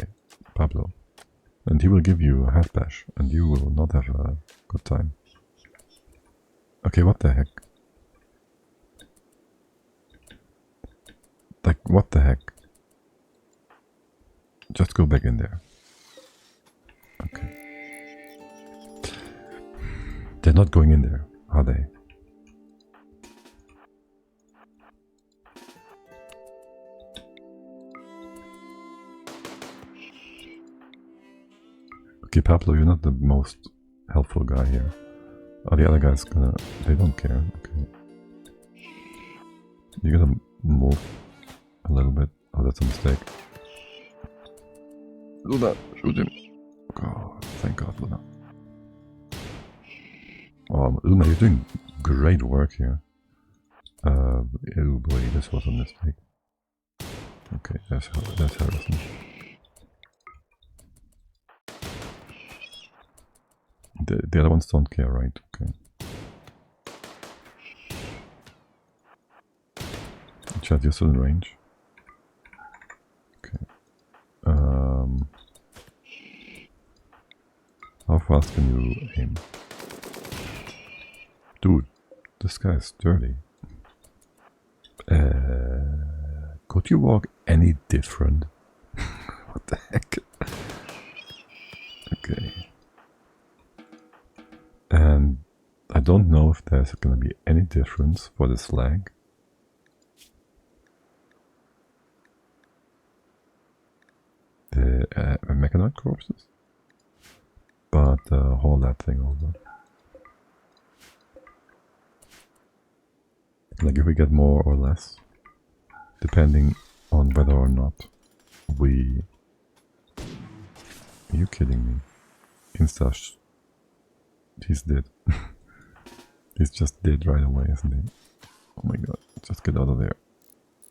Pablo. And he will give you a head bash. And you will not have a good time. Okay, what the heck? Like, what the heck? Just go back in there. Okay. They're not going in there, are they? Okay, Pablo, you're not the most helpful guy here. Are the other guys gonna... They don't care, okay. You gotta move a little bit. Oh, that's a mistake. Luna, shoot him. Oh, thank God, Luna. Oh, Luna, you're doing great work here. Oh boy, this was a mistake. Okay, that's Harrison. The other ones don't care, right? Okay. Chad, you're still in range. Okay. How fast can you aim? Dude, this guy is dirty. Could you walk any different? What the heck? Okay. And I don't know if there's gonna be any difference for this lag. The mechanoid corpses, but hold that thing over. Like if we get more or less, depending on whether or not we... Are you kidding me? Instash. He's dead. He's just dead right away, isn't he? Oh my god, just get out of there.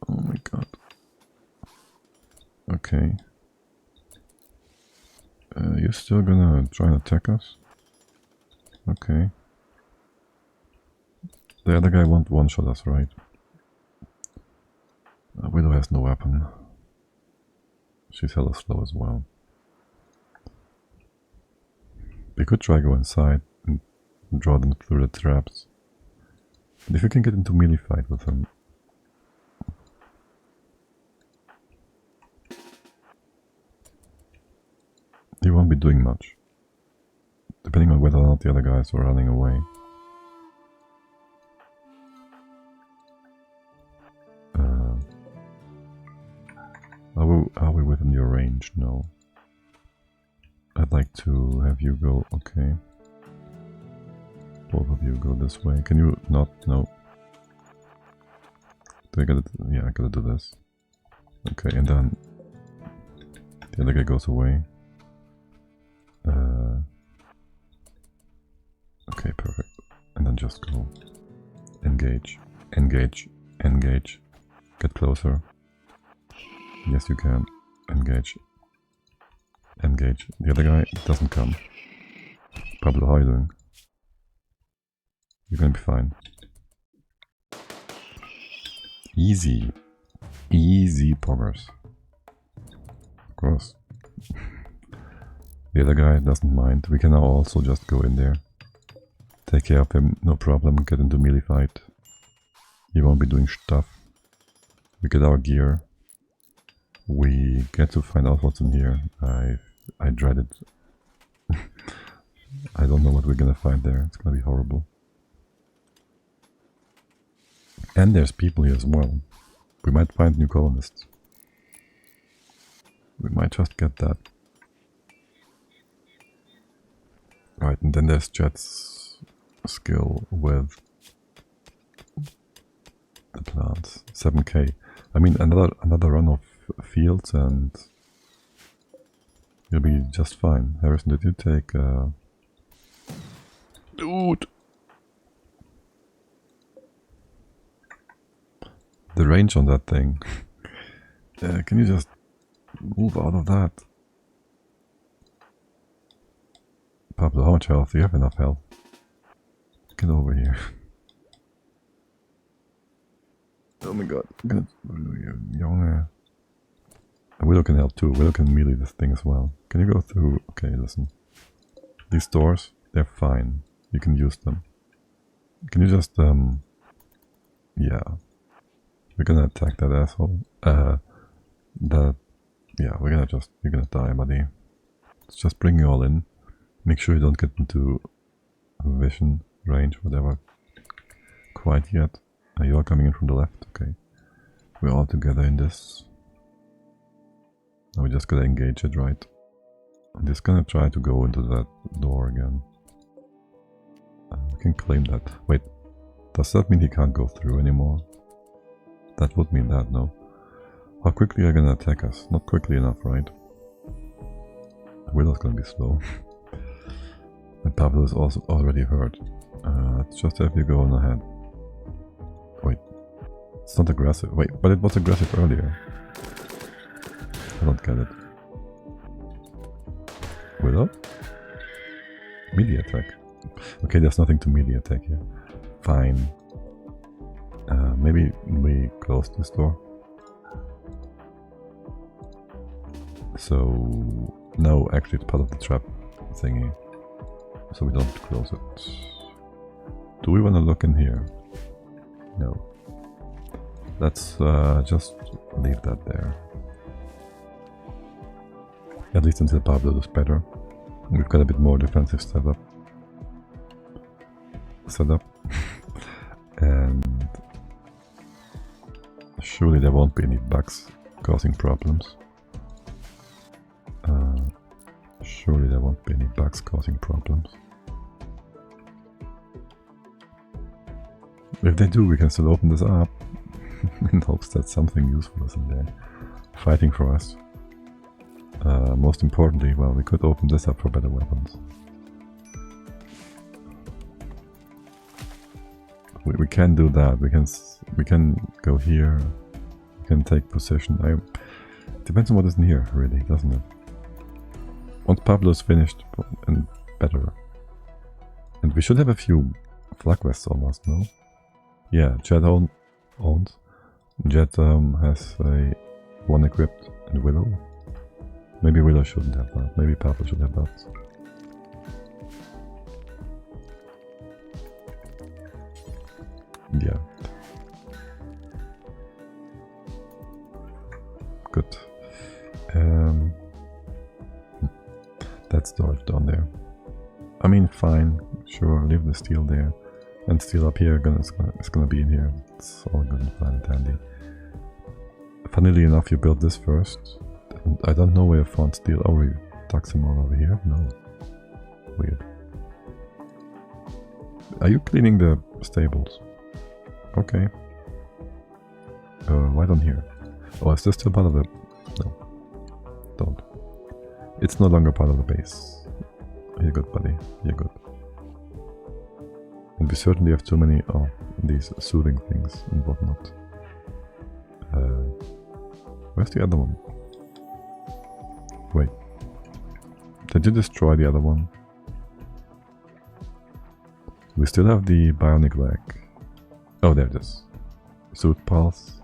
Oh my god. Okay. You're still gonna try and attack us? Okay. The other guy won't one-shot us, right? Widow has no weapon. She's hella slow as well. We could try go inside and draw them through the traps. And if you can get into melee fight with them... You won't be doing much. Depending on whether or not the other guys are running away. Are we within your range? No. I'd like to have you go, okay. Both of you go this way. Can you not? No. Do I gotta? Yeah, I gotta do this. Okay, and then the other guy goes away. Okay, perfect. And then just go. Engage. Engage. Engage. Get closer. Yes, you can. Engage. Engage. The other guy doesn't come. Pablo, how are you doing? You're gonna be fine. Easy. Easy poggers. Of course. The other guy doesn't mind. We can now also just go in there. Take care of him, no problem. Get into melee fight. He won't be doing stuff. We get our gear. We get to find out what's in here. I dread it. I don't know what we're gonna find there. It's gonna be horrible. And there's people here as well. We might find new colonists. We might just get that. Right, and then there's Jet's skill with the plants. 7k. I mean, another run of fields and you'll be just fine. Harrison, did you take... Dude! The range on that thing. Can you just move out of that? Pablo, how much health? Do you have enough health? Get over here. Oh my god. Young. Willow can help too. Willow can melee this thing as well. Can you go through? Okay, listen. These doors, they're fine. You can use them. Can you just, yeah. We're gonna attack that asshole. Yeah, you're gonna die, buddy. Let's just bring you all in. Make sure you don't get into vision, range, whatever. Quite yet. You are coming in from the left, okay. We're all together in this. Now we just gotta engage it, right? I'm just gonna try to go into that door again. We can claim that. Wait, does that mean he can't go through anymore? That would mean that, no. How quickly are you gonna attack us? Not quickly enough, right? Willow's gonna be slow. And Pablo is also already hurt. Let's just have you go on ahead. Wait, it's not aggressive. Wait, but it was aggressive earlier. I don't get it. Willow? Melee attack. Okay, there's nothing to melee attack here. Fine. Maybe we close this door. So, no, actually it's part of the trap thingy. So we don't close it. Do we want to look in here? No. Let's just leave that there. At least until Pablo does better. We've got a bit more defensive setup. And surely there won't be any bugs causing problems. Surely there won't be any bugs causing problems. If they do, we can still open this up in hopes that something useful is in there fighting for us. Most importantly, well, we could open this up for better weapons. We can do that. We can go here. We can take position. Depends on what is in here, really, doesn't it? Once Pablo's finished and better. And we should have a few flag vests almost, no? Yeah, Jet owns. Jet has one equipped, and Willow. Maybe Willow shouldn't have that. Maybe Pablo should have that. Yeah. Good. That storage down there. I mean, fine. Sure, leave the steel there. And steel up here it's gonna be in here. It's all good and fine and dandy. Funnily enough, you built this first. And I don't know where you found steel. Oh, we tucked them all over here? No. Weird. Are you cleaning the stables? Okay. Right on here. Oh, is this still part of the... No. Don't. It's no longer part of the base. You're good, buddy. You're good. And we certainly have too many of these soothing things and whatnot. Where's the other one? Wait. Did you destroy the other one? We still have the bionic leg. Oh, there it is. Soothe pulse.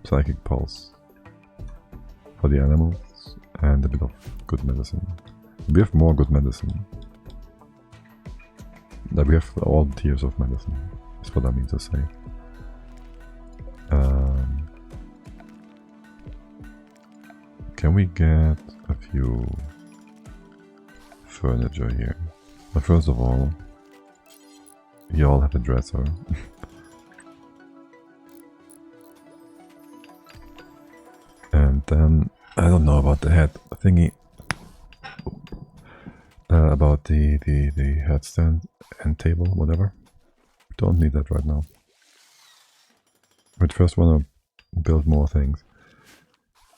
Psychic pulse. For the animals. And a bit of good medicine. We have more good medicine. That we have all tiers of medicine. That's what I mean to say. Can we get a few furniture here? But first of all, you all have a dresser. And then, I don't know about the head thingy. About the headstand and table, whatever. Don't need that right now. But first want to build more things.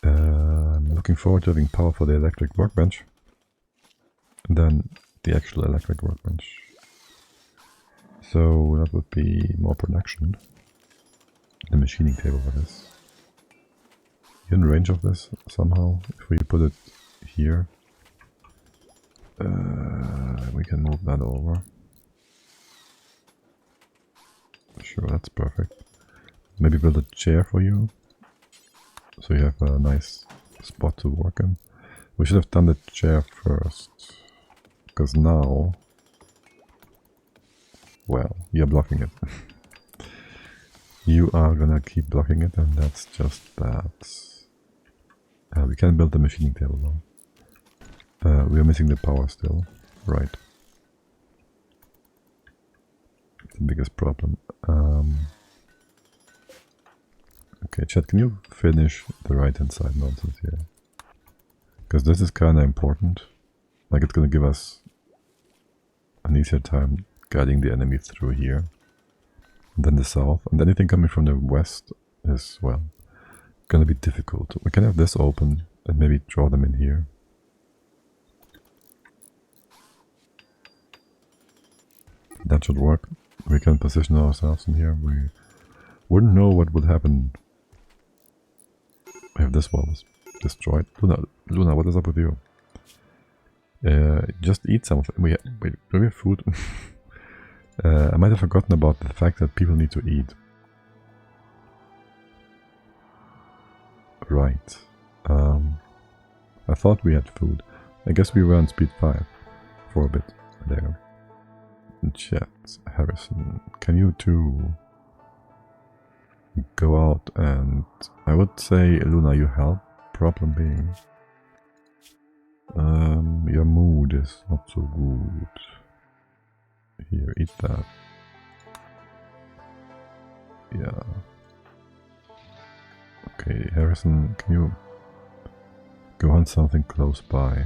I'm looking forward to having power for the electric workbench. And then the actual electric workbench. So that would be more production. The machining table for this. You in range of this somehow? If we put it here, we can move that over. Sure, that's perfect. Maybe build a chair for you, so you have a nice spot to work in. We should have done the chair first, because now, well, you're blocking it. You are gonna keep blocking it, and that's just bad. We can build the machining table though. We are missing the power still, right? The biggest problem. Okay, chat, can you finish the right hand side nonsense here? Because this is kind of important. Like, it's gonna give us an easier time guiding the enemy through here. And then the south, and anything coming from the west is, well, gonna be difficult. We can have this open and maybe draw them in here. That should work. We can position ourselves in here. We wouldn't know what would happen if this wall was destroyed. Luna, what is up with you? Just eat something. Wait, do we have food? I might have forgotten about the fact that people need to eat. Right. I thought we had food. I guess we were on speed 5 for a bit there. Chat, Harrison, can you two go out and... I would say, Luna, you help. Problem being, your mood is not so good. Here, eat that. Yeah. Okay, Harrison, can you go on something close by?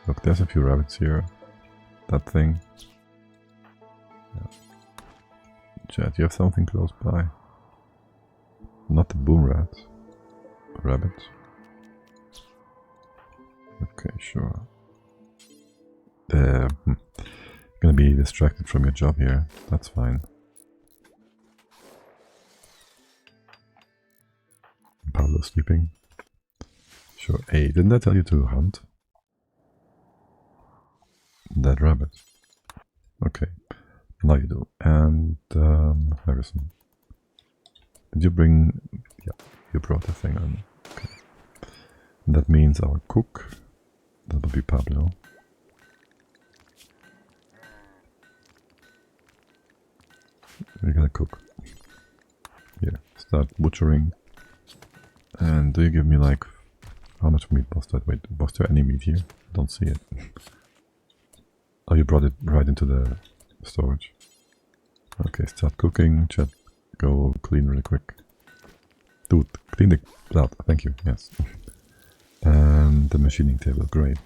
Look, there's a few rabbits here. That thing. Yeah. Chat, you have something close by? Not the boom rat. Rabbit. Okay, sure. Gonna be distracted from your job here. That's fine. Pablo sleeping. Sure. Hey, didn't I tell you to hunt that rabbit? Okay. Now you do. And Harrison, did you bring? Yeah, you brought the thing on. Okay. And that means our cook. That will be Pablo. We're gonna cook. Here, start butchering. And do you give me like... How much meat was that? Wait, was there any meat here? Don't see it. Oh, you brought it right into the storage. Okay, start cooking. Chat, go clean really quick. Dude, clean the blood. Thank you, yes. And the machining table, great.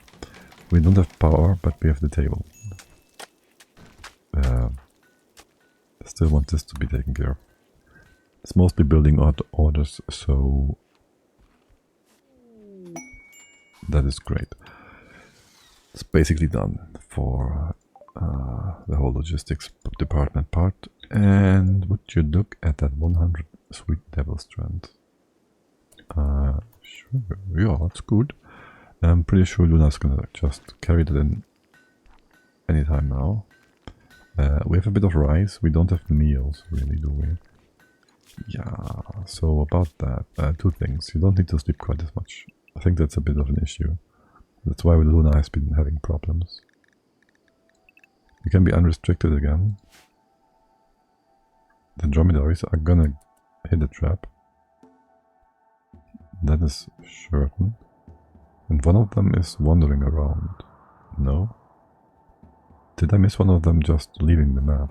We don't have power, but we have the table. still want this to be taken care of. It's mostly building orders, so that is great. It's basically done for the whole logistics department part. And would you look at that 100 sweet devil strand? Sure, yeah, that's good. I'm pretty sure Luna's gonna just carry that in anytime now. We have a bit of rice. We don't have meals, really, do we? Yeah, so about that, two things. You don't need to sleep quite as much. I think that's a bit of an issue. That's why Luna has been having problems. You can be unrestricted again. The dromedaries are gonna hit the trap. That is certain. And one of them is wandering around. No? Did I miss one of them just leaving the map?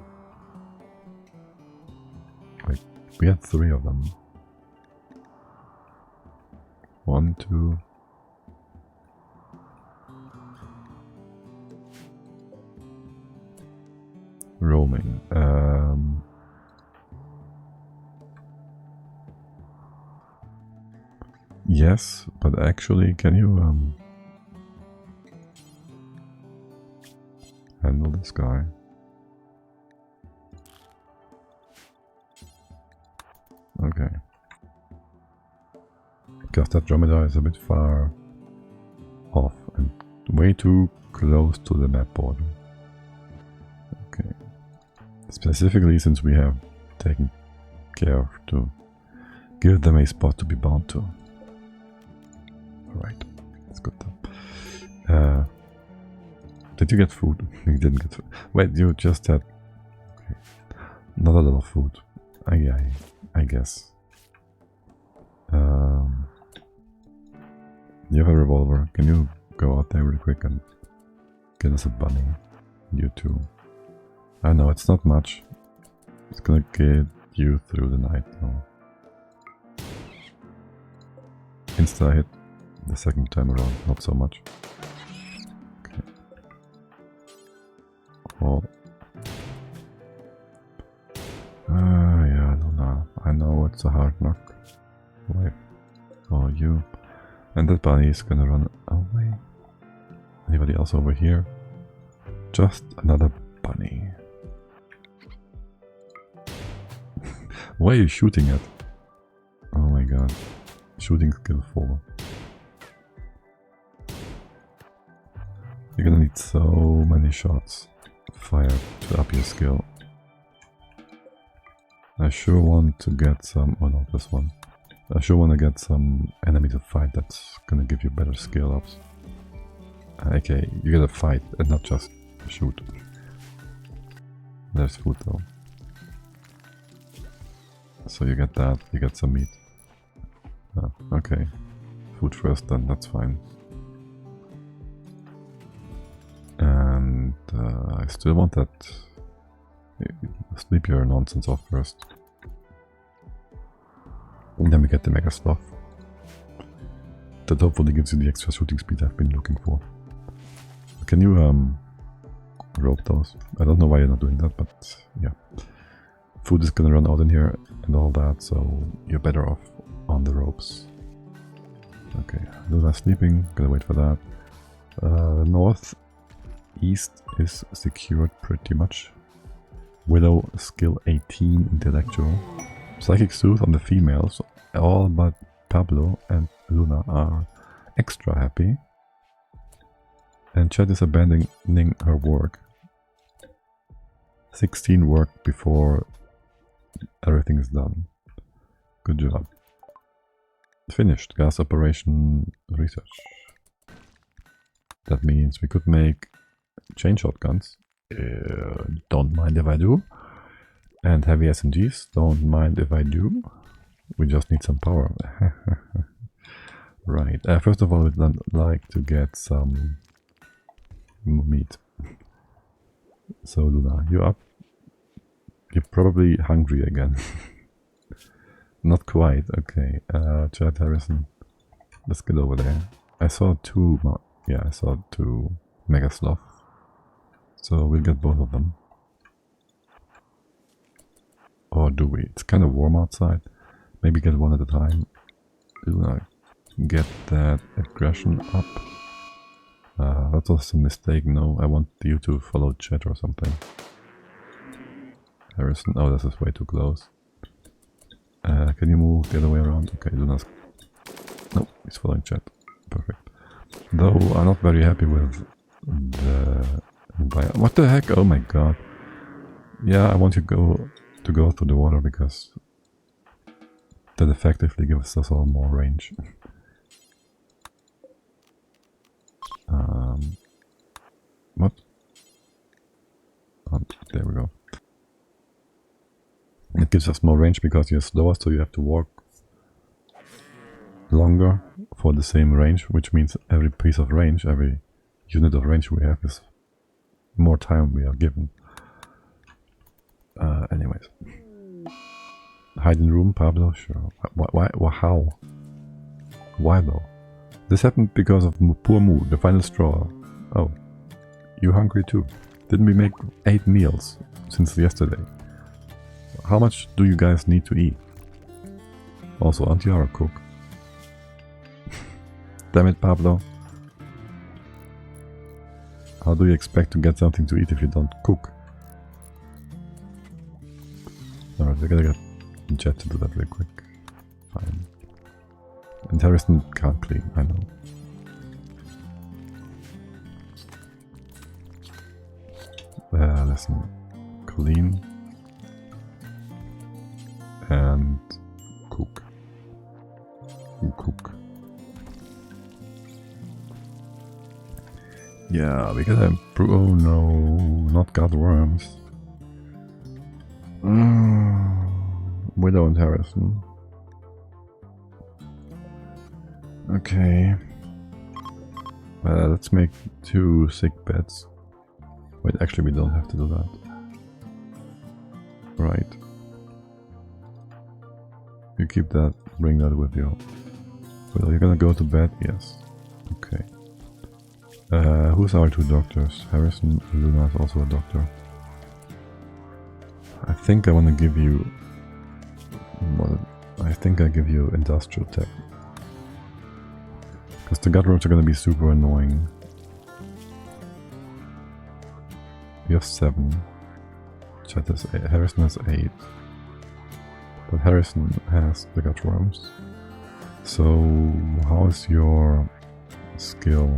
Wait, we had 3 of them. 1, 2... Roaming. Yes, but actually, can you handle this guy? Okay. Because that dromedar is a bit far off and way too close to the map border. Okay. Specifically, since we have taken care to give them a spot to be bound to. Alright, that's good though. Did you get food? You didn't get food. Wait, you just had... Okay. Not a lot of food. I guess. You have a revolver. Can you go out there really quick and get us a bunny? You too. I know, it's not much. It's gonna get you through the night now. Insta hit the second time around, not so much. Okay. Oh. Yeah, Luna. I know it's a hard knock. Life for you. And that bunny is gonna run away. Anybody else over here? Just another bunny. What are you shooting at? Oh my god. Shooting skill 4. You're gonna need so many shots fired to up your skill. I sure want to get some... oh no, this one. I sure want to get some enemy to fight that's gonna give you better skill ups. Okay, you gotta fight and not just shoot. There's food though. So you get that, you get some meat. Oh, okay. Food first then, that's fine. And I still want that sleepier nonsense off first. And then we get the Mega Sloth. That hopefully gives you the extra shooting speed I've been looking for. Can you rope those? I don't know why you're not doing that, but yeah. Food is gonna run out in here and all that, so you're better off on the ropes. Okay, Luna sleeping, gonna wait for that. North east is secured pretty much. Willow skill 18 intellectual. Psychic Sooth on the females, all but Pablo and Luna are extra happy. And Chet is abandoning her work. 16 work before everything is done. Good job. Finished. Gas operation research. That means we could make chain shotguns. Don't mind if I do. And heavy SMGs. Don't mind if I do. We just need some power. Right. First of all, we'd like to get some meat. So Luna, you up? You're probably hungry again. Not quite. Okay. Chad Harrison. Let's get over there. I saw two. Yeah, I saw 2 Mega Sloth. So we'll get both of them. Or do we? It's kind of warm outside. Maybe get one at a time. Do I get that aggression up? That was a mistake. No, I want you to follow chat or something. Harrison, oh, this is way too close. Can you move the other way around? Okay, Luna's... No, he's following chat. Perfect. Though I'm not very happy with the... What the heck? Oh my god. Yeah, I want you to go through the water because that effectively gives us all more range. What? Oh, there we go. It gives us more range because you're slower, so you have to walk longer for the same range, which means every piece of range, every unit of range we have is more time we are given. Anyways. Hide in room, Pablo? Sure. Why? How? Why though? This happened because of poor mood, the final straw. Oh. You hungry too? Didn't we make 8 meals since yesterday? How much do you guys need to eat? Also, aren't you a cook? Damn it, Pablo. How do you expect to get something to eat if you don't cook? Alright, we're gonna get Jet to do that real quick. Fine. And Harrison can't clean, I know. Listen. Clean. And cook. You cook. Yeah, because I'm oh no, not got worms. Widow and Harrison. Okay. Let's make 2 sick beds. Wait, actually we don't have to do that. Right. You keep that, bring that with you. Well, you're gonna go to bed? Yes. Okay. Who's our 2 doctors? Harrison, Luna is also a doctor. I think I want to give you... I think I give you industrial tech. Because the gut rooms are gonna be super annoying. You have 7. Chat has 8. Harrison has 8. But Harrison has the gut worms. So, how is your skill?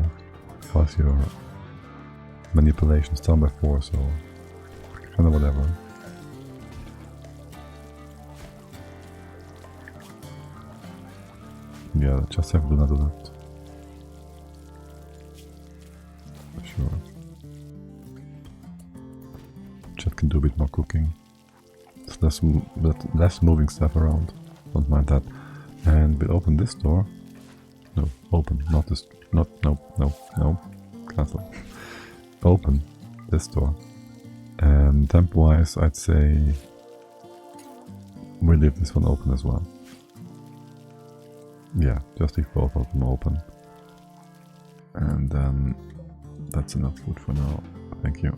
How's your manipulations? Down by 4, so kind of whatever. Yeah, just have Luna do that. Sure. Chat can do a bit more cooking. It's less moving stuff around. Don't mind that. And we'll open this door. No, open, not this. Not, no, cancel. Open this door. And temp wise, I'd say we leave this one open as well. Yeah, just leave both of them open. And then that's enough food for now. Thank you.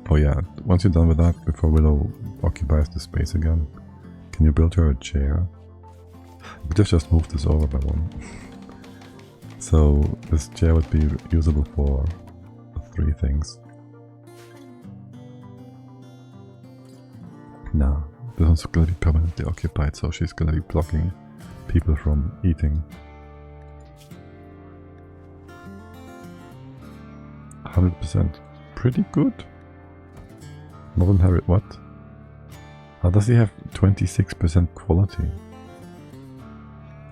Oh yeah, once you're done with that, before Willow occupies the space again, can you build her a chair? We just move this over by 1. So this chair would be usable for 3 things. Nah, this one's gonna be permanently occupied, so she's gonna be blocking people from eating. 100%. Pretty good. Modern Harry, what? How does he have 26% quality?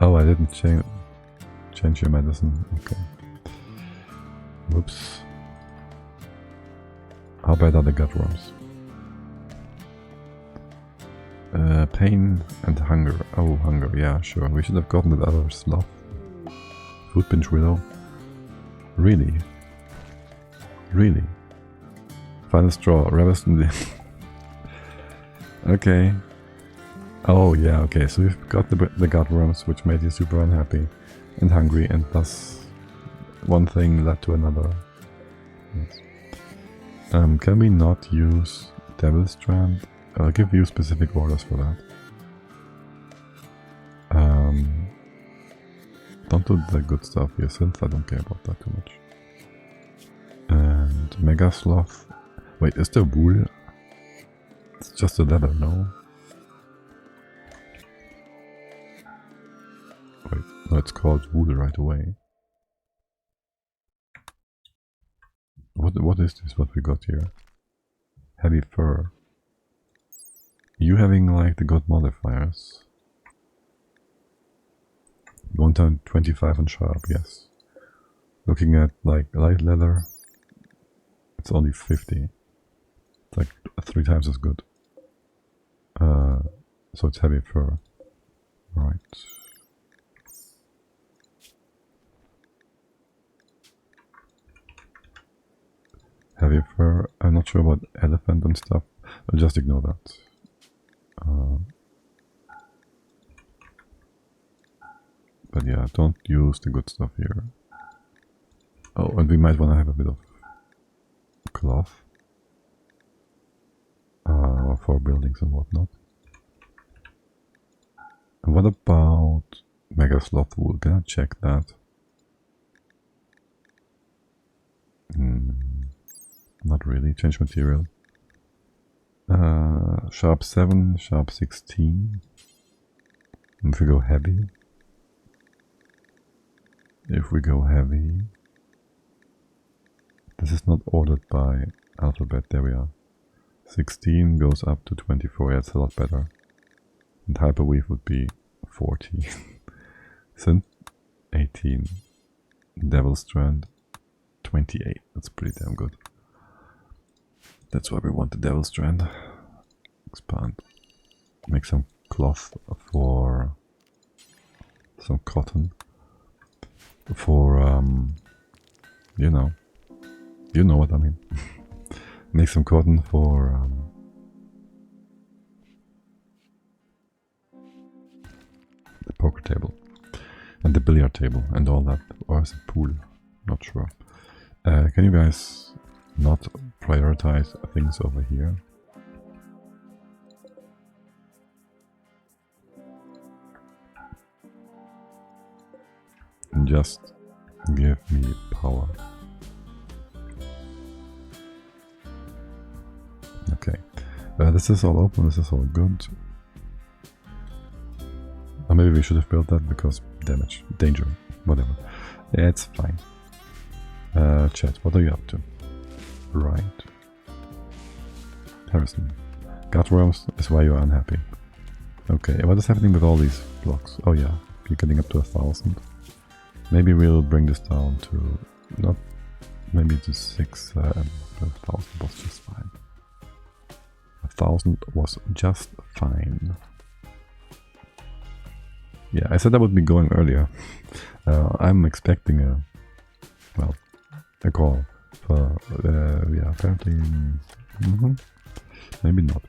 Oh, I didn't change your medicine. Okay. Whoops. How bad are the gut worms? Pain and hunger. Oh, hunger. Yeah, sure. We should have gotten that other sloth. Food pinch Willow. Really? Really? Final straw. Ravison. Okay. Oh yeah, okay, so we've got the gut worms, which made you super unhappy and hungry, and thus one thing led to another. Yes. Can we not use Devil Strand? I'll give you specific orders for that. Don't do the good stuff here, Synth. I don't care about that too much. And Mega Sloth. Wait, is there wool? It's just a leather, no? Wait, no, it's called wool right away. What is this, what we got here? Heavy fur. You having like the god modifiers? 125 on sharp, yes. Looking at like light leather, it's only 50. It's like 3 times as good. So it's heavy fur. Right. Heavy fur. I'm not sure about elephant and stuff. I'll just ignore that. But yeah, don't use the good stuff here. Oh, and we might want to have a bit of cloth for buildings and whatnot. And what about Mega Sloth wool? Can I check that? Not really. Change material. Sharp 7, sharp 16. And if we go heavy. This is not ordered by alphabet. There we are. 16 goes up to 24. Yeah, it's a lot better. And hyperweave would be 14. Synth 18. Devil Strand 28. That's pretty damn good. That's why we want the Devil Strand. Expand. Make some cloth for some cotton. For you know what I mean. Make some cotton for the poker table and the billiard table and all that, or is it pool? Not sure. Can you guys not prioritize things over here? And just give me power. Okay, this is all open, this is all good. Or maybe we should have built that because damage, danger, whatever. Yeah, it's fine. Chat, what are you up to? Right. Harrison. Gutworms is why you're unhappy. Okay, what is happening with all these blocks? Oh yeah, you're getting up to 1,000. Maybe we'll bring this down to, not, maybe to 6, 1,000 was just fine. 1,000 was just fine. Yeah, I said I would be going earlier. I'm expecting a call for, yeah, apparently, maybe not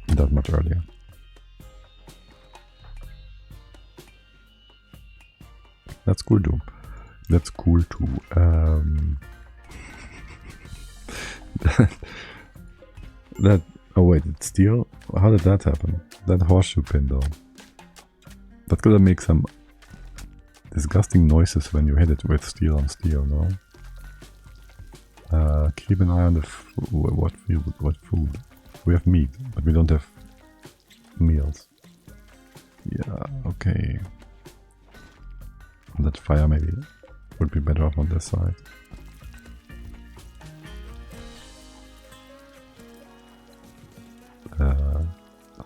that much earlier. That's cool too. That's cool too. Oh wait, it's steel? How did that happen? That horseshoe pin though. That's gonna make some disgusting noises when you hit it with steel on steel, no? Keep an eye on the what food. We have meat, but we don't have meals. Yeah, okay. That fire maybe would be better off on this side.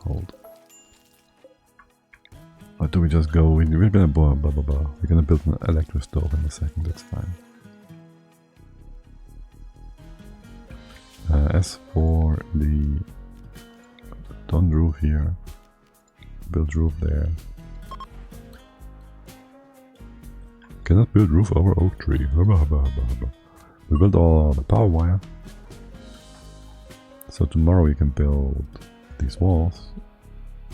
Hold. Or do we just go? We're gonna We're gonna build an electric stove in a second. That's fine. As for the done roof here, build roof there. Cannot build roof over oak tree. We built all the power wire. So tomorrow we can build these walls,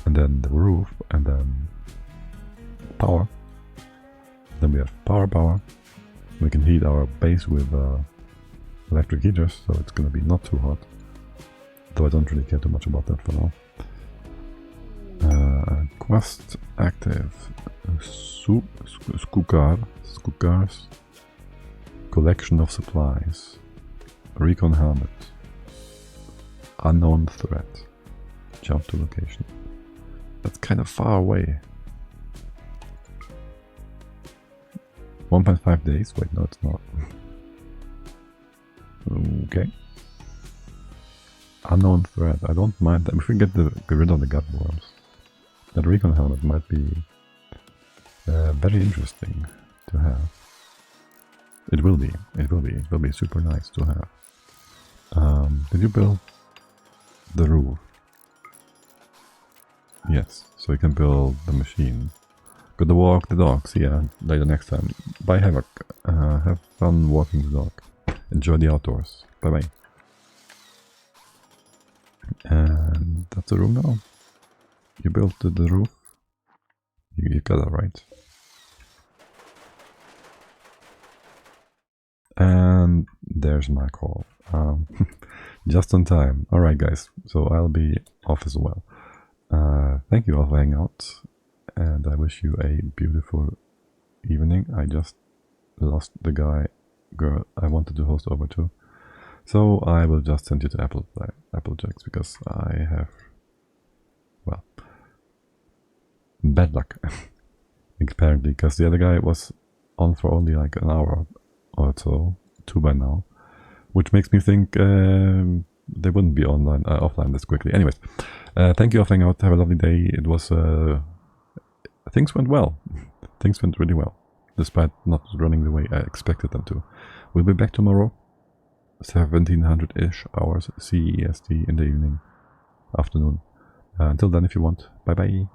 and then the roof, and then power. Then we have power. We can heat our base with electric heaters, so it's gonna be not too hot. Though I don't really care too much about that for now. Quest active. Skukar's collection of supplies. Recon helmet. Unknown threat. Jump to location. That's kind of far away. 1.5 days? Wait, no, it's not. Okay. Unknown threat. I don't mind that. If we get rid of the gut worms, that recon helmet might be very interesting to have. It will be. It will be. It will be super nice to have. Did you build the roof? Yes. So you can build the machine. Gotta walk the dog. See ya later next time. Bye, Havoc. Have fun walking the dog. Enjoy the outdoors. Bye bye. And that's the room now. You built the roof. You got that right. And there's my call. Just on time. Alright guys, so I'll be off as well. Thank you all for hanging out. And I wish you a beautiful evening. I just lost the girl I wanted to host over to. So I will just send you to Applejacks because I have, well, bad luck. Apparently, because the other guy was on for only like an hour or so, 2 by now, which makes me think they wouldn't be offline this quickly. Anyways, thank you all for hanging out. Have a lovely day. It was things went well. Things went really well, despite not running the way I expected them to. We'll be back tomorrow, 1700-ish hours CEST in the evening, afternoon. Until then, if you want, bye bye.